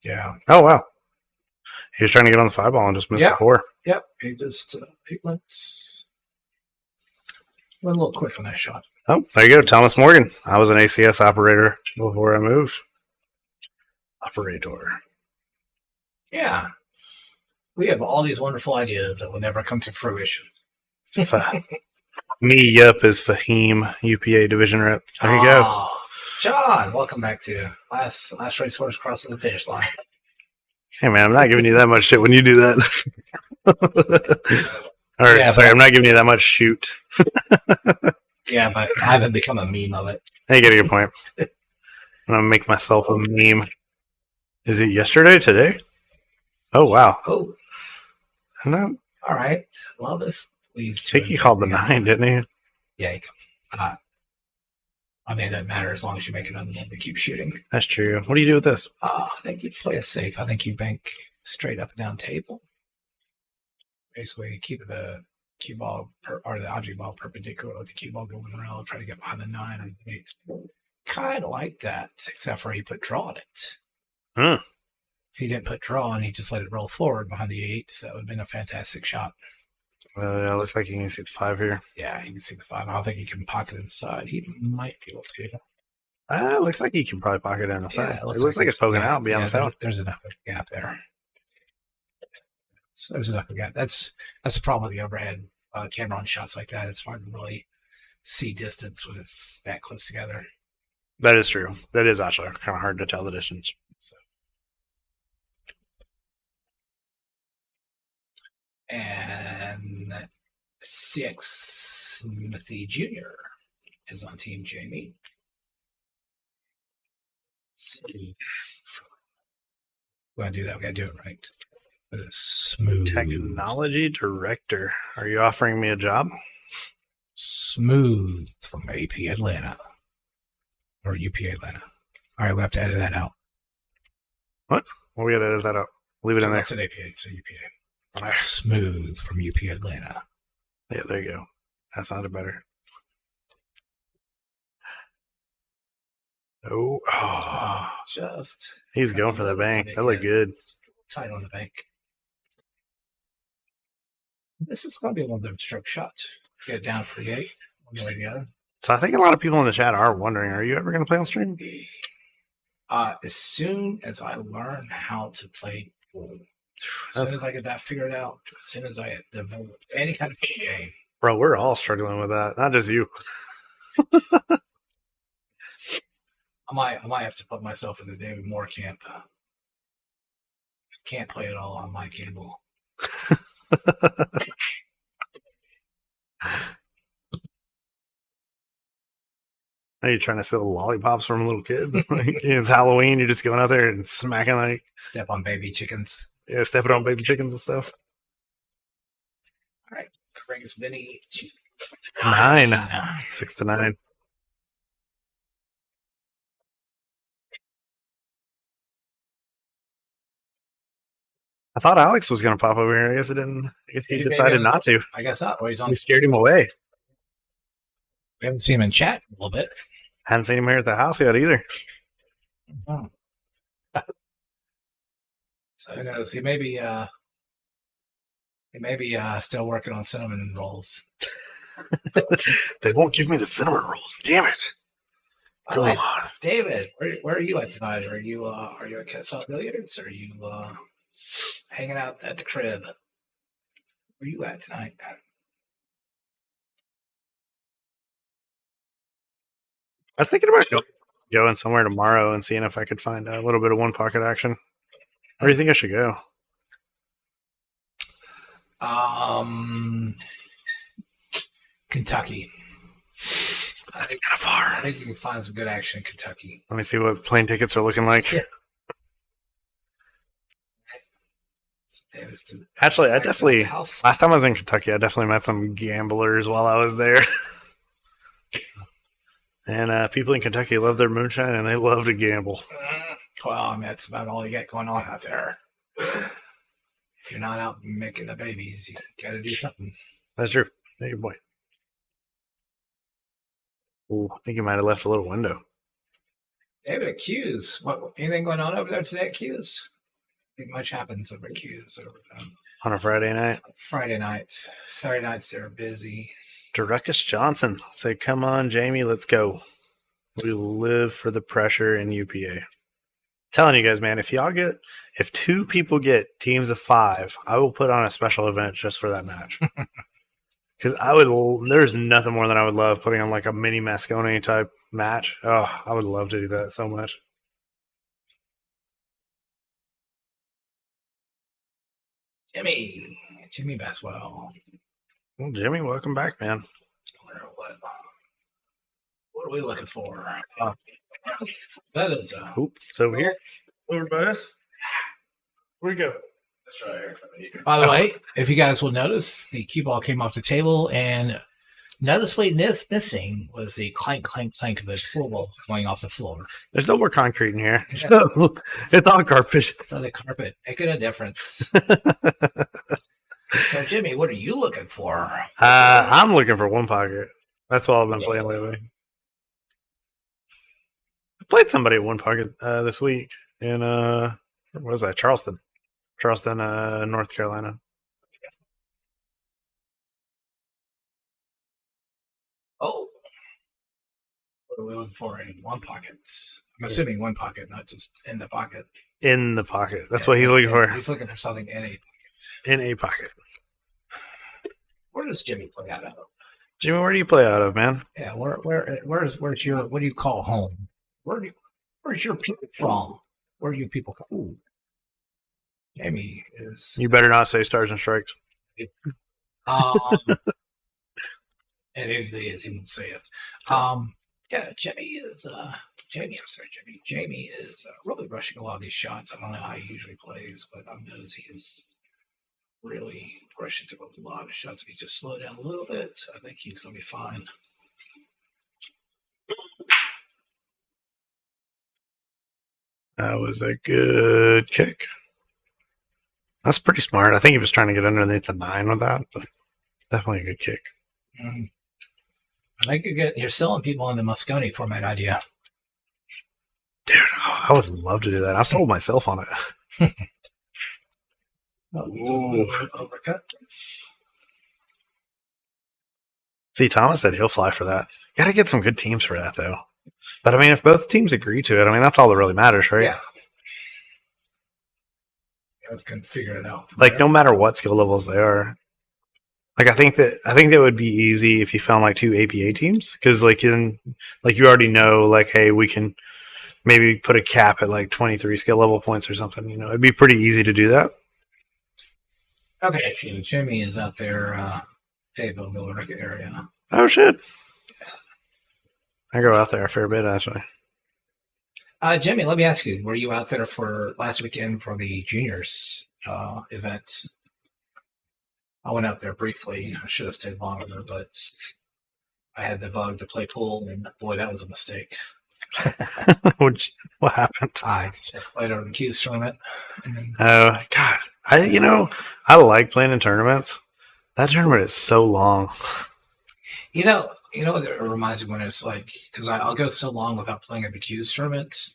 Yeah. Oh, wow. He was trying to get on the 5 ball and just missed the 4. Yep. He just went a little quick on that shot. Oh, there you go. Thomas Morgan. I was an ACS operator before I moved. Operator. Yeah. We have all these wonderful ideas that will never come to fruition. Me, yup, is Fahim, UPA division rep. There you go. John, welcome back to last racehorse crosses the finish line. Hey, man, I'm not giving you that much shit when you do that. All right, sorry, I'm not giving you that much shoot. Yeah, but I haven't become a meme of it. Hey, you get a good point. I'm going to make myself a meme. Is it yesterday, today? Oh, wow. Oh. No. All right. Well, this leads to... I think he called the 9, didn't he? Yeah, I mean, it doesn't matter as long as you make another one to keep shooting. That's true. What do you do with this? I think you play it safe. I think you bank straight up and down table. Basically, keep the cue ball or the object ball perpendicular with the cue ball going around, try to get behind the 9 or the 8. Kind of like that, except for he put draw on it. Huh. If he didn't put draw and he just let it roll forward behind the 8, that would have been a fantastic shot. Yeah, looks like you can see the 5 here. Yeah, you can see the 5. I don't think he can pocket it inside. He might be able to. Looks like he can probably pocket it on the side. It looks like it's poking out beyond the south. There's enough of a gap there. There's enough of a gap. That's the problem with the overhead camera on shots like that. It's hard to really see distance when it's that close together. That is true. That is actually kind of hard to tell the distance. So. And 6, Smithy Jr. is on Team Jamey. We're going to do that. We got to do it right. Smooth. Technology director. Are you offering me a job? Smooth from AP Atlanta. Or UPA Atlanta. All right, we have to edit that out. What? Well, we got to edit that out. Leave it in there. That's an APA, it's a UPA. Smooth from UP Atlanta. Yeah, there you go. That sounded better. Oh. Just. He's going for the bank. That looked good. Tight on the bank. This is going to be a little bit of a stroke shot. Get it down for the 8. One way or the other. So I think a lot of people in the chat are wondering, are you ever going to play on stream? As soon as I learn how to play pool, as soon as I get that figured out, as soon as I develop any kind of game. Bro, we're all struggling with that. Not just you. I might have to put myself in the David Moore camp. Can't play it all on my gamble. Are you trying to steal lollipops from little kids? Like, it's Halloween. You're just going out there and smacking like Step on baby chickens. stepping on baby chickens and stuff. All right, that brings Vinny to 9, 6-9. I thought Alex was going to pop over here. I guess it didn't. I guess he decided not to. I guess not. Or he's on. We scared him away. We haven't seen him in chat in a little bit. Hadn't seen him here at the house yet either. Oh. So who knows? He may be still working on cinnamon rolls. They won't give me the cinnamon rolls. Damn it! By the way, David, where are you at tonight? Are you at Kennesaw Billiards? Or are you hanging out at the crib? Where are you at tonight? I was thinking about going somewhere tomorrow and seeing if I could find a little bit of one pocket action. Where do you think I should go? Kentucky. That's kind of far. I think you can find some good action in Kentucky. Let me see what plane tickets are looking like. Yeah. Actually, I definitely last time I was in Kentucky, I definitely met some gamblers while I was there. And people in Kentucky love their moonshine and they love to gamble. Well, I mean, that's about all you got going on out there. If you're not out making the babies, you got to do something. That's true. Make a point. Ooh, I think you might have left a little window. David at Q's. What? Anything going on over there today at Q's? I think much happens over at Q's On a Friday night. Friday nights. Saturday nights they're busy. Deruckus Johnson say, "Come on, Jamie, let's go. We live for the pressure in UPA." Telling you guys, man, if 2 people get teams of 5, I will put on a special event just for that match. Because there's nothing more than I would love putting on like a mini Moscone type match. Oh, I would love to do that so much. Jimmy Baswell. Well, Jimmy, welcome back, man. What are we looking for? That is it's over here. Over by us. Where'd you go? That's right here. By the way, if you guys will notice, the cue ball came off the table, and noticeably missing was the clank, clank, clank of the pool ball going off the floor. There's no more concrete in here. So it's all carpet. So the carpet making a difference. So, Jimmy, what are you looking for? I'm looking for one pocket. That's all I've been playing lately. I played somebody at one pocket this week in where was that? Charleston, North Carolina. Oh, what are we looking for in one pocket? I'm assuming one pocket, not just in the pocket. In the pocket. That's what he's looking for. He's looking for something in a pocket. In a pocket. Where does Jimmy play out of? Jimmy, where do you play out of, man? Yeah, where's your, what do you call home? Where's your people from? Where are you people from? Ooh. Jamie is. You better not say Stars and Strikes. And it is, he won't say it. Yeah, Jamie is really rushing a lot of these shots. I don't know how he usually plays, but I've noticed he is really rushing to a lot of shots. If he just slow down a little bit, I think he's going to be fine. That was a good kick. That's pretty smart. I think he was trying to get underneath the 9 with that, but definitely a good kick. I think you're selling people on the Moscone format idea. Dude, I would love to do that. I've sold myself on it. Overcut. See, Thomas said he'll fly for that. Got to get some good teams for that, though. But, I mean, if both teams agree to it, I mean, that's all that really matters, right? Yeah. Let's kind of figure it out. Like, no matter what skill levels they are. Like, I think that would be easy if you found, like, 2 APA teams. Because, like, you already know, like, hey, we can maybe put a cap at like 23 skill level points or something. It'd be pretty easy to do that. Okay, so Jamey is out there, Fayetteville, Millerica area. Oh shit! I go out there a fair bit actually. Jamey, let me ask you: were you out there for last weekend for the juniors event? I went out there briefly. I should have stayed longer, but I had the bug to play pool, and boy, that was a mistake. What happened? I just played over the Q's tournament. Oh God! I like playing in tournaments. That tournament is so long. You know what it reminds me when it's like, because I'll go so long without playing at the Q's tournament,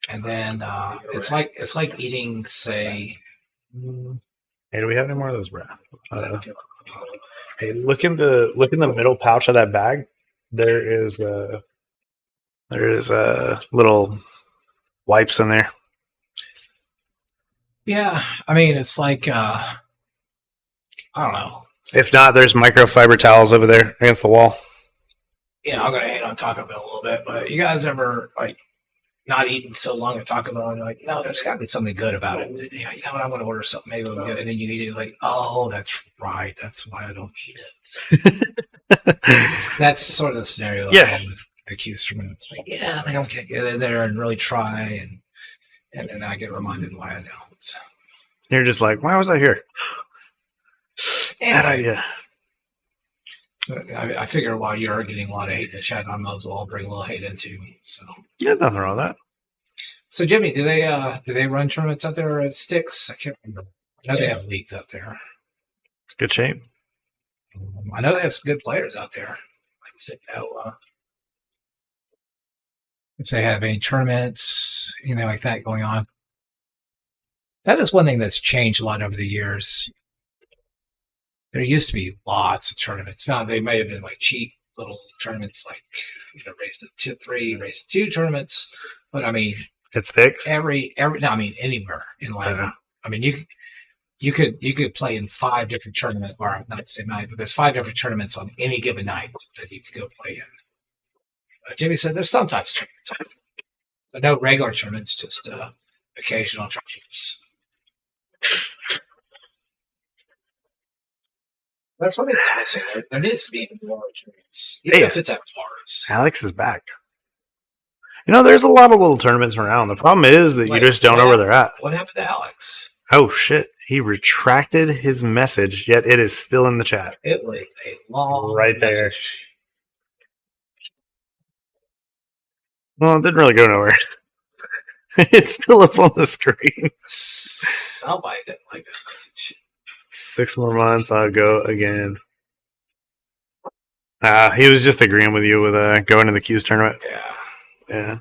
and then it's like eating, say. Hey, do we have any more of those, Brad? Hey, look in the middle pouch of that bag. There is little wipes in there. Yeah, I mean, it's like I don't know. If not, there's microfiber towels over there against the wall. I'm gonna hate on Taco Bell a little bit, but you guys ever like not eating so long at Taco Bell and you're like, there's got to be something good about it. You know what? I'm going to order something maybe it'll be good, and then you eat it like, oh, that's right. That's why I don't eat it. That's sort of the scenario. With the Q's tournament. It's like, I think I'm going to get in there and really try, and then I get reminded why I don't. You're just like, why was I here? Bad idea. I figure while you're getting a lot of hate in the chat, I might as well bring a little hate into me. So nothing wrong with that. So Jamey, do they run tournaments out there at Sticks? I can't remember. I know they have leagues out there. It's good shape. I know they have some good players out there. I just didn't know if they have any tournaments, anything like that going on. That is one thing that's changed a lot over the years. There used to be lots of tournaments. Now they may have been like cheap little tournaments, like race to 3, race to 2 tournaments. But I mean, it's Sticks. Anywhere in life. I mean, you could play in 5 different tournaments, or not the same night, but there's 5 different tournaments on any given night that you could go play in. Jamey said there's some types of tournaments, but no regular tournaments, just occasional tournaments. That's what it's missing. There needs to be more tournaments, even if it's at bars. Alex is back. There's a lot of little tournaments around. The problem is that you just don't know where they're at. What happened to Alex? Oh, shit. He retracted his message, yet it is still in the chat. It was a long right there. message. Well, it didn't really go nowhere. It's still up on the screen. Somebody didn't like that message. 6 more months, I'll go again. He was just agreeing with you with going to the Q's tournament. Yeah.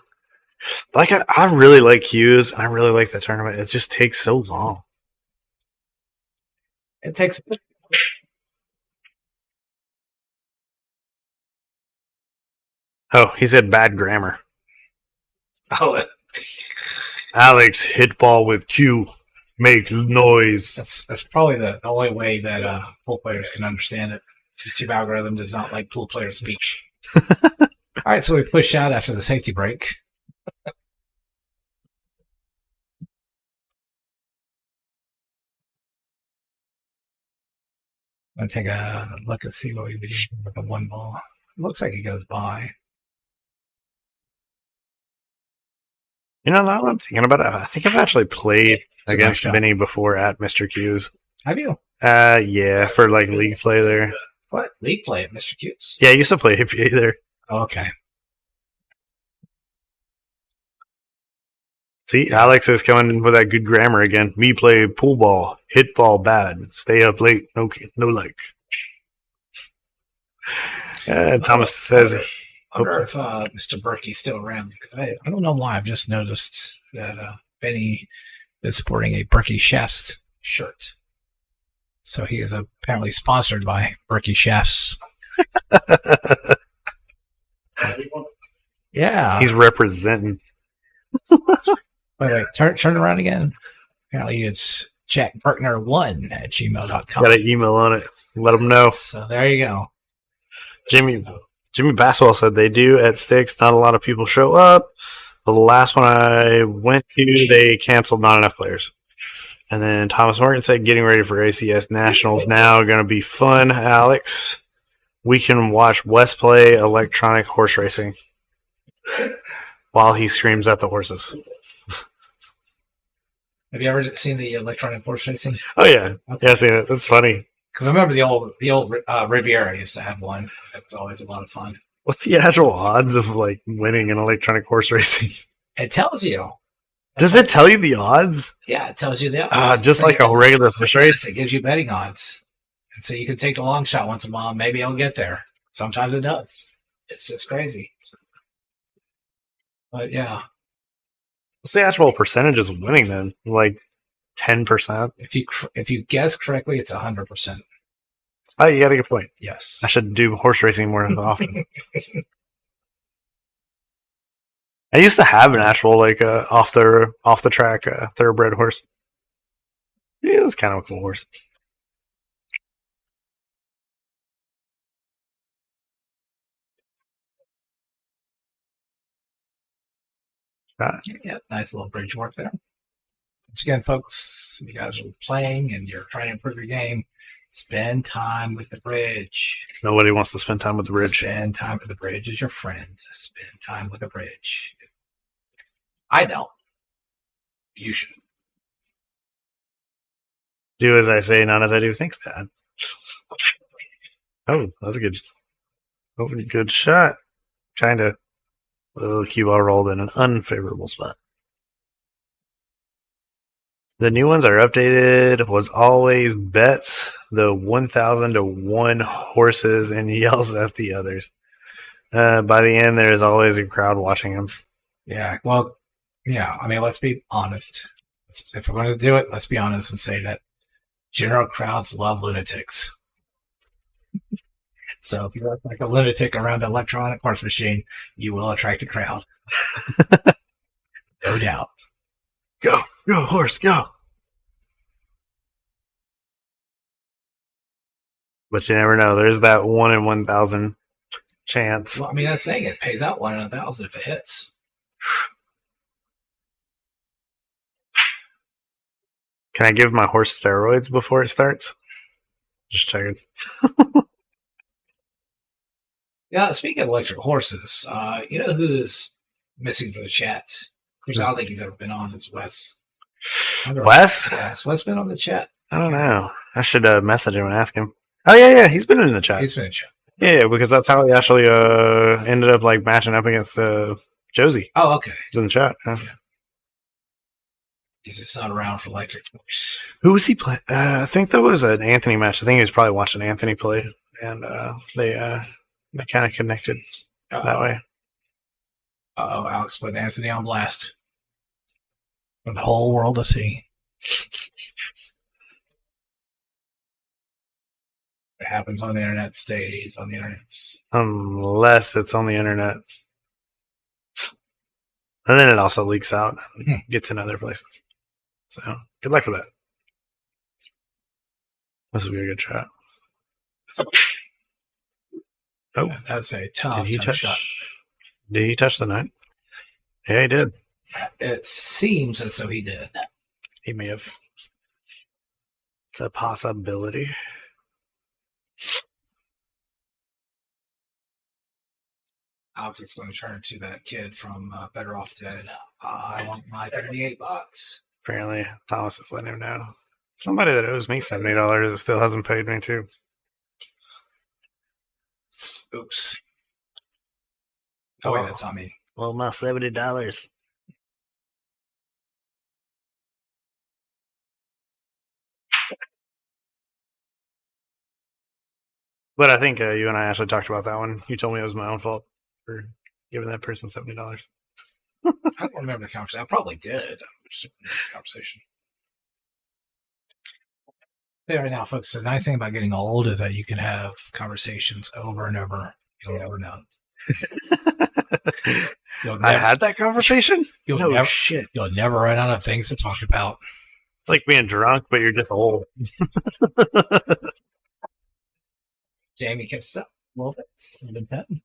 Like I really like Q's, and I really like that tournament. It just takes so long. It takes. Oh, he said bad grammar. Oh, Alex hit ball with Q. Make noise. That's probably the only way that pool players can understand it. YouTube algorithm does not like pool player speech. All right, so we push out after the safety break. I'm going to take a look and see what we would do with a 1 ball. It looks like it goes by. Now that I'm thinking about it, I think I've actually played against Benny before at Mr. Q's. Have you? Yeah, for like league play there. What? League play at Mr. Q's? Yeah, I used to play APA there. Okay. See, Alex is coming in with that good grammar again. Me play pool ball, hit ball bad, stay up late, no like. Thomas says... I wonder if Mr. Berkey's still around, because I don't know why. I've just noticed that Benny is sporting a Berkey Chefs shirt. So he is apparently sponsored by Berkey Chefs. Yeah. He's representing. Wait, turn around again. Apparently it's jackberkner1@gmail.com. Got an email on it. Let him know. So there you go. Jimmy Basswell said they do at 6. Not a lot of people show up. The last one I went to, they canceled not enough players. And then Thomas Morgan said, getting ready for ACS Nationals now. Going to be fun, Alex. We can watch Wes play electronic horse racing while he screams at the horses. Have you ever seen the electronic horse racing? Oh, yeah. Okay. Yeah, I've seen it. That's funny. Because I remember the old Riviera used to have one. It was always a lot of fun. What's the actual odds of like winning in electronic horse racing? It tells you. Does it tell you the odds? Yeah, it tells you the odds. Just So like a regular horse race? It gives you betting odds. And so you can take the long shot once in a while. Maybe it'll get there. Sometimes it does. It's just crazy. But yeah, What's the actual percentages of winning then? Like 10%? if you guess correctly, it's 100%. Oh, you got a good point. Yes. I should do horse racing more often. I used to have an actual like off the track thoroughbred horse. Yeah, it was kind of a cool horse. Yeah, nice little bridge work there. Once again, folks, if you guys are playing and you're trying to improve your game, spend time with the bridge. Nobody wants to spend time with the bridge. Spend time with the bridge is your friend. Spend time with the bridge. I don't. You should. Do as I say, not as I do. Thanks, Dad. Oh, that's a good shot. Kind of. The little cue ball rolled in an unfavorable spot. The new ones are updated. Was always bets the 1,000 to 1 horses and yells at the others. By the end, there is always a crowd watching him. Yeah, well, yeah. I mean, let's be honest. If we're going to do it, let's be honest and say that general crowds love lunatics. So if you're like a lunatic around an electronic horse machine, you will attract a crowd. No doubt. Go horse, go. But you never know. There's that 1 in 1,000 chance. Well, I mean, that's saying it pays out 1 in 1,000 if it hits. Can I give my horse steroids before it starts? Just checking. Yeah, speaking of electric horses, you know who's missing from the chat? Which I don't think he's ever been on, is Wes. Wes? Yeah, has Wes been on the chat? I don't know. I should message him and ask him. Oh, yeah. He's been in the chat. He's been in the chat. Yeah, because that's how he actually ended up like matching up against Josie. Oh, okay. He's in the chat. Yeah. He's just not around for electric horse. Who was he playing? I think that was an Anthony match. I think he was probably watching Anthony play, and they kind of connected that way. Uh-oh, Alex put Anthony on blast. For the whole world to see. What happens on the internet stays on the internet. Unless it's on the internet. And then it also leaks out and gets in other places. So, good luck with that. This will be a good shot. Oh, Yeah, that's a tough shot. Did he touch the 9? Yeah, he did. It seems as though he did. He may have. It's a possibility. Alex is going to turn to that kid from Better Off Dead. I want my $38. Apparently, Thomas is letting him know. Somebody that owes me $70 still hasn't paid me too. Oops. Oh, wait, that's on me. Well, my $70. But I think you and I actually talked about that one. You told me it was my own fault for giving that person $70. I don't remember the conversation. I probably did. Conversation. Yeah, right now, folks, the nice thing about getting old is that you can have conversations over and over. You'll never know. I had that conversation? Shit. You'll never run out of things to talk about. It's like being drunk, but you're just old. Jamey catches up a little bit. 7-10.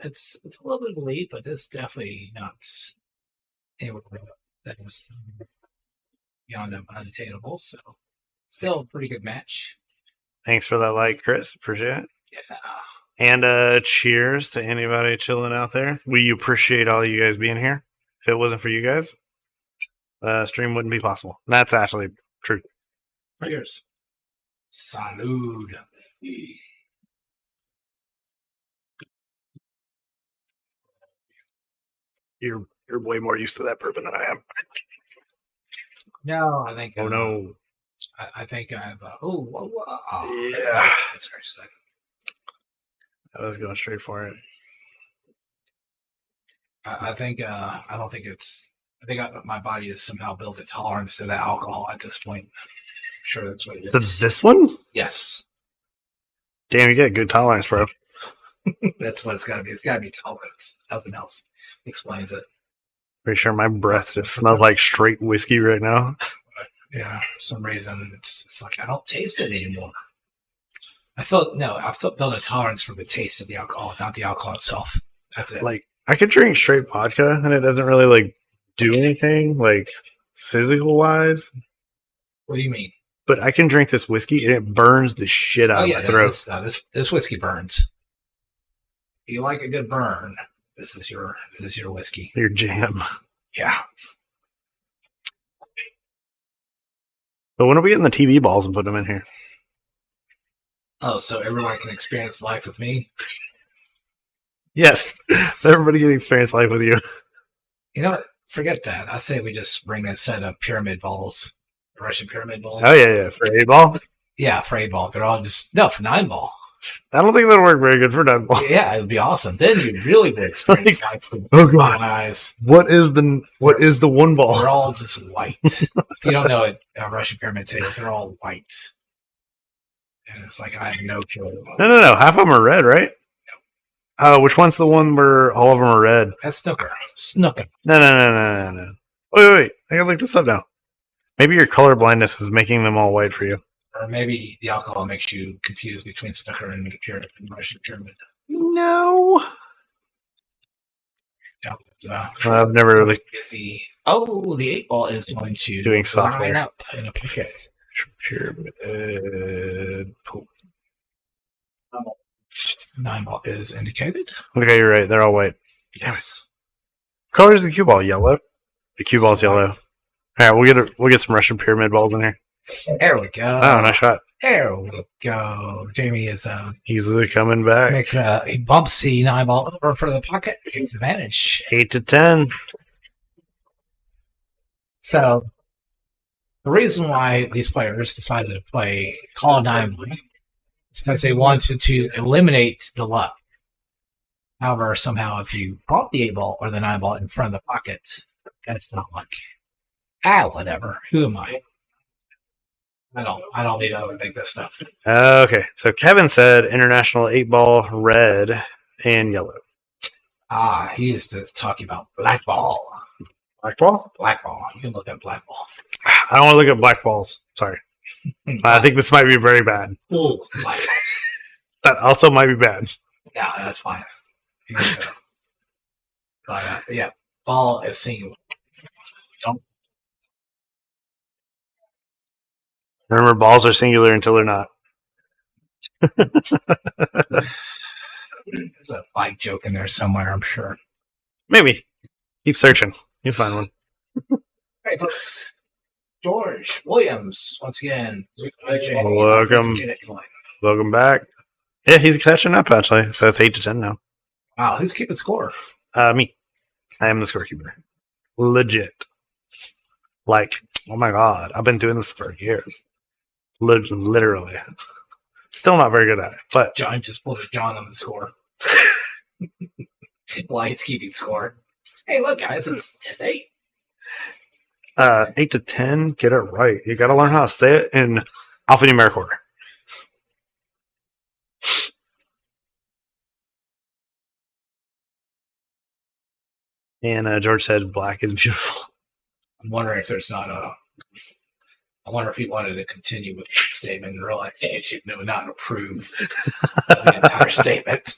it's a little bit of a lead, but it's definitely not anywhere that is beyond unattainable. So still a pretty good match. Thanks for that like, Chris. Appreciate it. Yeah. And cheers to anybody chilling out there. We appreciate all you guys being here. If it wasn't for you guys, stream wouldn't be possible. That's actually true. Cheers. Salud. You're way more used to that bourbon than I am. No, I think. Oh no. I think I've. Yeah. Sorry. I was going straight for it. I think. I don't think it's. I think my body has somehow built a tolerance to the alcohol at this point. I'm sure that's what it is. This one? Yes. Damn, you get good tolerance, bro. That's what it's got to be. It's got to be tolerance. Nothing else explains it. Pretty sure my breath just smells like straight whiskey right now. Yeah, for some reason it's like I don't taste it anymore. I felt built a tolerance for the taste of the alcohol, not the alcohol itself. That's it. Like I could drink straight vodka and it doesn't really like do anything like physical wise. What do you mean? But I can drink this whiskey and it burns the shit out of my throat. This whiskey burns. If you like a good burn, this is your whiskey. Your jam. Yeah. But when are we getting the TV balls and put them in here? Oh, so everybody can experience life with me? Yes. So everybody can experience life with you. You know what? Forget that. I say we just bring a set of pyramid balls. Russian pyramid balls. Oh, yeah. For 8-ball? Yeah, for 8-ball. They're all just... No, for 9-ball. I don't think that'll work very good for 9-ball. Yeah, it would be awesome. Then you really would experience life. Oh, God. Eyes. What is the 1-ball? They're all just white. If you don't know it, Russian pyramid table, they're all white. And it's like, I have no clue. No. Half of them are red, right? Which one's the one where all of them are red? That's snooker. Snooker. No. Wait. I gotta look this up now. Maybe your color blindness is making them all white for you. Or maybe the alcohol makes you confused between snooker and the pyramid, and Russian pyramid. No. Yeah, so, I've never really... the 8-ball is going to doing software. line up in a pocket. Pyramid. 9-ball is indicated. Okay, you're right. They're all white. Yes. Color is the cue ball? Yellow. The cue ball's yellow. All right, we'll get some Russian pyramid balls in here. There we go. Oh, nice shot. There we go. Jamey is easily coming back. He bumps the 9-ball over for the pocket. Takes advantage. 8-10. So the reason why these players decided to call 9-ball is because they wanted to eliminate the luck. However, somehow if you call the 8-ball or the 9-ball in front of the pocket, that's not luck. Whatever. Who am I? I don't need to overthink this stuff. Okay, so Kevin said international 8-ball, red and yellow. He is just talking about black ball. Black ball? Black ball. You can look at black ball. I don't want to look at black balls. Sorry. I think this might be very bad. Ooh, black ball. That also might be bad. Yeah, that's fine. Yeah, ball is singular. Don't. Remember, balls are singular until they're not. There's a bike joke in there somewhere, I'm sure. Maybe. Keep searching. You'll find one. Hey, folks. George Williams, once again. Welcome back. Yeah, he's catching up, actually. So it's 8-10 now. Wow, who's keeping score? Me. I am the scorekeeper. Legit. Like, oh my God, I've been doing this for years. Literally. Still not very good at it, but John just pulled a John on the score. Why he's keeping score. Hey, look, guys, it's 10-8. 8-10, get it right. You got to learn how to say it in alphanumeric order. And George said, black is beautiful. I'm wondering if there's not I wonder if he wanted to continue with that statement and realize YouTube would not approve of the entire statement.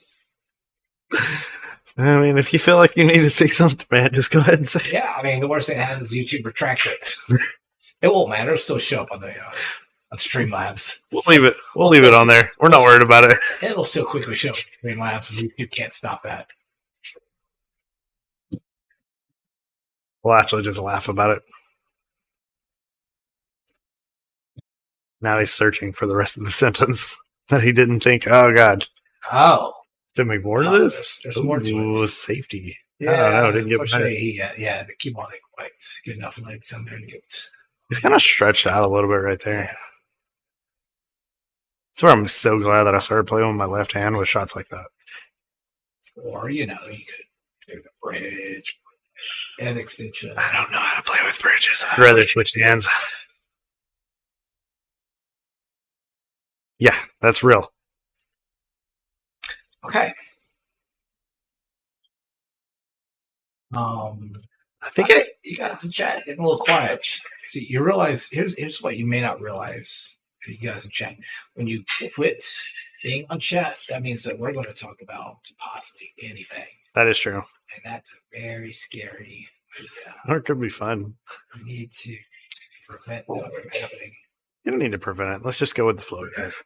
I mean, if you feel like you need to say something, man, just go ahead and say it. Yeah, I mean, the worst thing that happens is YouTube retracts it. It won't matter. It'll still show up on the on Streamlabs. We'll leave it. We'll leave it on there. We're not worried about it. It'll still quickly show up on Streamlabs, and YouTube can't stop that. We'll actually just laugh about it. Now he's searching for the rest of the sentence that he didn't think. Oh God, Oh, to make more of this. there's more to Ooh, it. safety. Yeah, I don't know. Didn't get unfortunately, the keyboard didn't quite get enough legs on there to get. He's kind of stretched out a little bit right there. That's where I'm so glad that I started playing with my left hand with shots like that. Or you could do the bridge and extension. I don't know how to play with bridges. I'd rather switch hands. Yeah, that's real. Okay. I think you guys in chat getting a little quiet. See, you realize here's what you may not realize. You guys in chat, when you quit being on chat, that means that we're going to talk about possibly anything, that is true. and that's a very scary idea. Or it could be fun. We need to prevent that from happening. You don't need to prevent it. Let's just go with the flow, guys.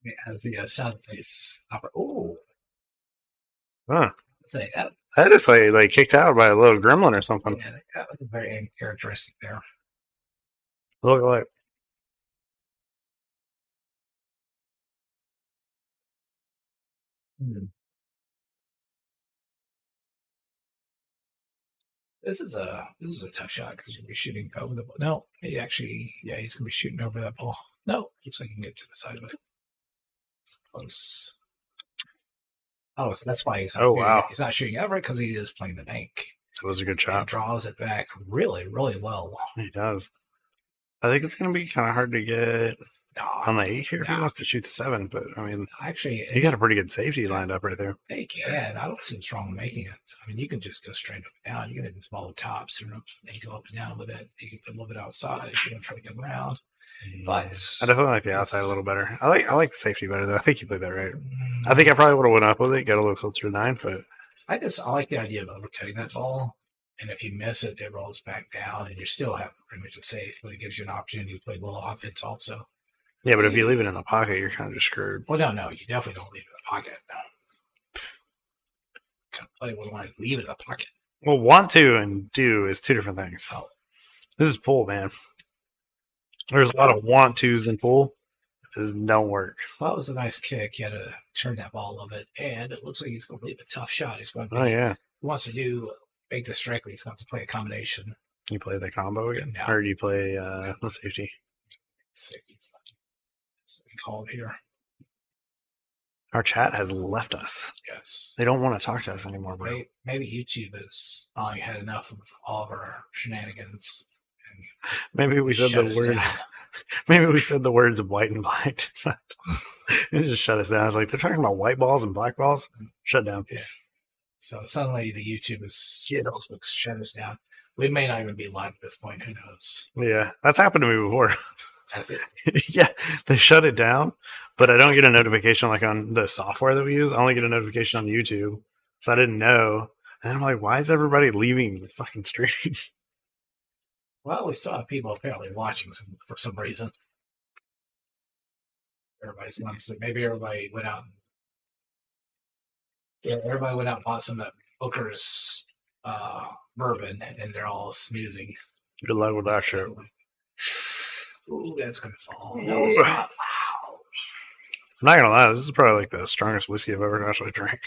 It has the sound face. Oh, Huh. say that. I just like kicked out by a little gremlin or something. Yeah, that was very uncharacteristic there. Look like This is a tough shot because you'll be shooting over the ball. No, he's going to be shooting over that ball. No, looks like he can get to the side of it. It's close. Oh, so that's why he's not wow. He's not shooting over it because he is playing the bank. that was a good And shot. draws it back really, really well. He does. I think it's going to be kind of hard to get on the 8 here if he Nah. wants to shoot the 7. But I mean, Actually, he got a pretty good safety lined up right there. they can. I don't see what's wrong with making it. I mean, you can just go straight up and down. You can even follow tops and go up and down with it. You can put a little bit outside if you're going to try to come around. But I definitely like the outside a little better. I like the safety better though. I think you played that right. I think I probably would have went up with it, got a little closer to 9, but I like the idea of overcutting that ball. And if you miss it, it rolls back down, and you still have pretty much a safe, but it gives you an opportunity to play a little offense also. yeah. But if you leave it in the pocket, you're kind of just screwed. Well, no, you definitely don't leave it in the pocket. No. Kind of play would want to leave it in the pocket. Well, want to and do is two different things. Oh. This is pool, man. There's a lot of want tos in pool. It just don't work. Well, it was a nice kick. You had to turn that ball a little bit, and it looks like he's going to leave a tough shot. He's going to Oh yeah. he wants to make this directly. He's going to play a combination. You play the combo again, Yeah. or do you play the safety? Safety. So we call it here. Our chat has left us. Yes. They don't want to talk to us anymore, bro. Maybe YouTube has finally had enough of all of our shenanigans. Maybe we said Shut the us word. down. Maybe we said the words of white and black. It just shut us down. I was like, they're talking about white balls and black balls. Shut down. Yeah. So suddenly the YouTube is Facebook shut us down. We may not even be live at this point. Who knows? Yeah, that's happened to me before. That's it. Yeah, they shut it down, but I don't get a notification like on the software that we use. I only get a notification on YouTube, so I didn't know. And I'm like, why is everybody leaving the fucking stream? Well, we still have people apparently watching for some reason. Everybody's wants that maybe everybody went out. Everybody went out and bought some of that Booker's bourbon, and they're all snoozing. Good luck with that shit. Ooh, that's gonna fall. No, it's not. Wow. I'm not gonna lie, this is probably like the strongest whiskey I've ever actually drank.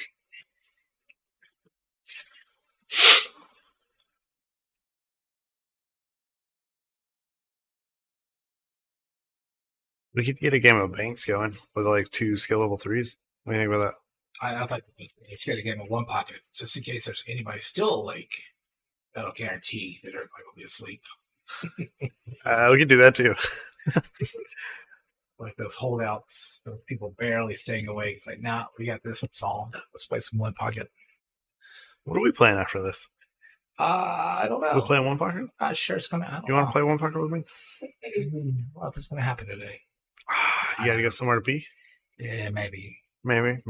We could get a game of banks going with like 2 skill level 3s. What do you think about that? I thought it's got a game of one pocket, just in case there's anybody still like that'll guarantee that everybody will be asleep. We could do that too. Like those holdouts, those people barely staying awake. It's like, nah, we got this one solved. Let's play some one pocket. What are we playing after this? I don't know. We playing one pocket? Not sure it's gonna. You want to play one pocket with me? Well, if it's gonna happen today. You got to go somewhere to pee? Yeah, maybe. Maybe.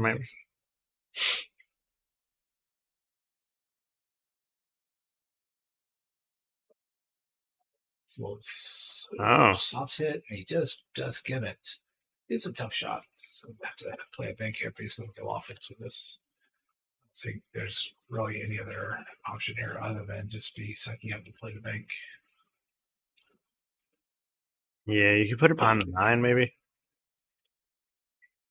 It's a little soft hit. And he just does get it. It's a tough shot. So we have to play a bank here if he's going to go offense with this. I don't think there's really any other option here other than just be sucking up to play the bank. Yeah, you could put it behind the 9, maybe.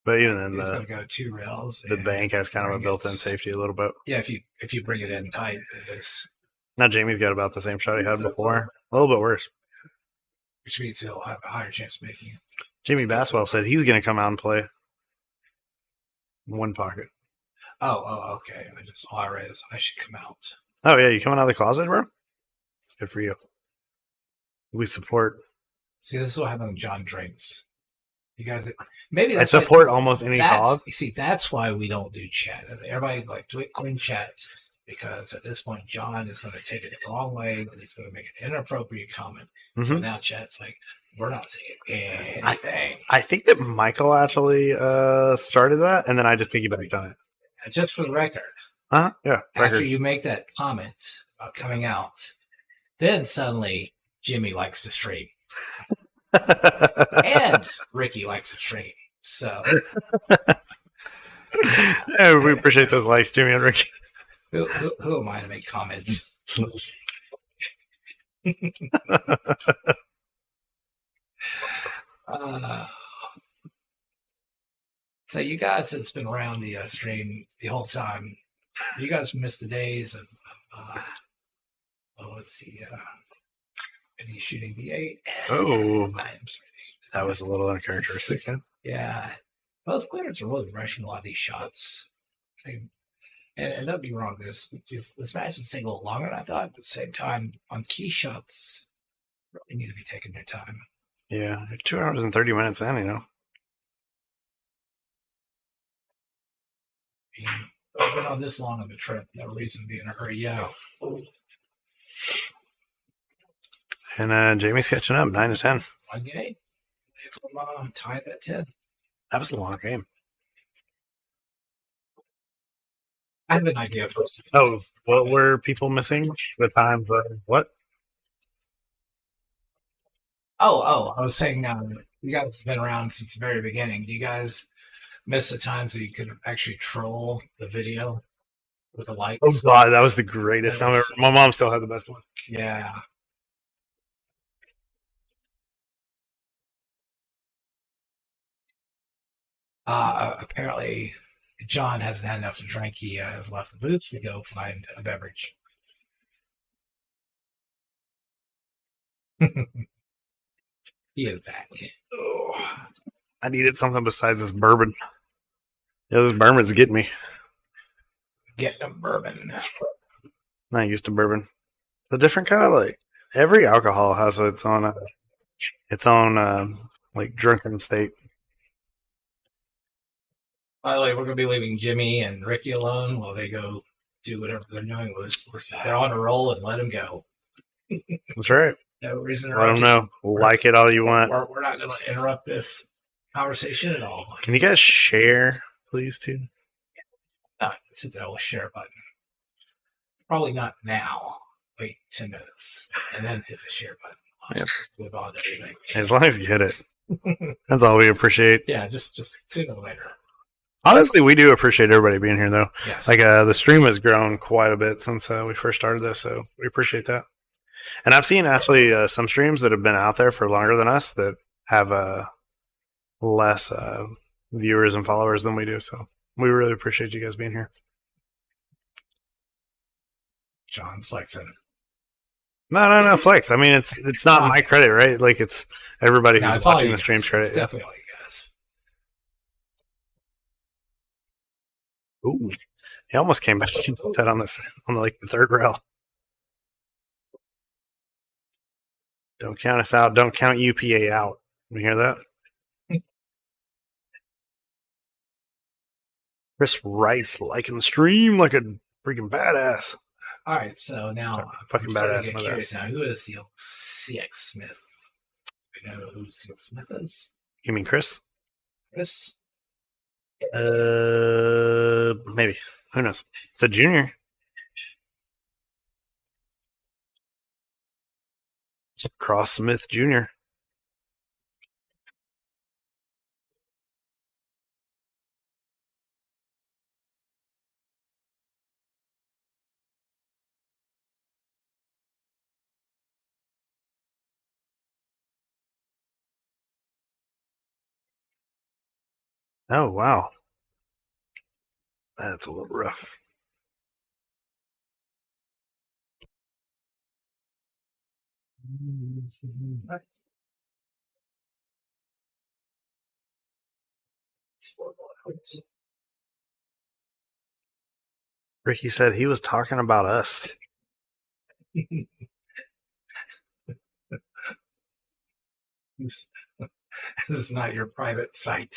But even then, He's going to go 2 rails. the bank has kind of a built-in safety a little bit. Yeah, if you bring it in tight, it is. Now Jamey's got about the same shot he had before. A little bit worse. Which means he'll have a higher chance of making it. Jamey Basswell said he's going to come out and play one pocket. Oh, okay. I realized I should come out. Oh, yeah, you coming out of the closet, bro? It's good for you. We support. See, this is what happens when John drinks. You guys, maybe I that's support almost any cause. You see, that's why we don't do chat. Everybody do it Quinn chat, because at this point, John is going to take it the wrong way and he's going to make an inappropriate comment. So now chat's like, we're not saying anything. I think that Michael actually started that, and then I just piggybacked on it. And just for the record, Yeah. after you make that comment about coming out, then suddenly Jimmy likes to stream. And Ricky likes to stream. So Yeah, we appreciate those likes, Jimmy and Ricky. who am I to make comments? So you guys that's been around the stream the whole time, you guys missed the days of let's see, and he's shooting the 8. Oh, I'm sorry. that was a little uncharacteristic. Yeah, most players are really rushing a lot of these shots. And don't be wrong, this match is taking a little longer than I thought, but at the same time, on key shots, really need to be taking their time. Yeah, 2 hours and 30 minutes in, you know. I've been on this long of a trip, no reason to be in a hurry. Yeah. And Jamie's catching up, 9-10. One game. From tied at 10. That was a long game. I have an idea for a second. Oh, what were people missing? The times of what? Oh, I was saying, you guys have been around since the very beginning. Do you guys miss the times that you could actually troll the video with the lights? Oh, God, that was the greatest time ever. My mom still had the best one. Yeah. Apparently, John hasn't had enough to drink. He has left the booth to go find a beverage. He is back. Oh, I needed something besides this bourbon. Yeah, this bourbon's getting me. Getting a bourbon. Not used to bourbon. It's a different kind of like. Every alcohol has its own like drunken state. By the way, we're going to be leaving Jimmy and Ricky alone while they go do whatever they're doing. They're on a roll and let them go. That's right. No reason to Let them know. Like it all you want. We're not going to interrupt this conversation at all. Can you guys share, please, too? Let's hit that little share button. Probably not now. Wait 10 minutes and then hit the share button. Yep. Move on to everything. As long as you hit it. That's all we appreciate. Yeah, just sooner or later. Honestly, we do appreciate everybody being here, though. Yes. Like the stream has grown quite a bit since we first started this, so we appreciate that. And I've seen actually some streams that have been out there for longer than us that have less viewers and followers than we do. So we really appreciate you guys being here. John flexing. No, Flex. I mean, it's not my credit, right? Like it's everybody who's it's all watching you the stream's guys. credit. It's definitely all you guys. Ooh, he almost came back and put that on like the third rail. Don't count us out. Don't count UPA out. You hear that? Chris Rice liking the stream like a freaking badass. All right, so now Fucking I'm starting badass, to get my bad. curious now. Who is the CX Smith? Do you know who CX Smith is? You mean Chris? Chris? Maybe. Who knows? It's a junior. Cross Smith Jr. Oh, wow. That's a little rough. Ricky said he was talking about us. This is not your private site.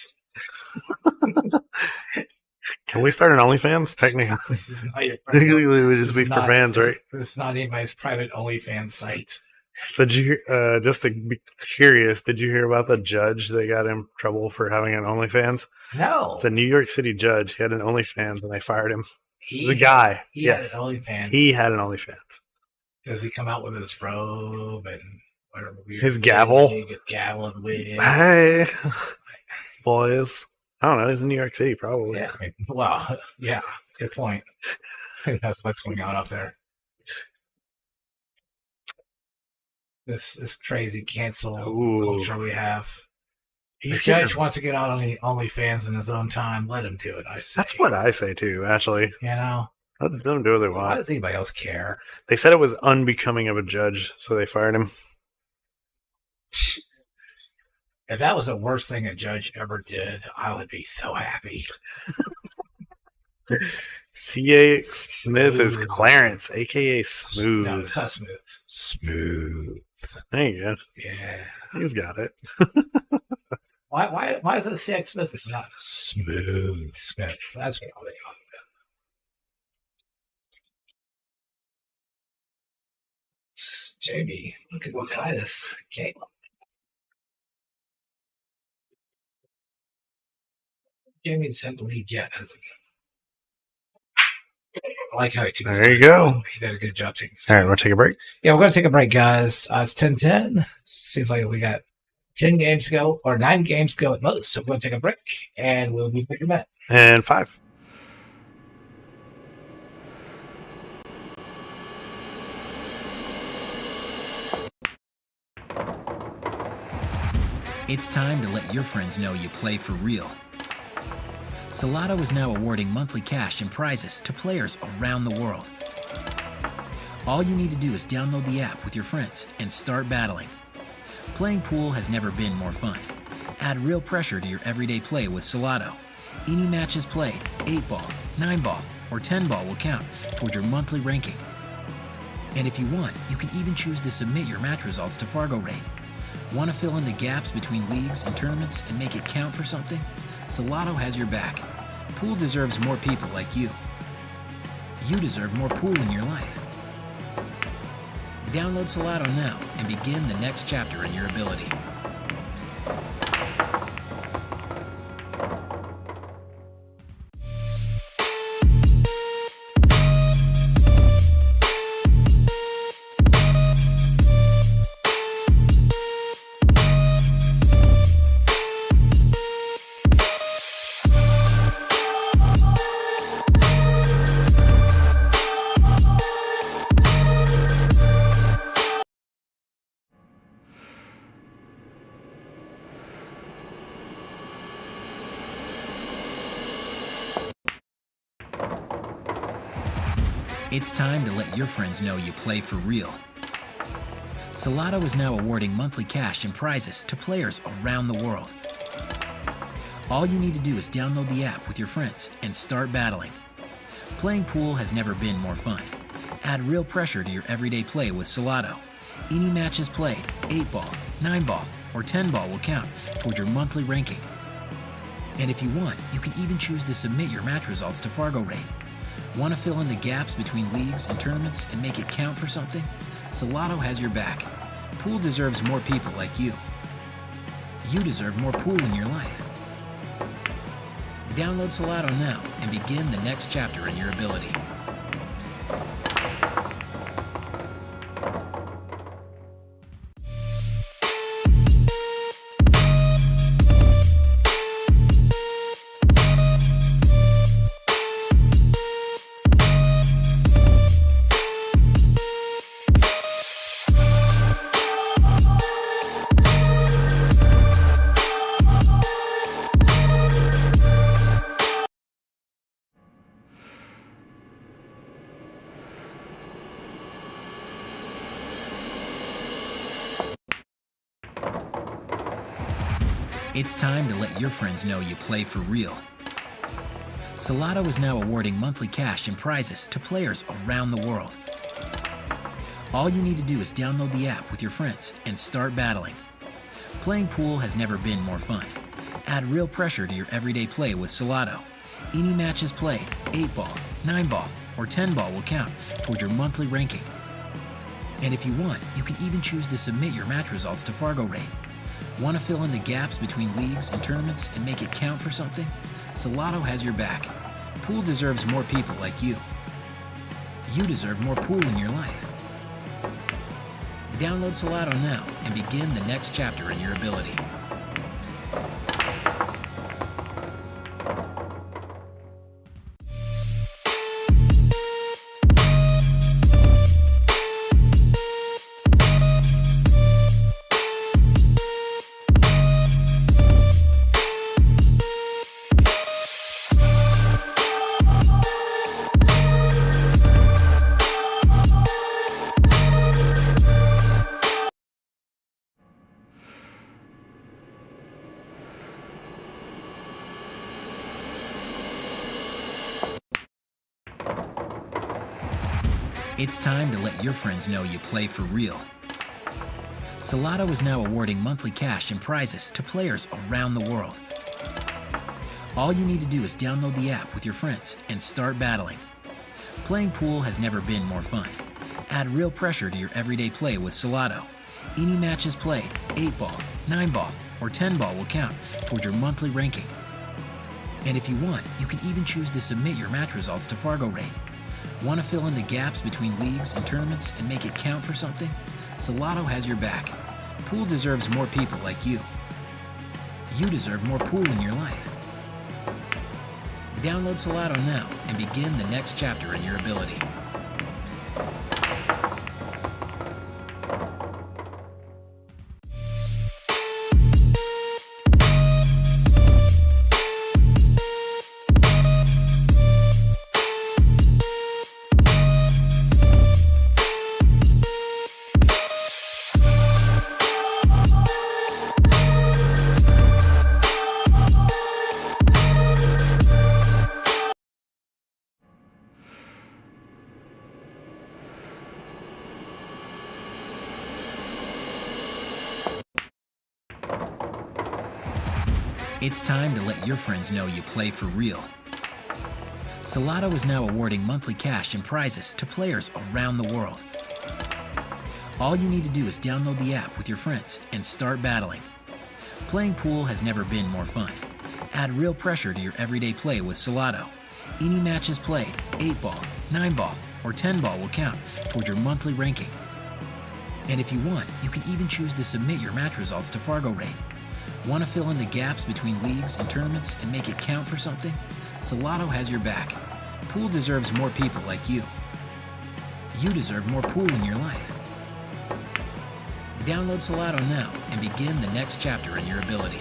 Can we start an OnlyFans? Technically, This is not your technically it would just this be is for not- fans, this- right? This is not anybody's private OnlyFans site. So did you, just to be curious, did you hear about the judge that got in trouble for having an OnlyFans? No. It's a New York City judge. He had an OnlyFans and they fired him. He's He's a guy. He Yes. had an OnlyFans. He had an OnlyFans. Does he come out with his robe and whatever? Weird His gavel? His gavel and wig. Hey, boys. I don't know. He's in New York City, probably. Yeah. I mean, well, yeah. Good point. That's what's going on up there. This crazy cancel Ooh. culture we have. The He's judge getting- wants to get out on the OnlyFans in his own time. Let him do it. I say. That's what I say too, actually. You know. Let them do what they Why want. does anybody else care? They said it was unbecoming of a judge, so they fired him. If that was the worst thing a judge ever did, I would be so happy. C.A. Smith is Smooth. Clarence, a.k.a. Smooth. No, it's not smooth. Smooth. There you go. Yeah. He's got it. Why is it CX Smith? It's not Smooth Smith. That's what I'll be on. Jamie, look at what Titus came up. Jamie's had the lead yet, hasn't he? I like how he took his There you time. go. He did a good job taking his All right, time. we'll take a break. Yeah, we're going to take a break, guys. It's 10:10. Seems like we got 10 games to go, or 9 games to go at most. So we're going to take a break, and we'll be back in a minute. And 5. It's time to let your friends know you play for real. Salado is now awarding monthly cash and prizes to players around the world. All you need to do is download the app with your friends and start battling. Playing pool has never been more fun. Add real pressure to your everyday play with Salado. Any matches played, 8-ball, 9-ball, or 10-ball will count toward your monthly ranking. And if you want, you can even choose to submit your match results to Fargo Rate. Want to fill in the gaps between leagues and tournaments and make it count for something? Salado has your back. Pool deserves more people like you. You deserve more pool in your life. Download Salado now and begin the next chapter in your ability. It's time to let your friends know you play for real. Salado is now awarding monthly cash and prizes to players around the world. All you need to do is download the app with your friends and start battling. Playing pool has never been more fun. Add real pressure to your everyday play with Salado. Any matches played, 8-ball, 9-ball, or 10-ball will count toward your monthly ranking. And if you want, you can even choose to submit your match results to Fargo Rate. Want to fill in the gaps between leagues and tournaments and make it count for something? Solato has your back. Pool deserves more people like you. You deserve more pool in your life. Download Solato now and begin the next chapter in your ability. It's time to let your friends know you play for real. Solato is now awarding monthly cash and prizes to players around the world. All you need to do is download the app with your friends and start battling. Playing pool has never been more fun. Add real pressure to your everyday play with Solato. Any matches played, 8-ball, 9-ball, or 10-ball will count toward your monthly ranking. And if you want, you can even choose to submit your match results to Fargo Rate. Want to fill in the gaps between leagues and tournaments and make it count for something? Solato has your back. Pool deserves more people like you. You deserve more pool in your life. Download Solato now and begin the next chapter in your ability. It's time to let your friends know you play for real. Solato is now awarding monthly cash and prizes to players around the world. All you need to do is download the app with your friends and start battling. Playing pool has never been more fun. Add real pressure to your everyday play with Solato. Any matches played, 8-ball, 9-ball, or 10-ball will count toward your monthly ranking. And if you want, you can even choose to submit your match results to Fargo Rate. Want to fill in the gaps between leagues and tournaments and make it count for something? Solato has your back. Pool deserves more people like you. You deserve more pool in your life. Download Solato now and begin the next chapter in your ability. It's time to let your friends know you play for real. Solato is now awarding monthly cash and prizes to players around the world. All you need to do is download the app with your friends and start battling. Playing pool has never been more fun. Add real pressure to your everyday play with Solato. Any matches played, 8-ball, 9-ball, or 10-ball will count toward your monthly ranking. And if you want, you can even choose to submit your match results to Fargo Rate. Want to fill in the gaps between leagues and tournaments and make it count for something? Solato has your back. Pool deserves more people like you. You deserve more pool in your life. Download Solato now and begin the next chapter in your ability.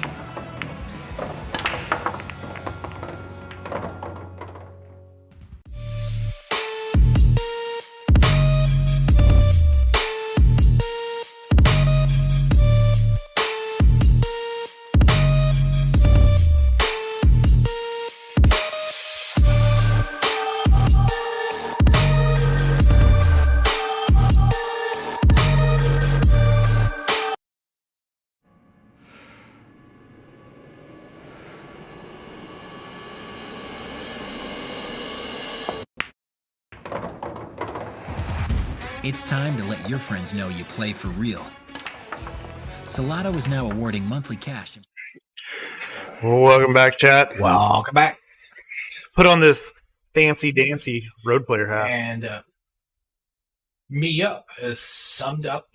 It's time to let your friends know you play for real. Salado is now awarding monthly cash. Welcome back, chat. Welcome back. Put on this fancy dancy road player hat. And Me Up has summed up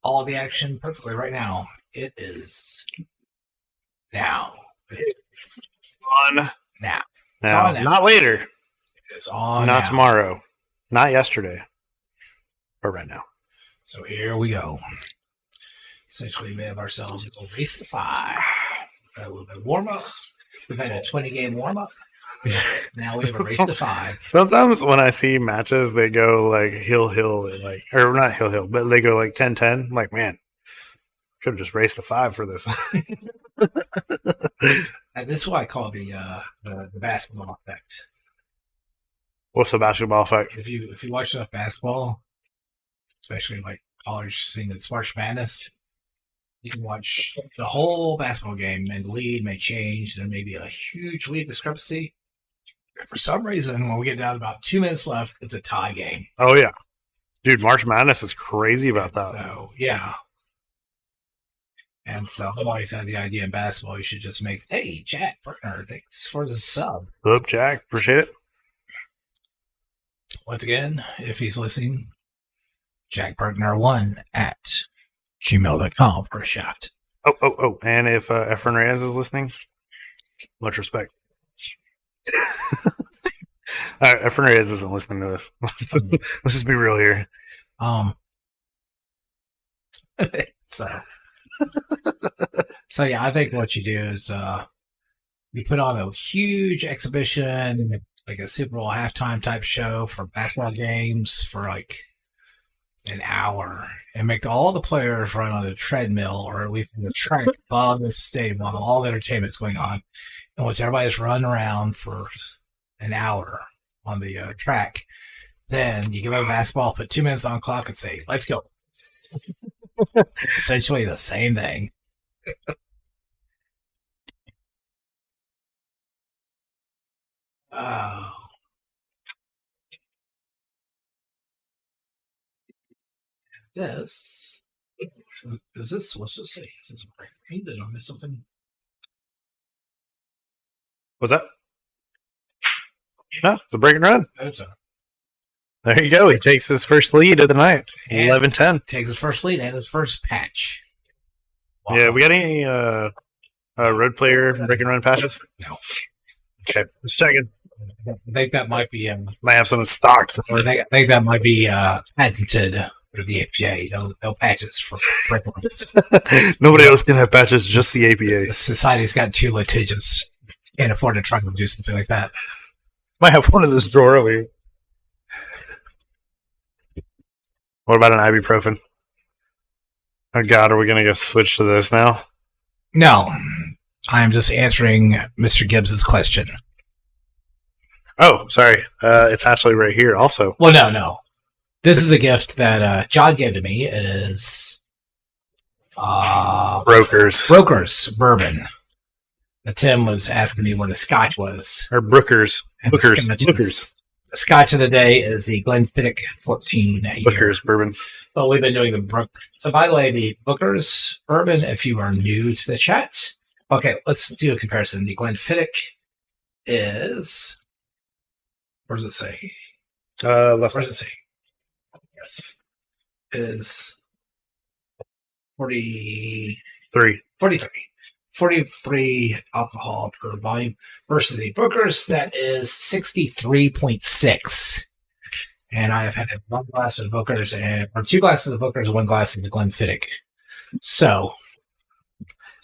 all the action perfectly right now. It is now. It's on Now. now. on now. Not later. It is on Not now. tomorrow. Not yesterday. But right now. So here we go. Essentially, we have ourselves a little race to 5. We've had a little bit of warm up. We've had a 20-game warm up. Now we have a race to 5. Sometimes when I see matches, they go like hill, like, or not hill, but they go like 10-10. I'm like, man, could have just raced to 5 for this. And this is what I call the basketball effect. What's the basketball effect? If you watch enough basketball, especially like college scene at March Madness, you can watch the whole basketball game and the lead may change. There may be a huge lead discrepancy. For some reason, when we get down to about 2 minutes left, it's a tie game. Oh, yeah. Dude, March Madness is crazy about that. So, yeah. And so I've always had the idea in basketball, you should just make, hey, Jack, partner, thanks for the sub. Up, Jack. Appreciate it. Once again, if he's listening, jackpartner1 at gmail.com for a shaft. Oh. And if Efren Reyes is listening, much respect. All right, Efren Reyes isn't listening to this. Let's just be real here. So yeah, I think what you do is you put on a huge exhibition, like a Super Bowl halftime type show for basketball games for like an hour, and make all the players run on a treadmill or at least in the track above the stadium while all the entertainment's going on. And once everybody's run around for an hour on the track, then you give them a basketball, put 2 minutes on the clock, and say, "Let's go." Essentially the same thing. Oh. This is this. What's this say? Is this right? Did I miss something? What's that? No, it's a break and run. That's a There you go. He takes his first lead of the night. And 11-10. takes his first lead and his first patch. Wow. Yeah, we got any road player break and run patches? No. Okay, just checking. I think that might be Might have some stocks. or I think that might be patented for the APA. No patches for break-runs. Nobody else can have patches, just the APA. The society's got too litigious. Can't afford to try to do something like that. Might have one in this drawer over here. What about an ibuprofen? Oh God, are we gonna go switch to this now? No, I'm just answering Mr. Gibbs's question. Oh, sorry. It's actually right here also. Well, no. This is a gift that John gave to me. It is Brokers. bourbon. Tim was asking me what a scotch was. Or Brookers. And Bookers. the scotch Bookers. is- The scotch of the day is the Glenfiddich 14 a year. Bookers bourbon. But we've been doing the Brook. So, by the way, the Booker's bourbon, if you are new to the chat, okay, let's do a comparison. The Glenfiddich is, where does it say? Left Where does it say? Yes. It is 3. 43 alcohol per volume versus the Booker's that is 63.6. And I have had 1 glass of Booker's or 2 glasses of Booker's, 1 glass of the Glenfiddich. So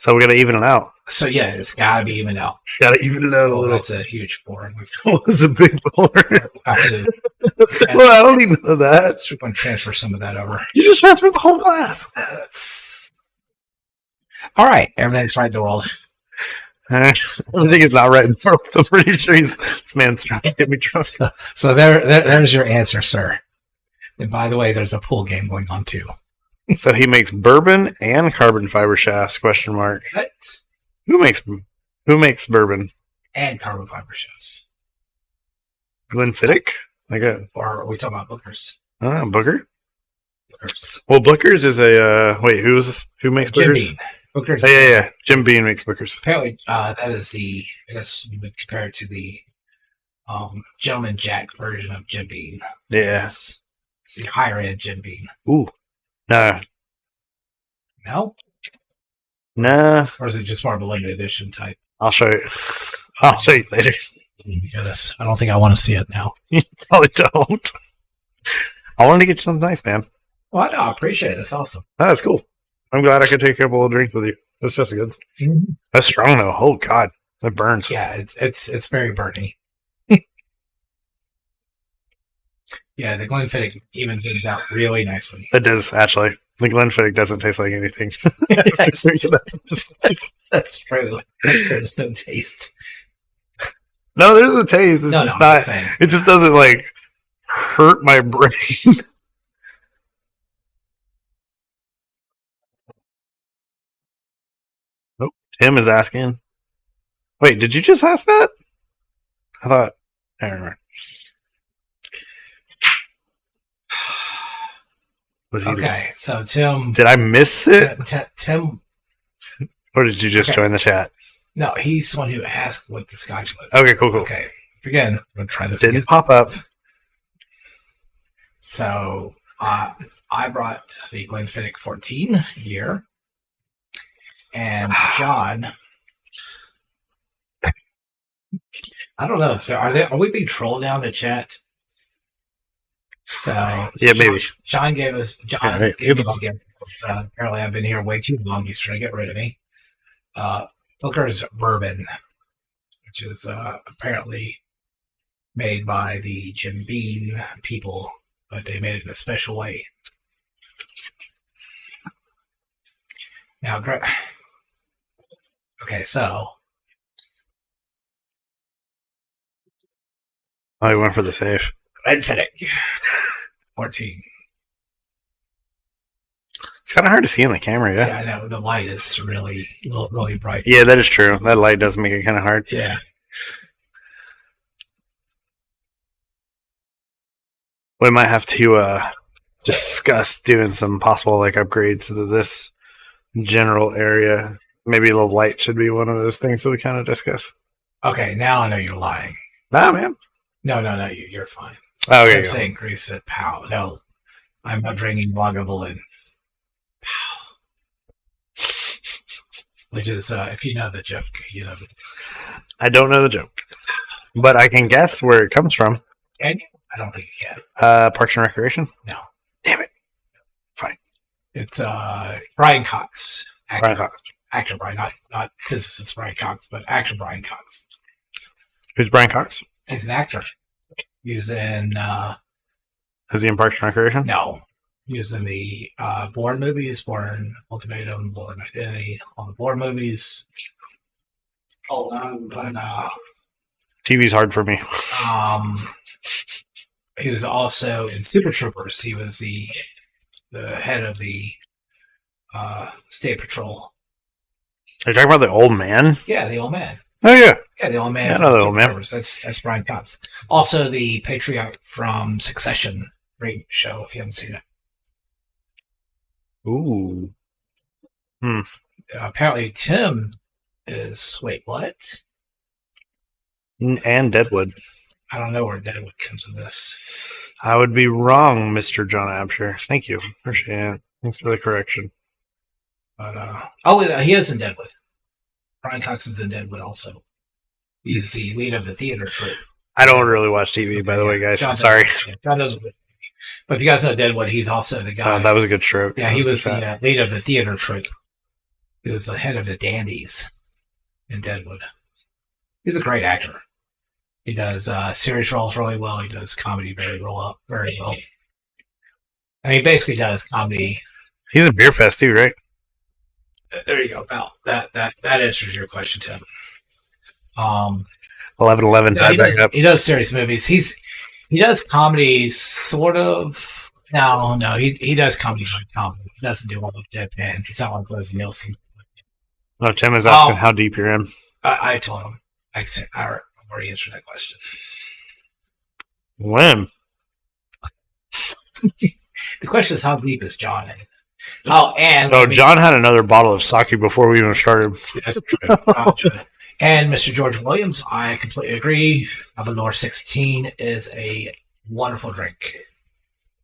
we gotta even it out. yeah, it's got to be evened out. Gotta even it out a Oh, little. that's a huge pour. That was a big pour. Well, I don't even know that. We're going to transfer some of that over. You just transferred the whole glass. That's... All right, everything's right in the world. Everything is not right in the world. So I'm pretty sure this man's trying to get me drunk. So there's your answer, sir. And by the way, there's a pool game going on too. So he makes bourbon and carbon fiber shafts? Question mark. What? Who makes bourbon? And carbon fiber shows. Glenfiddich? Like a Or are we talking about Booker's? Booker? Booker's. Well, Booker's is a who makes Jim Booker's? Beam. Booker's. Oh, yeah. Jim Beam makes Booker's. Apparently, that is I guess you would compare it to the Gentleman Jack version of Jim Beam. Yeah. It's the higher end Jim Beam. Ooh. No. No? Nah. Or is it just more of a limited edition type? I'll show you. I'll show you later. Because I don't think I want to see it now. You probably don't. I wanted to get you something nice, man. Well, I appreciate it. That's awesome. That's cool. I'm glad I could take a couple of drinks with you. That's just good. Mm-hmm. That's strong though. Oh God, that burns. Yeah, it's very burny. Yeah, the Glenfiddich evens things out really nicely. It does actually. The Glenfiddich doesn't taste like anything. That's true. There's no taste. No, there's a taste. It's just not. It just doesn't like hurt my brain. Oh, Tim is asking. Wait, did you just ask that? I thought. I don't remember. Okay, so Tim. Did I miss it? Tim. Or did you just join the chat? No, he's the one who asked what the scotch was. Okay, cool. Okay, again, I'm going to try this Didn't again. pop up. So, I brought the Glenfiddich 14 year, and John. I don't know if are we being trolled down the chat? So yeah, maybe. John gave us gave me this gift. Apparently, I've been here way too long. He's trying to get rid of me. Booker's bourbon, which is apparently made by the Jim Beam people, but they made it in a special way. Now, okay, so. Oh, he went for the save. Glenfiddich 14. It's kind of hard to see in the camera, yeah. Yeah, I know. The light is really bright. Yeah, that is true. That light does make it kind of hard. Yeah. We might have to discuss doing some possible like upgrades to this general area. Maybe the light should be one of those things that we kind of discuss. Okay, now I know you're lying. Nah, man. No, you're fine. Oh, okay. I'm saying Grace said pow. No, I'm not drinking Lagavulin. Pow. Which is, if you know the joke, you know. I don't know the joke, but I can guess where it comes from. Can you? I don't think you can. Parks and Recreation? No. Damn it. Fine. It's Brian Cox. Brian Cox. Actor Brian, not physicist Brian Cox, but actor Brian Cox. Who's Brian Cox? He's an actor. He's in... Is he in Parks and Recreation? No. He was in the Bourne movies, Bourne Ultimatum, Bourne Identity, all the Bourne movies. Oh, but TV's hard for me. he was also in Super Troopers. He was the head of the State Patrol. Are you talking about the old man? Yeah, the old man. Oh, yeah. Yeah, the old man. Yeah, I know the old man. That's Brian Cox. Also, the patriarch from Succession. Great show if you haven't seen it. Ooh. Apparently, Tim is. Wait, what? And Deadwood. I don't know where Deadwood comes in this. I would be wrong, Mr. John Absher. Thank you. Appreciate it. Thanks for the correction. But he is in Deadwood. Brian Cox is in Deadwood also. He's the lead of the theater troupe. I don't really watch TV, by the way, guys. John Sorry. John knows. But if you guys know Deadwood, he's also the guy. That was a good stroke. Yeah, he was the lead of the theater troupe. He was the head of the dandies in Deadwood. He's a great actor. He does serious roles really well. He does comedy very well. And he basically does comedy. He's in Beer Fest too, right? There you go, pal. That answers your question, Tim. 11-11 tied back up. He does serious movies. He does comedy, sort of. No, he does comedy like comedy. He doesn't do one with deadpan. He's not like Leslie Nielsen. Oh, Tim is asking how deep you're in. I told him. I already answered that question. When? The question is, how deep is John in? Oh, and John had another bottle of sake before we even started. that's true. And Mr. George Williams, I completely agree. Avalor 16 is a wonderful drink.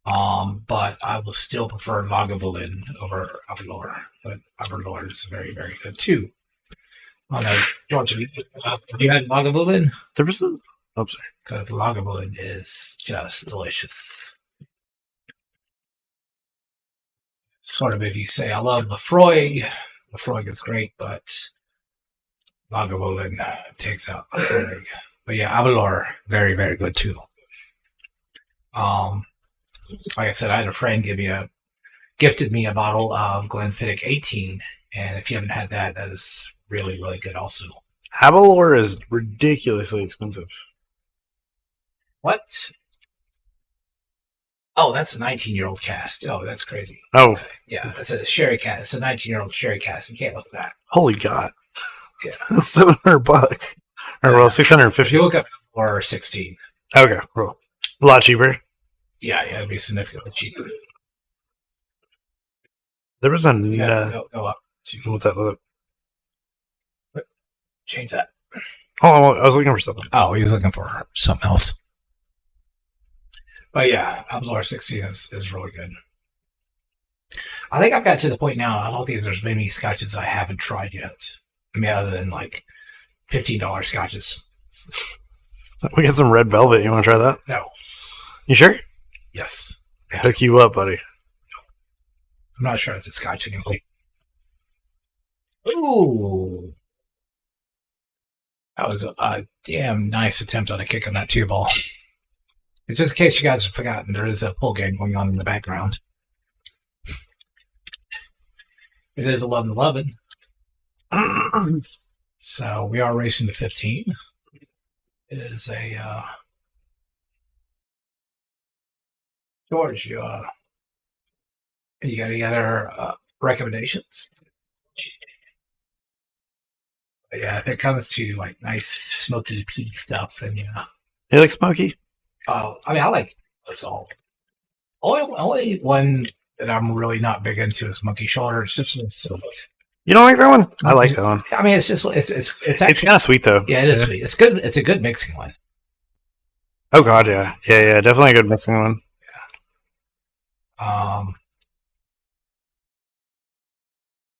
But I will still prefer Lagavulin over Avalor. But Avalor is very, very good too. Oh no, George, have you had Lagavulin? There was a. Oh, sorry. Because Lagavulin is just delicious. Sort of if you say, I love Lafroig. Lafroig is great, but Lagavulin takes out Lafroig. But yeah, Avalor, very, very good too. Like I said, I had a friend gifted me a bottle of Glenfiddich 18, and if you haven't had that, that is really, really good also. Avalor is ridiculously expensive. What? Oh, that's a 19-year-old cast. Oh, that's crazy. Oh. Okay. Yeah, that's a sherry cast. It's a 19-year-old sherry cast. You can't look at that. Holy God. Yeah. That's $700. Or, well, If $650. you look up or 16. Okay, cool. A lot cheaper. Yeah, it'd be significantly cheaper. There was a. Go up. What's that look? Change that. Oh, I was looking for something. Oh, he was looking for something else. But yeah, Avalor 16 is really good. I think I've got to the point now, I don't think there's many scotches I haven't tried yet. I mean, other than like $15 scotches. We got some red velvet. You want to try that? No. You sure? Yes. Hook you up, buddy. I'm not sure it's a scotch anymore. Ooh. That was a damn nice attempt on a kick on that 2-ball. Just in case you guys have forgotten, there is a pull game going on in the background. It is 11-11. So we are racing to 15. It is a George, you got any other recommendations? But yeah, if it comes to like nice smoky peaty stuff, then yeah. You like smoky? I mean, I like assault. Only one that I'm really not big into is Monkey Shoulder. It's just sweet. You don't like that one? I like that one. I mean, it's just it's actually, It's kind of sweet though. yeah, it is sweet. It's good. It's a good mixing one. Oh God, yeah, definitely a good mixing one.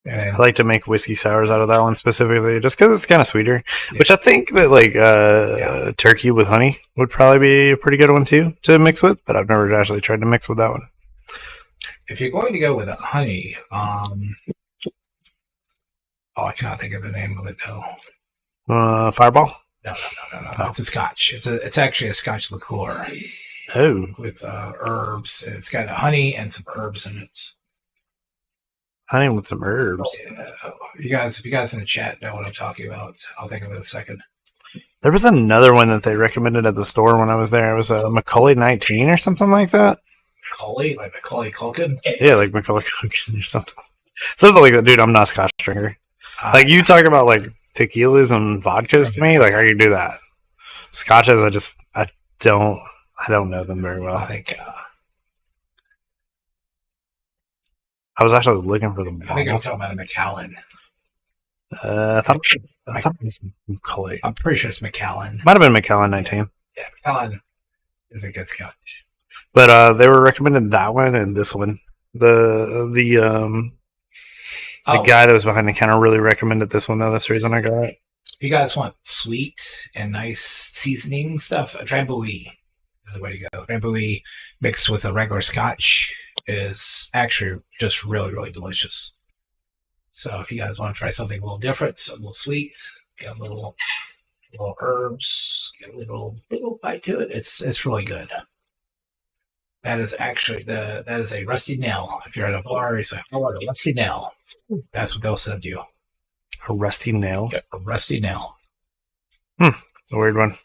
And I like to make whiskey sours out of that one specifically, just because it's kind of sweeter. Yeah. Which I think that like turkey with honey would probably be a pretty good one too to mix with. But I've never actually tried to mix with that one. if you're going to go with a honey, I cannot think of the name of it though. Fireball. No. It's a Scotch. It's actually a Scotch liqueur Oh, with herbs. It's got honey and some herbs in it. honey with some herbs. Yeah. If you guys in the chat know what I'm talking about, I'll think of it in a second. There was another one that they recommended at the store when I was there. It was a Macaulay 19 or something like that. Macaulay, like Macaulay Culkin. Yeah, like Macaulay Culkin or something. Something like that. Dude, I'm not a Scotch drinker. Like you talk about like tequilas and vodkas to me, like I can do that. Scotches, I don't know them very well. I think I was actually looking for the I think I'm bottle. talking about a Macallan. I thought it was Macaulay. I'm pretty sure it's Macallan. Might have been Macallan 19. Yeah, Macallan is a good Scotch. But they were recommended that one and this one. The guy that was behind the counter really recommended this one though. That's the reason I got it. If you guys want sweet and nice seasoning stuff, a Drambuie is the way to go. Drambuie mixed with a regular Scotch is actually just really, really delicious. So if you guys want to try something a little different, a little sweet, get a little herbs, get a little bite to it, it's really good. That is actually that is a rusty nail. If you're at a bar, you say, "I want a rusty nail." That's what they'll send you. A rusty nail. Get a rusty nail. It's a weird one.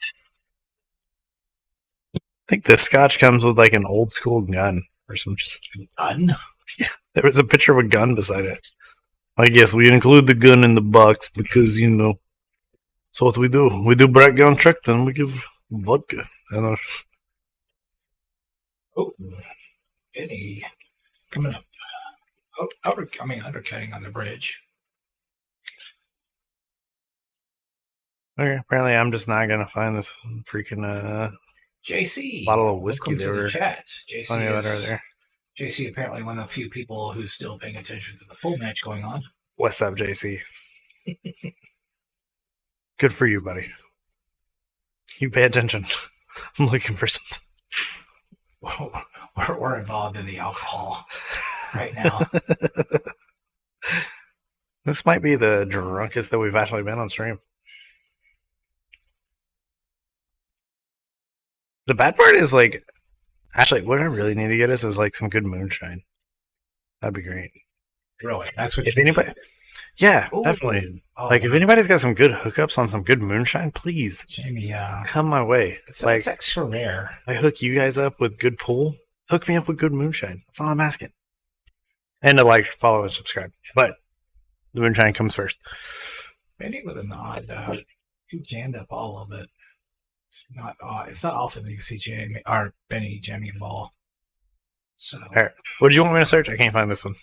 I think this Scotch comes with like an old school gun or some Gun? There was a picture of a gun beside it. I guess we include the gun in the box because so what we do? We do background check, then we give vodka. Oh, Benny coming up. Undercutting on the bridge. Okay, apparently I'm just not gonna find this freaking JC bottle of whiskey welcome they to the were chat. funny about earlier. JC apparently one of the few people who's still paying attention to the pool match going on. What's up, JC? Good for you, buddy. You pay attention. I'm looking for something. We're involved in the alcohol right now. This might be the drunkest that we've actually been on stream. The bad part is like, actually, what I really need to get is like some good moonshine. That'd be great. Really? That's what If anybody, yeah, Ooh. definitely. Oh, Like if anybody's got some good hookups on some good moonshine, please Jamie, come my way. it's extra rare. I hook you guys up with good pool. Hook me up with good moonshine. That's all I'm asking. And to like, follow, and subscribe. But the moonshine comes first. Benny with a nod. He jammed up all of it. It's not often that you see Benny jamming a ball. So All right. What do you want me to search? I can't find this one.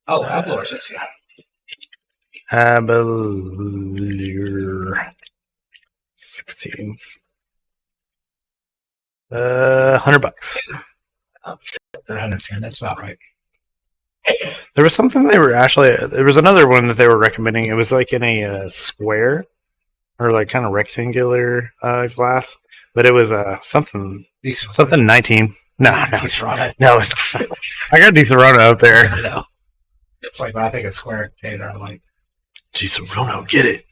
Outdoors. It's Abelure 16. $100. 110. That's about right. There was something they were actually. There was another one that they were recommending. It was like in a square or like kind of rectangular glass, but it was something 19. No, it's not. I got DiSerrano up there. No. It's like when I think of square container, I'm like, DiSerrano, get it.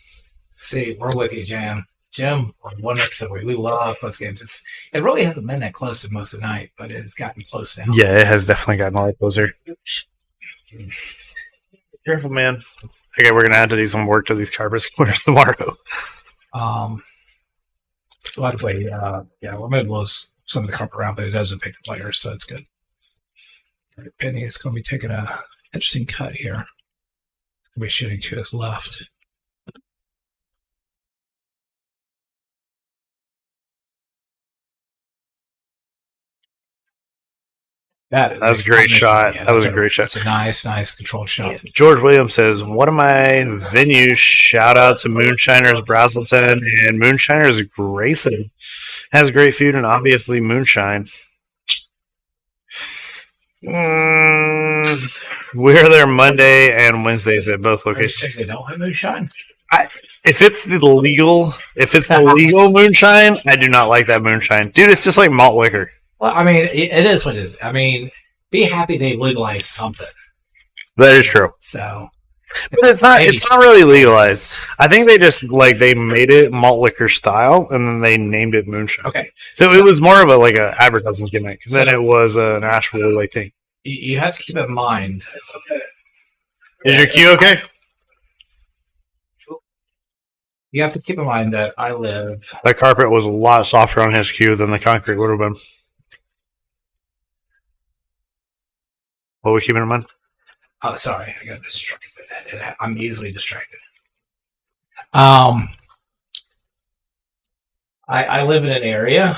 See, we're with you, Jim. Jim, one episode we love close games. It really hasn't been that close to most of the night, but it's gotten close now. Yeah, it has definitely gotten a lot closer. Careful, man. Okay, we're gonna have to do some work to these carpet squares tomorrow. By the way, we're going to blow some of the carpet around, but it doesn't pick the players, so it's good. All right, Penny is going to be taking a interesting cut here. He's going to be shooting to his left. That's a great shot. That was a great shot. That's a nice controlled shot. George Williams says, one of my venues, shout out to Moonshiners Brazelton and Moonshiners Grayson. Has great food and obviously moonshine. We're there Monday and Wednesdays at both locations. They don't have moonshine? If it's the legal moonshine, I do not like that moonshine. Dude, it's just like malt liquor. Well, I mean, it is what it is. I mean, be happy they legalized something. That is true. So, but it's not really legalized. I think they just they made it malt liquor style and then they named it moonshine. Okay. So it was more of an advertising gimmick than it was an actual thing. You have to keep in mind. Is your cue okay? You have to keep in mind that I live. The carpet was a lot softer on his cue than the concrete would have been. What were we keeping in mind? Oh, sorry, I got distracted. I'm easily distracted. I live in an area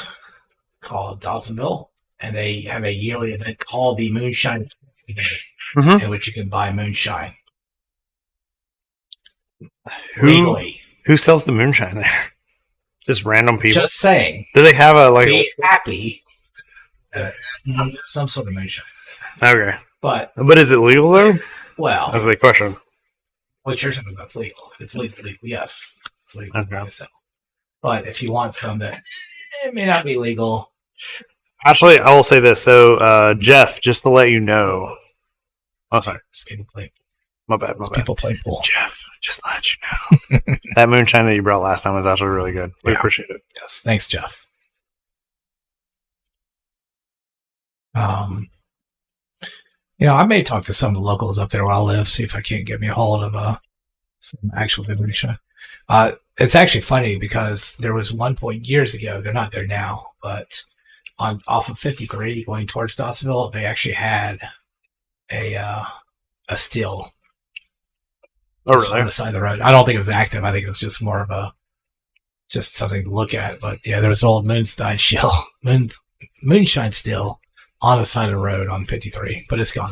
called Dawsonville, and they have a yearly event called the Moonshine Festival, in which you can buy moonshine legally. Who sells the moonshine there? Just random people. Just saying. Do they have Be happy. Some sort of moonshine. Okay. But is it legal though? Well, that's the question. What you're talking about is legal. If it's legal, yes, it's legal to sell. But if you want some that it may not be legal. Actually, I will say this. So, Jeff, just to let you know. Oh, sorry. Just people play. My bad. People play pool. Jeff, just to let you know. That moonshine that you brought last time was actually really good. We appreciate it. Yes. Thanks, Jeff. I may talk to some of the locals up there where I live, see if I can't get me a hold of some actual moonshine. It's actually funny because there was one point years ago, they're not there now, but off of 53 going towards Dawsonville, they actually had a still Oh, really? on the side of the road. I don't think it was active. I think it was just more of a, just something to look at. But yeah, there was an old moonshine still on the side of the road on 53, but it's gone.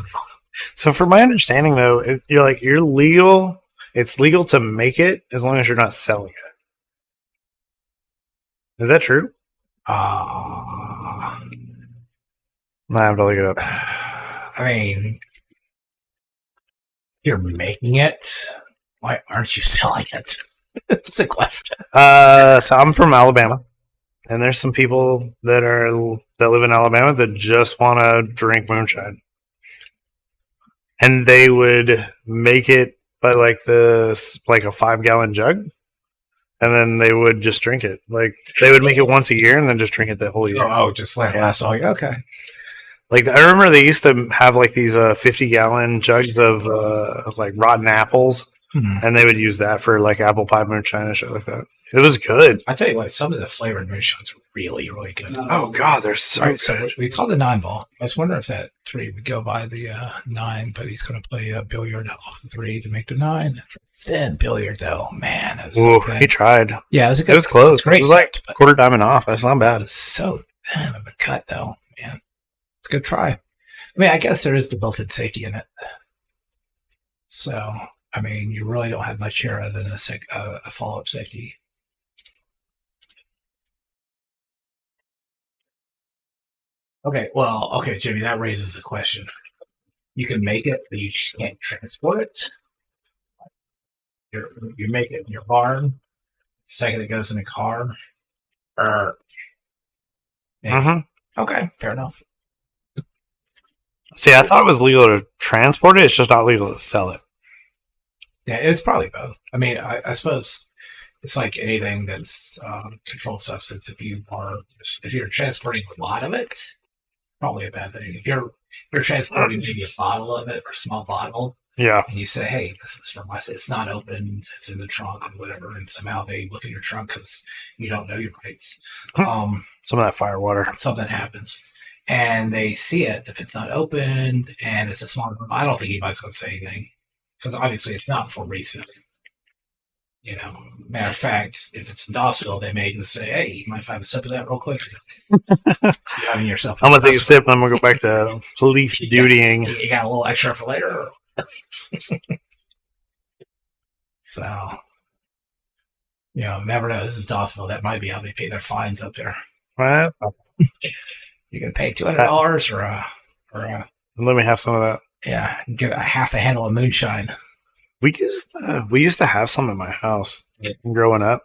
So, from my understanding, though, you're legal. It's legal to make it as long as you're not selling it. Is that true? I have to look it up. I mean, if you're making it, why aren't you selling it? That's the question. So I'm from Alabama, and there's some people that live in Alabama that just want to drink moonshine, and they would make it by like a 5-gallon jug, and then they would just drink it. Like they would make it once a year and then just drink it the whole year. Just last all year. Okay. Like I remember they used to have like these 50-gallon jugs of like rotten apples, and they would use that for like apple pie moonshine and shit like that. It was good. I tell you what, some of the flavored moonshines are really, really good. Oh god, they're so good. So we call the 9-ball. I was wondering if that 3 would go by the 9, but he's going to play a billiard off the 3 to make the 9. It's a thin billiard though, man. He tried. Yeah, it was close. Great. It was like quarter diamond off. That's not bad. It's so thin of a cut though, man. It's a good try. I mean, I guess there is the built-in safety in it. So, I mean, you really don't have much here other than a follow-up safety. Okay, Jimmy, that raises the question. You can make it, but you just can't transport it. You make it in your barn. The second it goes in a car. Okay, fair enough. See, I thought it was legal to transport it. It's just not legal to sell it. Yeah, it's probably both. I mean, I suppose it's like anything that's controlled substance. If you're transporting a lot of it, probably a bad thing. If you're transporting maybe a bottle of it or a small bottle, yeah, and you say, "Hey, this is from us. It's not open. It's in the trunk or whatever," and somehow they look in your trunk because you don't know your rights. Some of that fire water. Something happens. And they see it if it's not open and it's a small room. I don't think anybody's going to say anything because obviously it's not for resale. You know, matter of fact, if it's in Dawsville, they may just say, "Hey, you mind if I have a sip of that real quick?" You're having yourself. I'm gonna take a sip. And I'm gonna go back to police dutying. You got a little extra for later. So, never know. This is Dawsville. That might be how they pay their fines up there. What? You can pay $200 or let me have some of that. Yeah, give a half a handle of moonshine. We used to have some in my house growing up.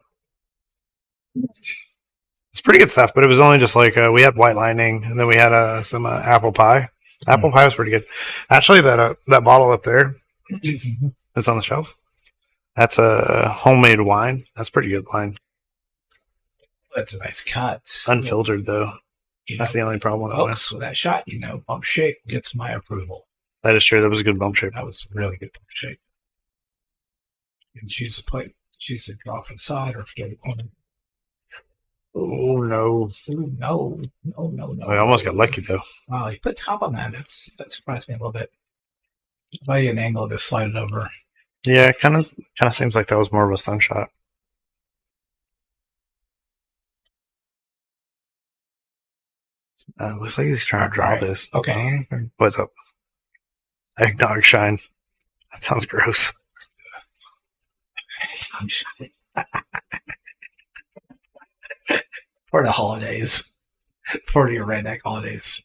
It's pretty good stuff, but it was only just like we had White Lightning, and then we had some apple pie. Apple pie was pretty good. Actually, that bottle up there that's on the shelf. That's a homemade wine. That's pretty good wine. That's a nice cut. Unfiltered though. That's the only problem with that. Folks, with that shot, bump shape gets my approval. That is true. That was a good bump shape. That was really good bump shape. You can choose a plate. Choose to draw from the side or forget the corner. Oh no! No! I almost got lucky though. Wow, you put top on that. That surprised me a little bit. Maybe an angle to slide it over. Yeah, it kind of seems like that was more of a sun shot. Looks like he's trying to draw this. Okay. What's up? Eggnog shine. That sounds gross. For the holidays. For your redneck holidays.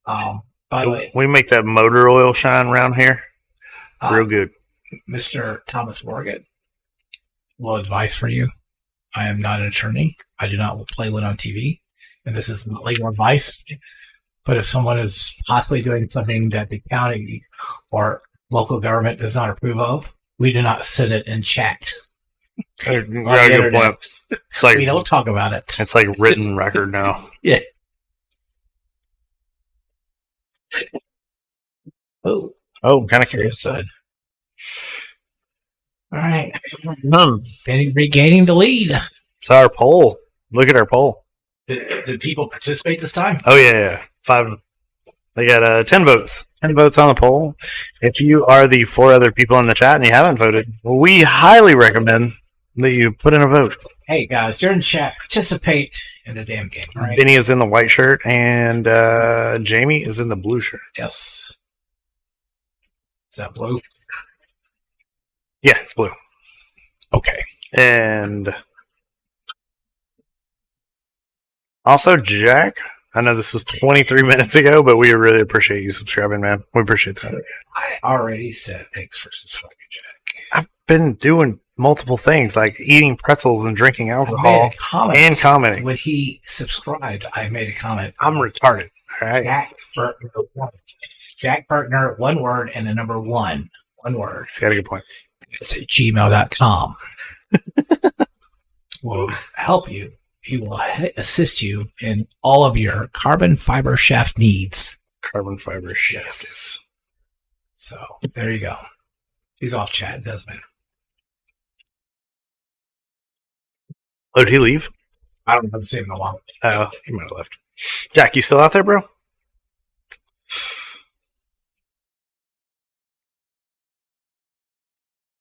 By the way, we make that motor oil shine around here. Real good. Mr. Thomas Morgan, a little advice for you. I am not an attorney. I do not play one on TV. And this is not legal advice. But if someone is possibly doing something that the county or local government does not approve of, we do not send it in chat. Good point. It's like, we don't talk about it. It's like written record now. Yeah. Oh, kind of curious. All right. Regaining the lead. It's our poll. Look at our poll. Did people participate this time? Oh, yeah. 5. They got 10 votes. 10 votes on the poll. If you are the 4 other people in the chat and you haven't voted, we highly recommend that you put in a vote. Hey guys, during chat, participate in the damn game. All right. Vinny is in the white shirt, and Jamey is in the blue shirt. Yes. Is that blue? Yeah, it's blue. Okay. And also, Jack, I know this was 23 minutes ago, but we really appreciate you subscribing, man. We appreciate that. I already said thanks for subscribing, Jack. I've been doing multiple things, like eating pretzels and drinking alcohol and commenting. When he subscribed, I made a comment. I'm retarded. All right. Jack Bertner, one word and the number one. One word. He's got a good point. It's at gmail.com. Will help you. He will assist you in all of your carbon fiber shaft needs. Carbon fiber shaft. Yes. So there you go. He's off chat. It doesn't matter. Oh, did he leave? I don't know. I've seen him in a while. Oh, he might have left. Jack, you still out there, bro?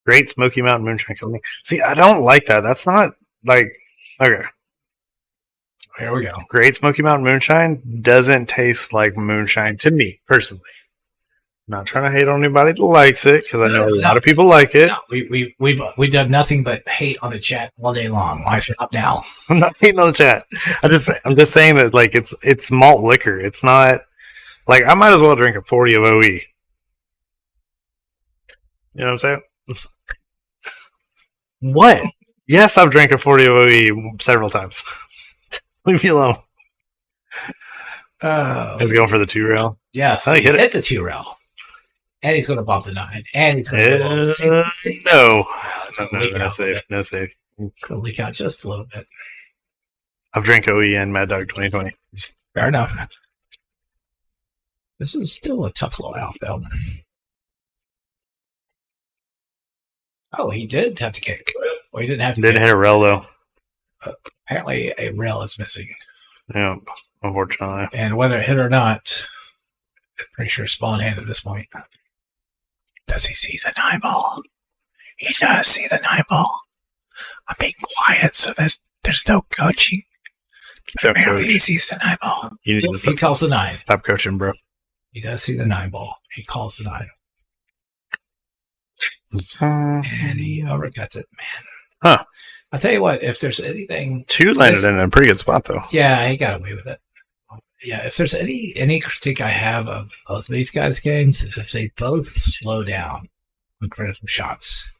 Great Smoky Mountain Moonshine Company. See, I don't like that. That's not like, okay. Here we go. Great Smoky Mountain Moonshine doesn't taste like moonshine to me, personally. Not trying to hate on anybody that likes it, because I know a lot of people like it. No, we've done nothing but hate on the chat all day long. Why stop now? I'm not hating on the chat. I'm just saying that like it's malt liquor. It's not like I might as well drink a 40 of OE. You know what I'm saying? What? Yes, I've drank a 40 of OE several times. Leave me alone. He's going for the 2-rail. Yes, he hit the 2-rail. And he's going to bump the 9. And he's going to no save. It's going to leak out just a little bit. I've drank OE and Mad Dog 2020. Fair enough. This is still a tough blowout, though. Oh, he did have to kick. Well, he didn't have to Didn't hit a rail, though. Apparently, a rail is missing. Yeah, unfortunately. And whether it hit or not, I'm pretty sure Spawn hand at this point. Does he see the 9 ball? He does see the 9 ball. I'm being quiet so that there's no coaching. Apparently, he sees the 9 ball. He calls the 9. Stop coaching, bro. He does see the 9 ball. He calls the 9. And he overcuts it, man. Huh. I'll tell you what, if there's anything... 2 landed in a pretty good spot, though. Yeah, he got away with it. Yeah, if there's any critique I have of both of these guys' games is if they both slow down on critical shots.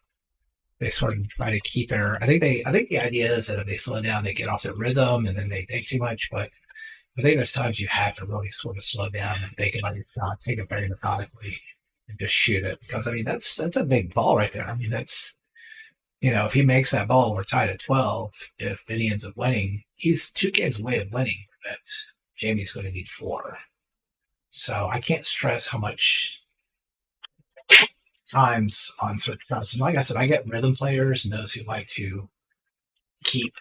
They sort of try to keep their... I think the idea is that if they slow down, they get off their rhythm and then they think too much, but I think there's times you have to really sort of slow down and think about your shot, take it very methodically, and just shoot it. Because, I mean, that's a big ball right there. I mean, that's... You know, if he makes that ball, we're tied at 12. If Vinny ends up winning, he's 2 games away of winning. But Jamey's going to need 4. So I can't stress how much times on certain fronts. And like I said, I get rhythm players and those who like to keep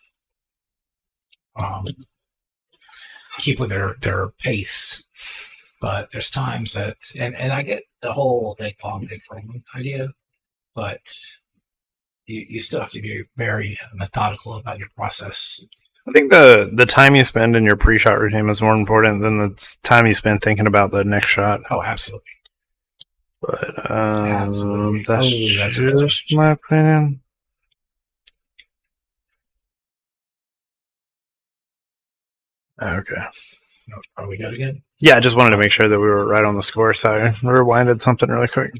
with their pace. But there's times that, and I get the whole big long, big rolling idea, but you still have to be very methodical about your process. I think the time you spend in your pre-shot routine is more important than the time you spend thinking about the next shot. Oh, absolutely. But Absolutely. that's just my opinion. Okay. Are we good again? Yeah, I just wanted to make sure that we were right on the score, so I rewinded something really quick.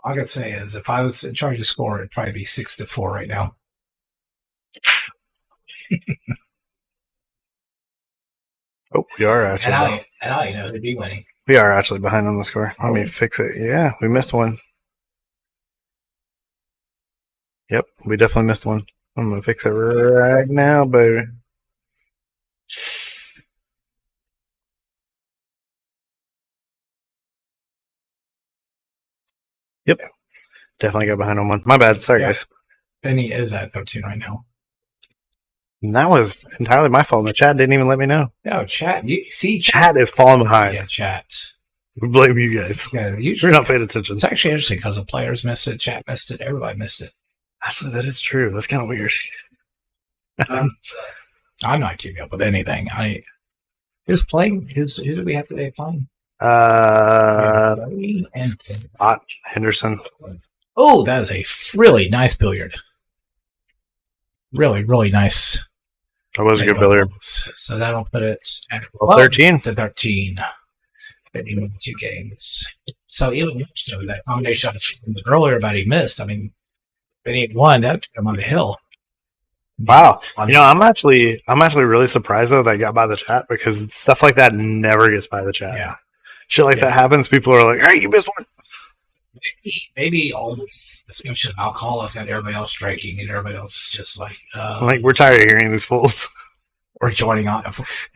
All I gotta say is, if I was in charge of score, it'd probably be 6-4 right now. Oh, we are actually. And I know who'd be winning. We are actually behind on the score. Let me fix it. Yeah, we missed one. Yep, we definitely missed one. I'm gonna fix it right now, baby. Yep. Definitely got behind on one. My bad. Sorry, guys. Benny is at 13 right now. And that was entirely my fault. The chat didn't even let me know. No, chat. You see, Chat is falling behind. Yeah, chat. We blame you guys. Yeah, You're usually not paying attention. it's actually interesting because the players missed it, chat missed it, everybody missed it. Actually, that is true. That's kind of weird. I'm not keeping up with anything. Who's playing? Who do we have today playing? Scott Henderson. Oh, that is a really nice billiard. Really, really nice. That was a good billiard. So that'll put it at 13 to 13. In 2 games. So even so, that combination earlier that he missed. I mean, if he had won, that put him on the hill. Wow. I'm actually really surprised though that I got by the chat because stuff like that never gets by the chat. Yeah. Shit like that happens. People are like, "Hey, you missed one." Maybe all this discussion of alcohol has got everybody else drinking, and everybody else is just like we're tired of hearing these fools. We're joining on.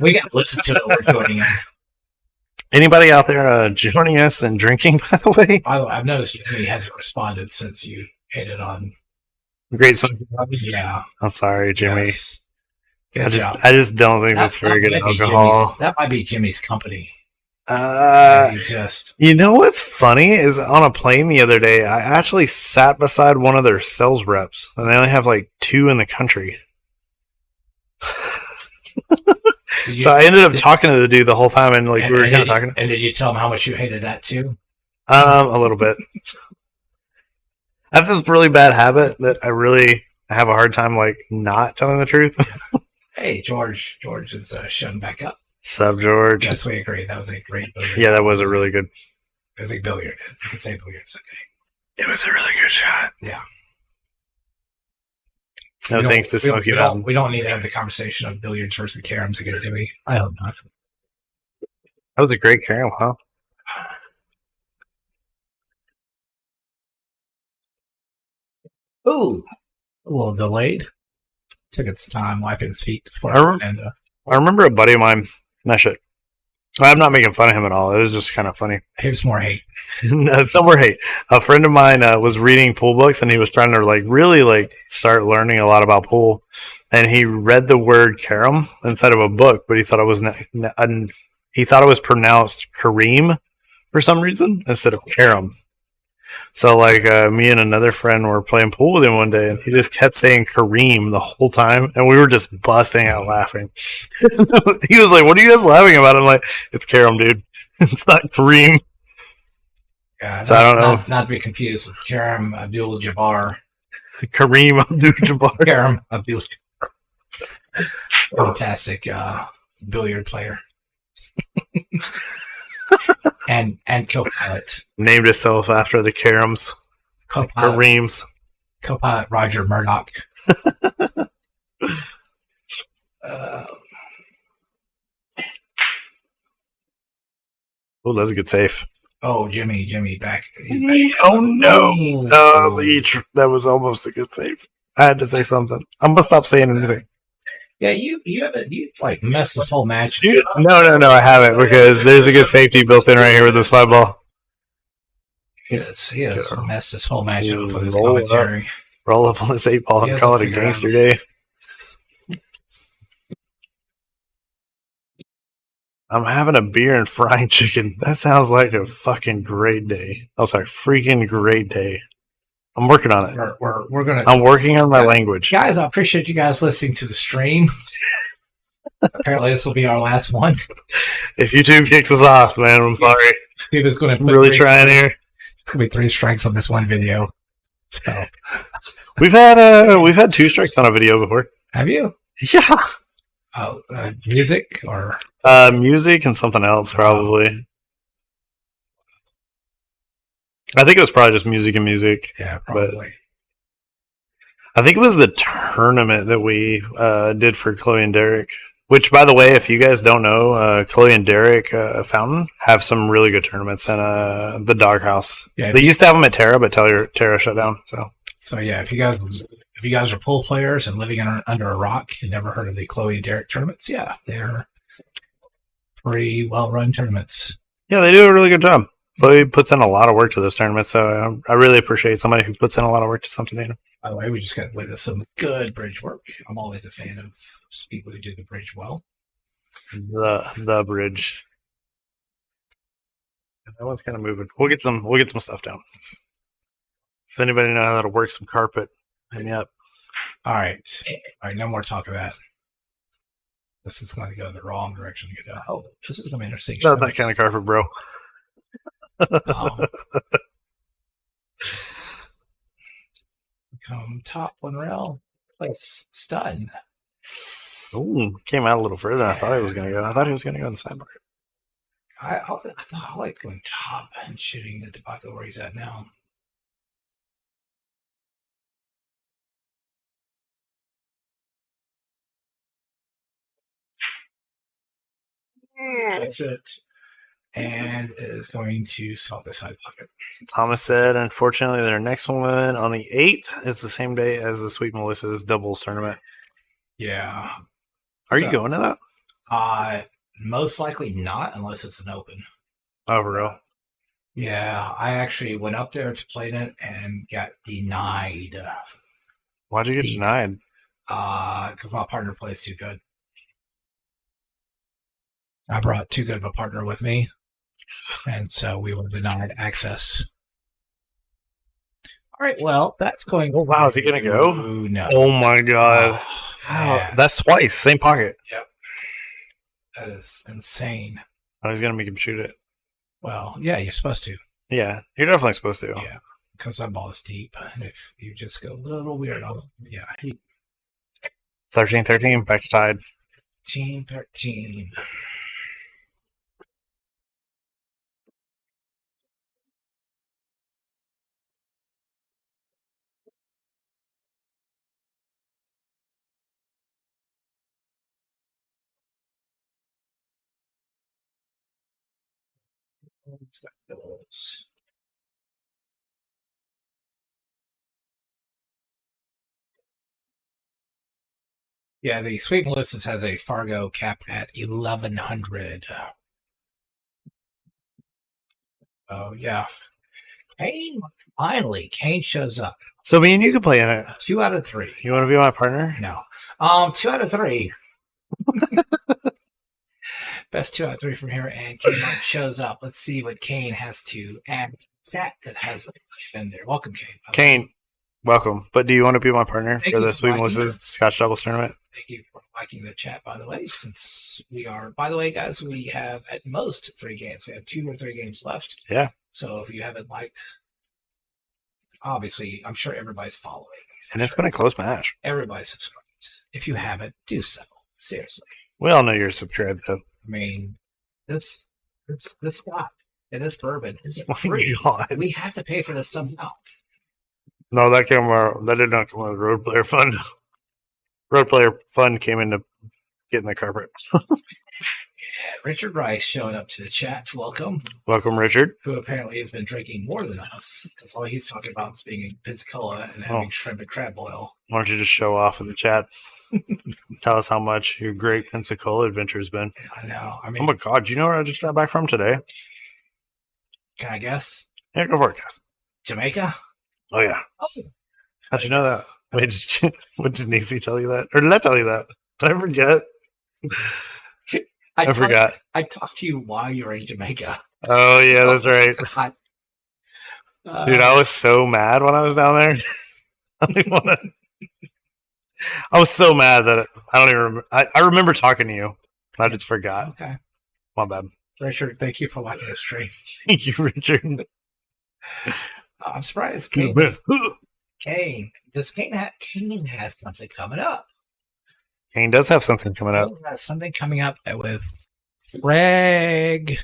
We got to listen to it. We're joining in. Anybody out there joining us and drinking? By the way, I've noticed he hasn't responded since you hit it on. Great song. Yeah. I'm sorry, Jimmy. Yes. I just don't think that's very good alcohol. That might be Jimmy's company. You know what's funny is on a plane the other day, I actually sat beside one of their sales reps, and they only have like 2 in the country. So I ended up talking to the dude the whole time, and we were kind of talking. And did you tell him how much you hated that too? A little bit. I have this really bad habit that I have a hard time not telling the truth. Hey, George is showing back up. Sub George. Yes, we agree. That was a great billiard. Yeah, that was a really good. It was a billiard. You could say billiard. It's okay. It was a really good shot. Yeah. No thanks to Smoky Mountain. We don't need to have the conversation of billiards versus caroms again, do we? I hope not. That was a great carom, huh? Ooh, a little delayed. Took its time wiping his feet before I remember a buddy of mine. I'm not making fun of him at all. It was just kind of funny. Here's more hate. No, it's no more hate. A friend of mine was reading pool books, and he was trying to really start learning a lot about pool. And he read the word carom inside of a book, but he thought it was pronounced Kareem for some reason instead of carom. So me and another friend were playing pool with him one day, and he just kept saying Kareem the whole time, and we were just busting out laughing. He was like, "What are you guys laughing about?" I'm like, "It's carom, dude. It's not Kareem." Yeah, so I don't know. Not to be confused with Kareem Abdul-Jabbar. Kareem Abdul-Jabbar. Kareem Abdul-Jabbar. Fantastic billiard player. and co-pilot. Named himself after the caroms. Co-pilot. Kareems. Co-pilot Roger Murdoch. Oh, that's a good save. Oh, Jimmy back. He's back. Oh no! That was almost a good save. I had to say something. I'm gonna stop saying anything. Yeah, you messed this whole match. No, I haven't because there's a good safety built in right here with this 5-ball. He has messed this whole match up for this commentary. Roll up on this 8-ball and call it a gangster day. I'm having a beer and frying chicken. That sounds like a fucking great day. Oh, sorry, freaking great day. I'm working on it. I'm working on my language. Guys, I appreciate you guys listening to the stream. Apparently, this will be our last one. If YouTube kicks us off, man, I'm sorry. I'm really trying here. It's gonna be 3 strikes on this one video. So we've had 2 strikes on a video before. Have you? Yeah. Oh, music or music and something else probably. I think it was probably just music and music. Yeah, probably. I think it was the tournament that we did for Chloe and Derek. Which, by the way, if you guys don't know, Chloe and Derek Fountain have some really good tournaments in the Doghouse. Yeah, they used to have them at Terra, but Terra shut down. So yeah, if you guys are pool players and living under a rock and never heard of the Chloe and Derek tournaments, yeah, they're pretty well-run tournaments. Yeah, they do a really good job. Chloe puts in a lot of work to this tournament, so I really appreciate somebody who puts in a lot of work to something. By the way, we just got to witness some good bridge work. I'm always a fan of people who do the bridge well. The bridge. That one's kind of moving. We'll get some stuff down. If anybody knows how to work some carpet, hit me up. All right. No more talk of that. This is going to go the wrong direction. Oh, this is going to be interesting. Not that kind of carpet, bro. Come top one rail. Place stun. Ooh, came out a little further than I thought he was going to go. I thought he was going to go on the sidebar. I like going top and shooting the tobacco where he's at now. That's it. And it is going to solve the side pocket. Thomas said, unfortunately, their next one on the 8th is the same day as the Sweet Melissa's doubles tournament. Yeah. Are you going to that? Most likely not, unless it's an open. Oh, for real? Yeah, I actually went up there to play in it and got denied. Why'd you get denied? Because my partner plays too good. I brought too good of a partner with me, and so we were denied access. All right, well, that's going. Oh, wow, is he going to go? No. Oh, my God. Wow, that's twice. Same pocket. Yep. That is insane. Oh, he's going to make him shoot it. Well, yeah, you're supposed to. Yeah, you're definitely supposed to. Yeah, because that ball is deep, and if you just go a little weird, yeah. 13-13, back to tied. 13-13. Let's go those. Yeah, the Sweet Melissa's has a Fargo capped at 1,100. Oh, yeah. Kane shows up. So me and you can play in it. 2 out of 3. You want to be my partner? No. 2 out of 3. Best 2 out of 3 from here, and Kane shows up. Let's see what Kane has to add to that hasn't been there. Welcome, Kane. Kane, welcome. But do you want to be my partner Thank for you the for Sweet liking Melissa's Scotch Doubles tournament? Thank you for liking the chat, by the way, since we are, by the way, guys, we have at most 3 games. We have 2 or 3 games left. Yeah. So if you haven't liked, obviously, I'm sure everybody's following. And it's been a close match. Everybody's subscribed. If you haven't, do so. Seriously. We all know you're subscribed, though. I mean, this Scotch and this bourbon is Oh free. my God. We have to pay for this somehow. No, that did not come with Road Player Fund. Road Player Fund came into getting the carpet. Richard Rice showing up to the chat. Welcome. Welcome, Richard. Who apparently has been drinking more than us, because all he's talking about is being in Pensacola and having shrimp and crab boil. Why don't you just show off in the chat? Tell us how much your great Pensacola adventure has been. I know. I mean, Oh my God, do you know where I just got back from today? can I guess? Yeah, go for it, guys. Jamaica? Oh, yeah. Oh. How'd you know that? Wait, did Nisi tell you that? Or did I tell you that? Did I forget? I forgot. I talked to you while you were in Jamaica. Oh, yeah, that's right. Dude, I was so mad when I was down there. I was so mad that I don't even remember. I remember talking to you. I just forgot. Okay. My bad. Richard, thank you for liking the stream. Thank you, Richard. I'm surprised Kane has something coming up. Kane does have something coming up. Kane has something coming up with Craig.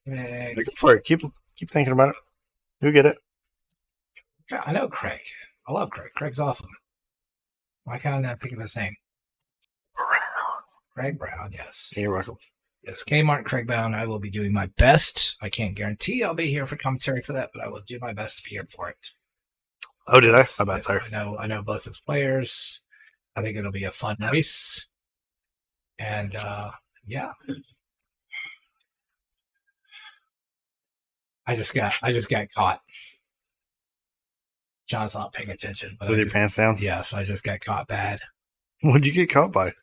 Go for it. Keep thinking about it. You'll get it. I know Craig. I love Craig. Craig's awesome. Why can't I not think of his name? Brown. Craig Brown, yes. You're welcome. Yes, Kmart, Craig Brown. I will be doing my best. I can't guarantee I'll be here for commentary for that, but I will do my best to be here for it. Oh, did I? My bad, sorry. I know both his players. I think it'll be a fun race. And yeah. I just got caught. John's not paying attention. But With your pants down? Yes, I just got caught bad What'd you get caught by?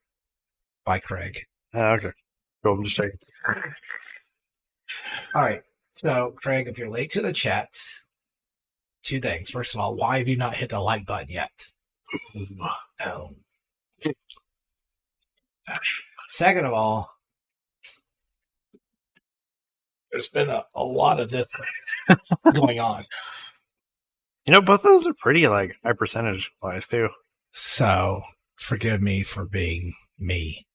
by Craig. Oh, okay. Cool, I'm just checking. All right. So, Craig, if you're late to the chat, two things. First of all, why have you not hit the like button yet? Oh. Second of all, there's been a lot of this going on. Both of those are pretty like high percentage wise too. So, forgive me for being me.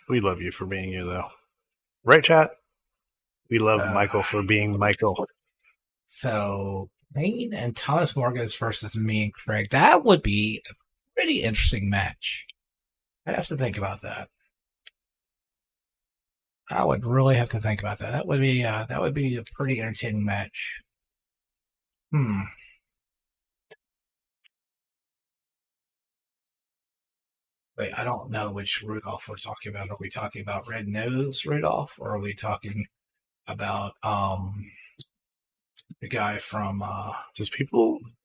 We love you for being you, though. Right, chat? We love Michael for being Michael. So, Lane and Thomas Morgan versus me and Craig. That would be a pretty interesting match. I'd have to think about that. I would really have to think about that. That would be a pretty entertaining match. Wait, I don't know which Rudolph we're talking about. Are we talking about Red Nose Rudolph, or are we talking about the guy from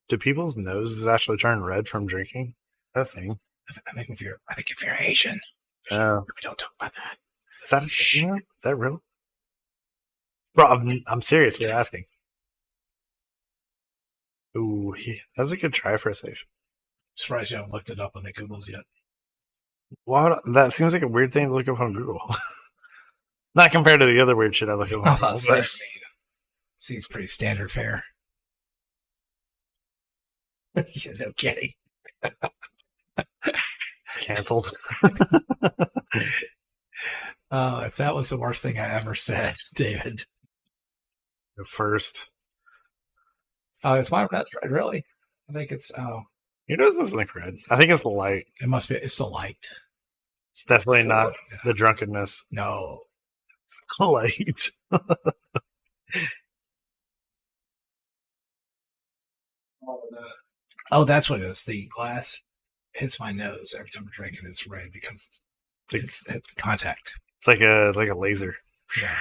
do people's noses actually turn red from drinking? That thing. I think if you're Asian, we don't talk about that. Is that a thing? Is that real? Bro, I'm seriously asking. Ooh, that's a good try for a safe. Surprised you haven't looked it up on the Googles yet. Wow, that seems like a weird thing to look up on Google. Not compared to the other weird shit I look up on Google. But... seems pretty standard fare. No kidding. Canceled. If that was the worst thing I ever said, David. The first. Oh, it's my red, really? I think it's Your nose doesn't look red. I think it's the light. It must be. It's the light. It's definitely not the drunkenness. No. It's the light. Oh, that's what it is. The glass hits my nose every time I'm drinking. It's red because it's contact. It's like a laser. Yeah.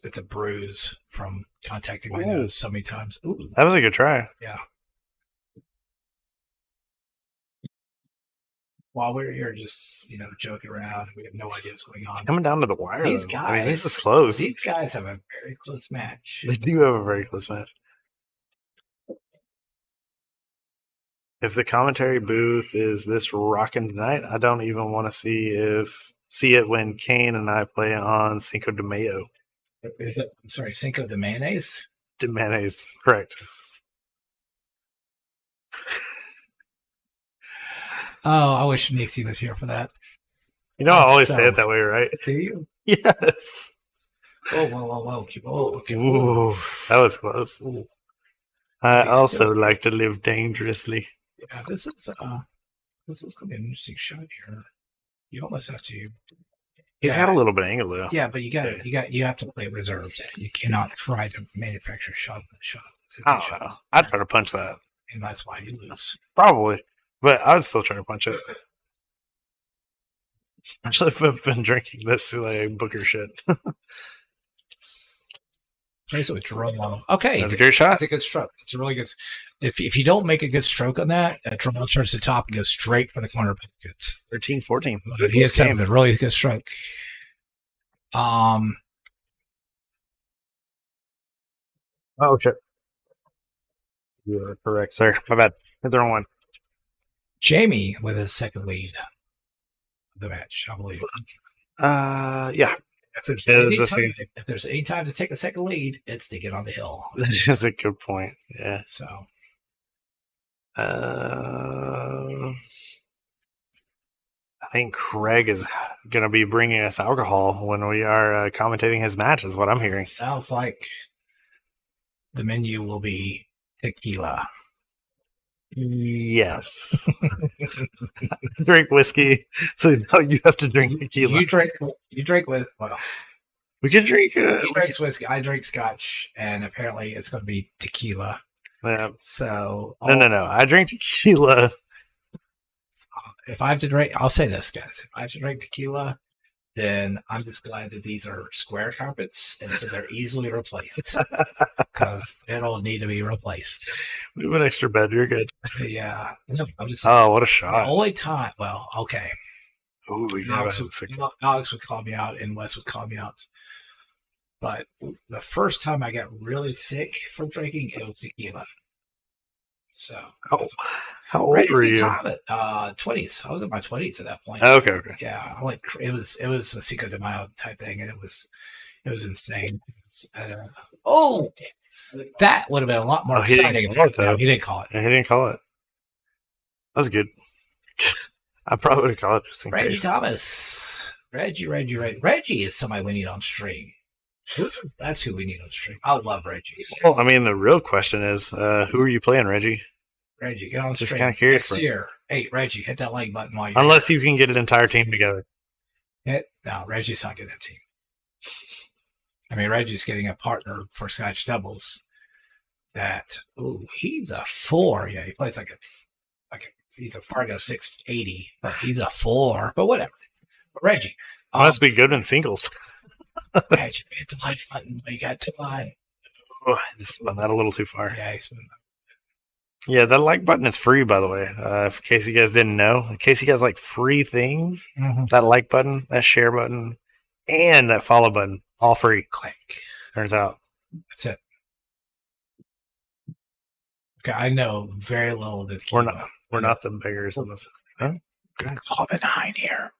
It's a bruise from contacting my nose so many times. Ooh. That was a good try. Yeah. While we're here just, joking around, we have no idea what's going on. It's coming down to the wire. These though. guys, I mean, this is close. These guys have a very close match. They do have a very close match. If the commentary booth is this rocking tonight, I don't even want to see it when Kane and I play on Cinco de Mayo. Is it? I'm sorry, Cinco de Mayonnaise? De Mayonnaise, correct. Oh, I wish Nacy was here for that. I always say it that way, right? Do you? Yes. Oh, whoa. Okay. Ooh, that was close. Ooh. I also like to live dangerously. Yeah, this is gonna be an interesting shot here. You almost have to. He's had a little bit of angle though. Yeah, but you have to play reserved. You cannot try to manufacture a shot. I don't know. I'd try to punch that. And that's why you lose. Probably. But I would still try to punch it. Especially if I've been drinking this like Booker shit. Place it with Jerome. Okay. That's a great shot. That's a good stroke. It's a really good. If you don't make a good stroke on that, Jerome turns to the top and goes straight for the corner pockets. 13-14. He has a really good stroke. Oh shit. You're correct, sir. My bad. Hit the wrong one. Jamey with his second lead of the match, I believe. Yeah. If there's any time to take a second lead, it's to get on the hill. This is a good point. Yeah. So. I think Craig is going to be bringing us alcohol when we are commentating his match, is what I'm hearing. Sounds like the menu will be tequila. Yes. Drink whiskey, so now you have to drink tequila. You drink with, well, we can drink. He drinks whiskey. I drink scotch, and apparently it's going to be tequila. Yeah. So no. I drink tequila. If I have to drink, I'll say this, guys. If I have to drink tequila, then I'm just glad that these are square carpets, and so they're easily replaced because it'll need to be replaced. We have an extra bed. You're good. Yeah. No, I'm just saying, oh, what a shot. the only time, well, okay. Ooh, Alex would call me out, and Wes would call me out. But the first time I got really sick from drinking, it was tequila. So, how old were you? 20s. I was in my 20s at that point. Okay. Yeah, it was a Cinco de Mayo type thing, and it was insane. That would have been a lot more exciting. He didn't call it. Yeah, he didn't call it. That was good. I probably would have called it just in Reggie case. Thomas. Reggie is somebody we need on stream. That's who we need on stream. I love Reggie. Well, I mean, the real question is, who are you playing, Reggie? Reggie, get on stream. Just kind of curious. Next year. Hey, Reggie, hit that like button while you're Unless you can get an entire team together. No, Reggie's not getting that team. I mean, Reggie's getting a partner for Scotch doubles. He's a 4. Yeah, he plays he's a Fargo 680, but he's a 4. But whatever. But Reggie. Must be good in singles. Reggie, hit the like button. You got to like. Oh, I just spun that a little too far. Yeah, he spun that. Yeah, that like button is free, by the way. In case you guys didn't know, in case you guys like free things, that like button, that share button, and that follow button, all free. Click. Turns out. That's it. Okay, I know very little of the tequila. We're not the beggars in this. Huh? Okay. Call the 9 here.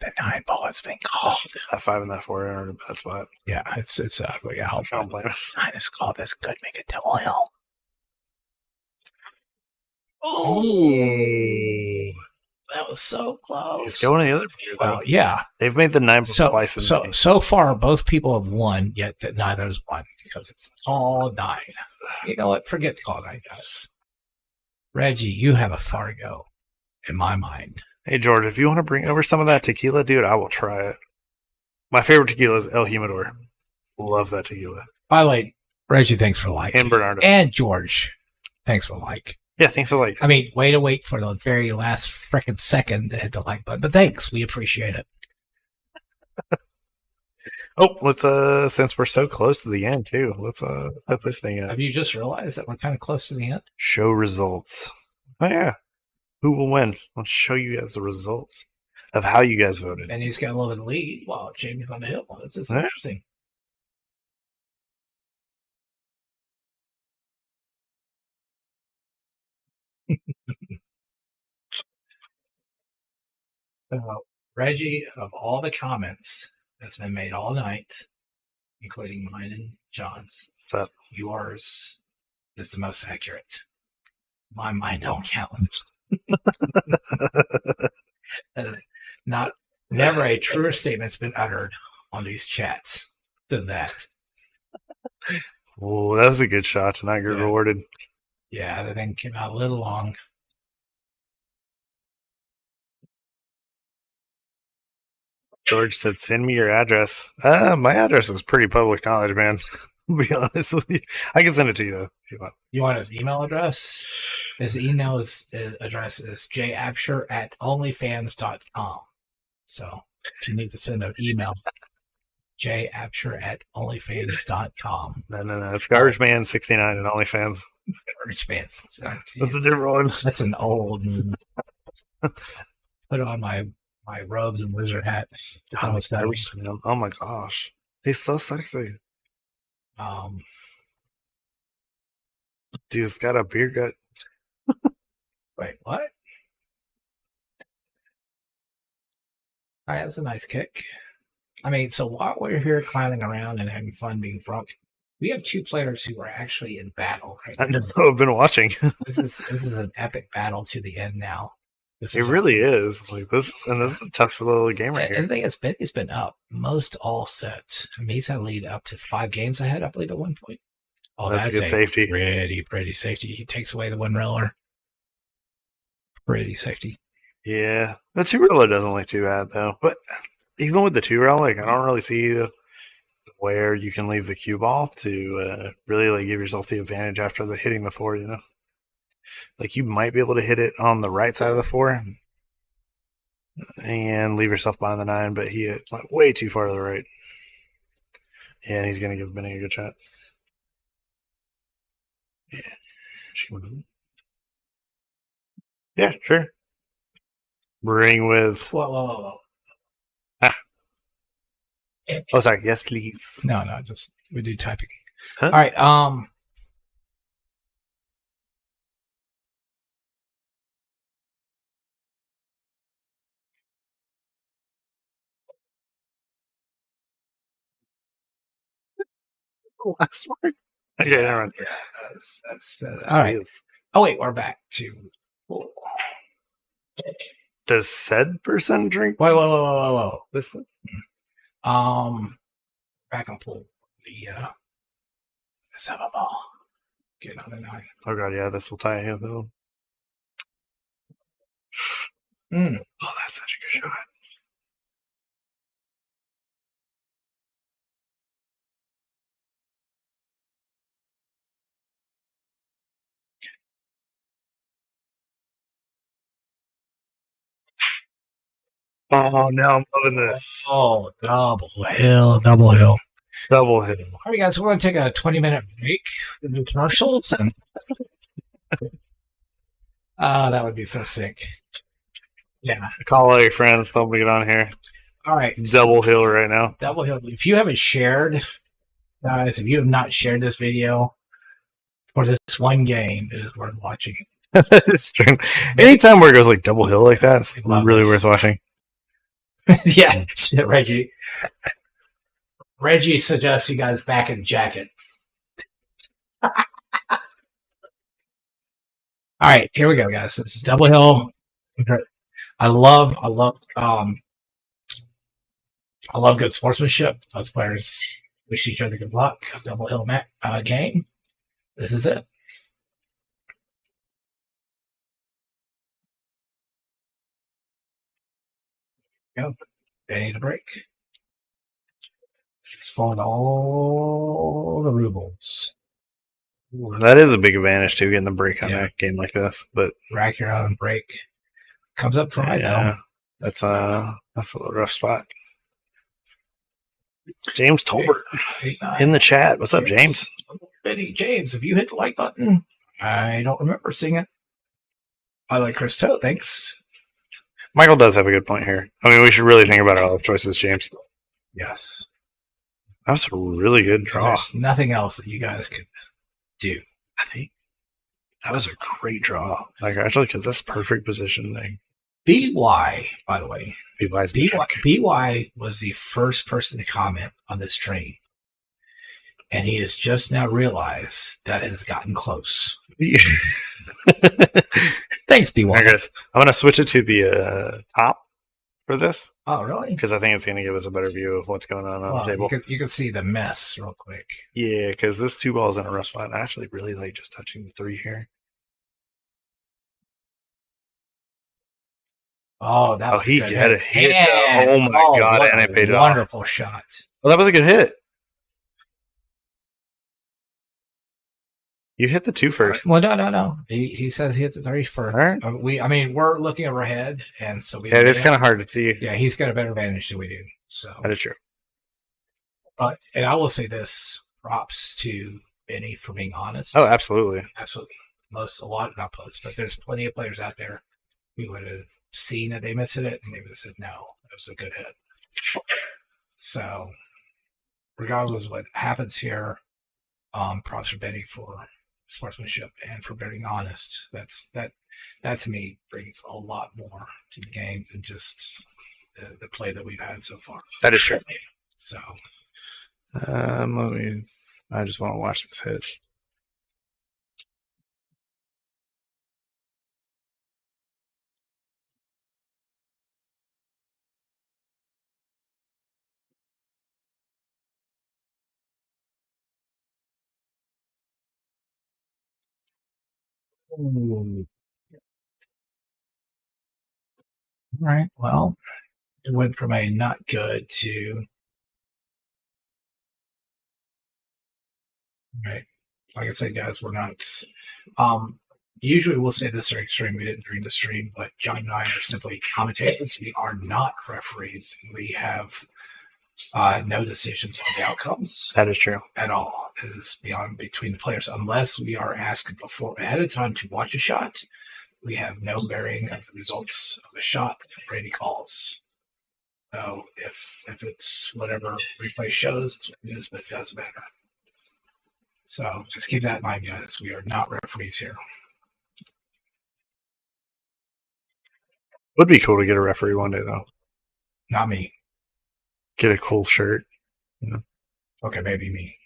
The 9 ball has been called. That 5 and that 4 are in a bad spot. Yeah, it's ugly. I don't blame it. 9 is called. That's good. Make it to oil. Oh, that was so close. He's going the other way. Well, yeah. They've made the 9 twice. So far, both people have won, yet neither has won because it's all 9. You know what? Forget the call 9, guys. Reggie, you have a Fargo in my mind. Hey, George, if you want to bring over some of that tequila, dude, I will try it. My favorite tequila is El Humidor. Love that tequila. By the way, Reggie, thanks for like. And Bernardo. And George, thanks for like. Yeah, thanks for like. I mean, way to wait for the very last freaking second to hit the like button. But thanks. We appreciate it. Let's since we're so close to the end too, let's put this thing up. Have you just realized that we're kind of close to the end? Show results. Oh yeah. Who will win? I'll show you guys the results of how you guys voted. And he's got a little bit of lead while Jamey's on the hill. This is interesting. Reggie, of all the comments that's been made all night, including mine and John's, yours is the most accurate. My mind don't count. Never a truer statement's been uttered on these chats than that. Oh, that was a good shot to not get rewarded. Yeah, the thing came out a little long. George said, "Send me your address." My address is pretty public knowledge, man. I'll be honest with you. I can send it to you though if you want. You want his email address? His email address is jabsher@onlyfans.com. So if you need to send an email, jabsher@onlyfans.com. No. It's GarbageMan69 and OnlyFans. GarbageMan. That's a different one. That's an old. Put on my robes and wizard hat. Oh my gosh, he's so sexy. Dude's got a beer gut. Wait, what? All right, that's a nice kick. I mean, so while we're here clowning around and having fun being drunk, we have 2 players who are actually in battle right now. I know. I've been watching. This is an epic battle to the end now. It really is. Like this is a tough little game right here. And the thing it's been up most all set. I mean, he's had a lead up to 5 games ahead, I believe, at one point. Oh, that's good safety. Pretty safety. He takes away the one roller. Pretty safety. Yeah, the 2-roller doesn't look too bad though. But even with the 2-roller, like I don't really see where you can leave the cue ball to really like give yourself the advantage after hitting the 4. You know. Like you might be able to hit it on the right side of the 4 and leave yourself behind the 9, but he hit like way too far to the right. Yeah, and he's going to give Benny a good shot. Yeah. Yeah, sure. Bring with. Whoa. Oh, sorry. Yes, please. No, just we do typing. Huh? All right. Last word. Okay, never mind. Yeah, that's all right. Oh wait, we're back to. Does said person drink? Whoa. This thing? Back and pull the. Let's have a ball. Get on the 9. Oh god, yeah, this will tie him though. Mm. Oh, that's such a good shot. Oh, now I'm loving this. Oh, double hill. Double hit. All right, guys, we're going to take a 20-minute break to do commercials. And that would be so sick. Yeah. Call all your friends. Tell them to get on here. All right. Double hill right now. Double hill. If you haven't shared, guys, if you have not shared this video for this one game, it is worth watching. That's true. Anytime where it goes like double hill like that, it's really worth watching. Yeah, Reggie. Reggie suggests you guys back in jacket. All right, here we go, guys. This is double hill. I love good sportsmanship. Both players wish each other good luck. Double hill game. This is it. Go. They need a break. It's falling all the rubles. That is a big advantage too, getting the break on a game like this. But rack your own break comes up dry though. That's a little rough spot. James Tolbert in the chat. What's up, James? Benny James, have you hit the like button? I don't remember seeing it. I like Chris Toe. Thanks. Michael does have a good point here. I mean, we should really think about our life choices, James. Yes. That was a really good draw. There's nothing else that you guys could do. I think that was a great draw. Like, actually, because that's perfect positioning. BY, by the way. BY was the first person to comment on this train. And he has just now realized that it has gotten close. Thanks, BY. Right, guys, I'm going to switch it to the top for this. Oh, really? Because I think it's going to give us a better view of what's going on the table. You can see the mess real quick. Yeah, because this 2 ball is in a rough spot. I actually really like just touching the 3 here. Oh, that was he had a hit. Oh my god, and it paid off. Wonderful shot. Well, that was a good hit. You hit the 2 first. Well, no. He says he hit the 3 first. All right. We're looking overhead, and so it is kind of hard to see. Yeah, he's got a better advantage than we do. So that is true. And I will say this: props to Benny for being honest. Oh, absolutely. A lot, not most, but there's plenty of players out there who would have seen that they missed it, and they would have said, "No, that was a good hit." So, regardless of what happens here, props for Benny for sportsmanship and for being honest. That to me brings a lot more to the game than just the play that we've had so far. That is true. So, I just want to watch this hit. all right. Well, it went from a not good to right. Like I said, guys, we're not. Usually we'll say this during stream. We didn't during the stream, but John and I are simply commentators. We are not referees. We have no decisions on the outcomes. That is true. At all. It is beyond between the players, unless we are asked ahead of time to watch a shot. we have no bearing on the results of a shot that Brady calls. So if it's whatever replay shows, it's what it is, but it doesn't matter. So just keep that in mind, guys. We are not referees here. Would be cool to get a referee one day, though. Not me. Get a cool shirt. Okay, maybe me.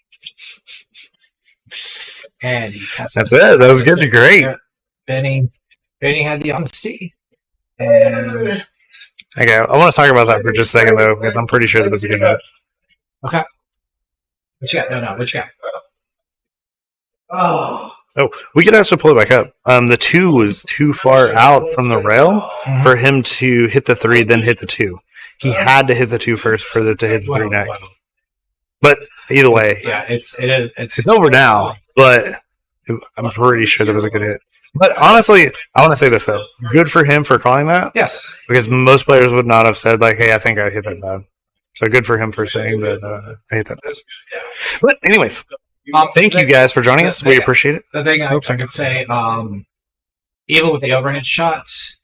And That's it. That was good to great. Benny had the honesty. And Okay, I want to talk about that for just a second, though, because I'm pretty sure that was a good hit. okay. What you got? No, what you got? Oh, we could actually pull it back up. The 2 was too far out from the rail for him to hit the 3, then hit the 2. He had to hit the 2 first for it to hit the 3 next. But either way, it's over now. But I'm pretty sure that was a good hit. But honestly, I want to say this though: good for him for calling that. Yes, because most players would not have said like, "Hey, I think I hit that bad." So good for him for saying that I hit that bad. But anyways, thank you guys for joining us. We appreciate it. The thing I could say, even with the overhead shots,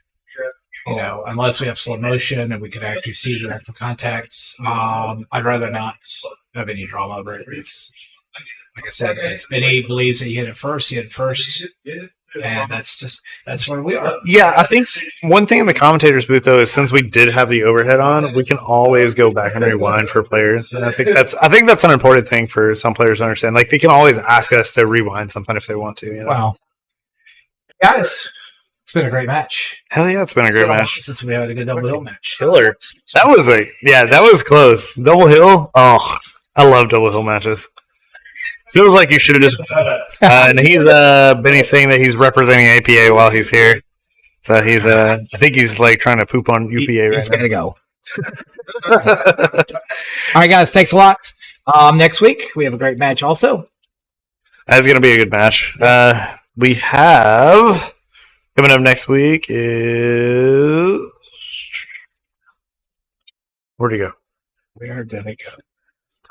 unless we have slow motion and we can actually see the actual contacts, I'd rather not have any drama over it. It's like I said, if Benny believes that he hit it first, he hit it first. And that's where we are. Yeah, I think one thing in the commentators booth though is since we did have the overhead on, we can always go back and rewind for players. And I think that's an important thing for some players to understand. Like they can always ask us to rewind something if they want to. Wow, guys, it's been a great match. Hell yeah, it's been a great match. Since we had a good double hill match. Killer. That was close. Double hill. Oh, I love double hill matches. Feels like you should have just. And he's Benny's saying that he's representing APA while he's here. So he's I think he's like trying to poop on UPA right he's now. He's gonna go. All right, guys. Thanks a lot. Next week we have a great match. Also, that's gonna be a good match. We have coming up next week is where'd he go? Where did it go?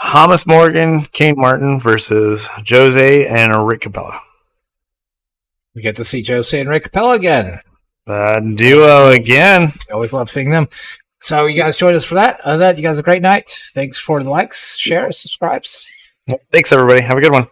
Thomas Morgan, Kane Martin versus Jose and Rick Capella. We get to see Jose and Rick Capella again. The duo again. I always love seeing them. So you guys join us for that. Other than that, you guys have a great night. Thanks for the likes, shares, subscribes. Thanks, everybody. Have a good one.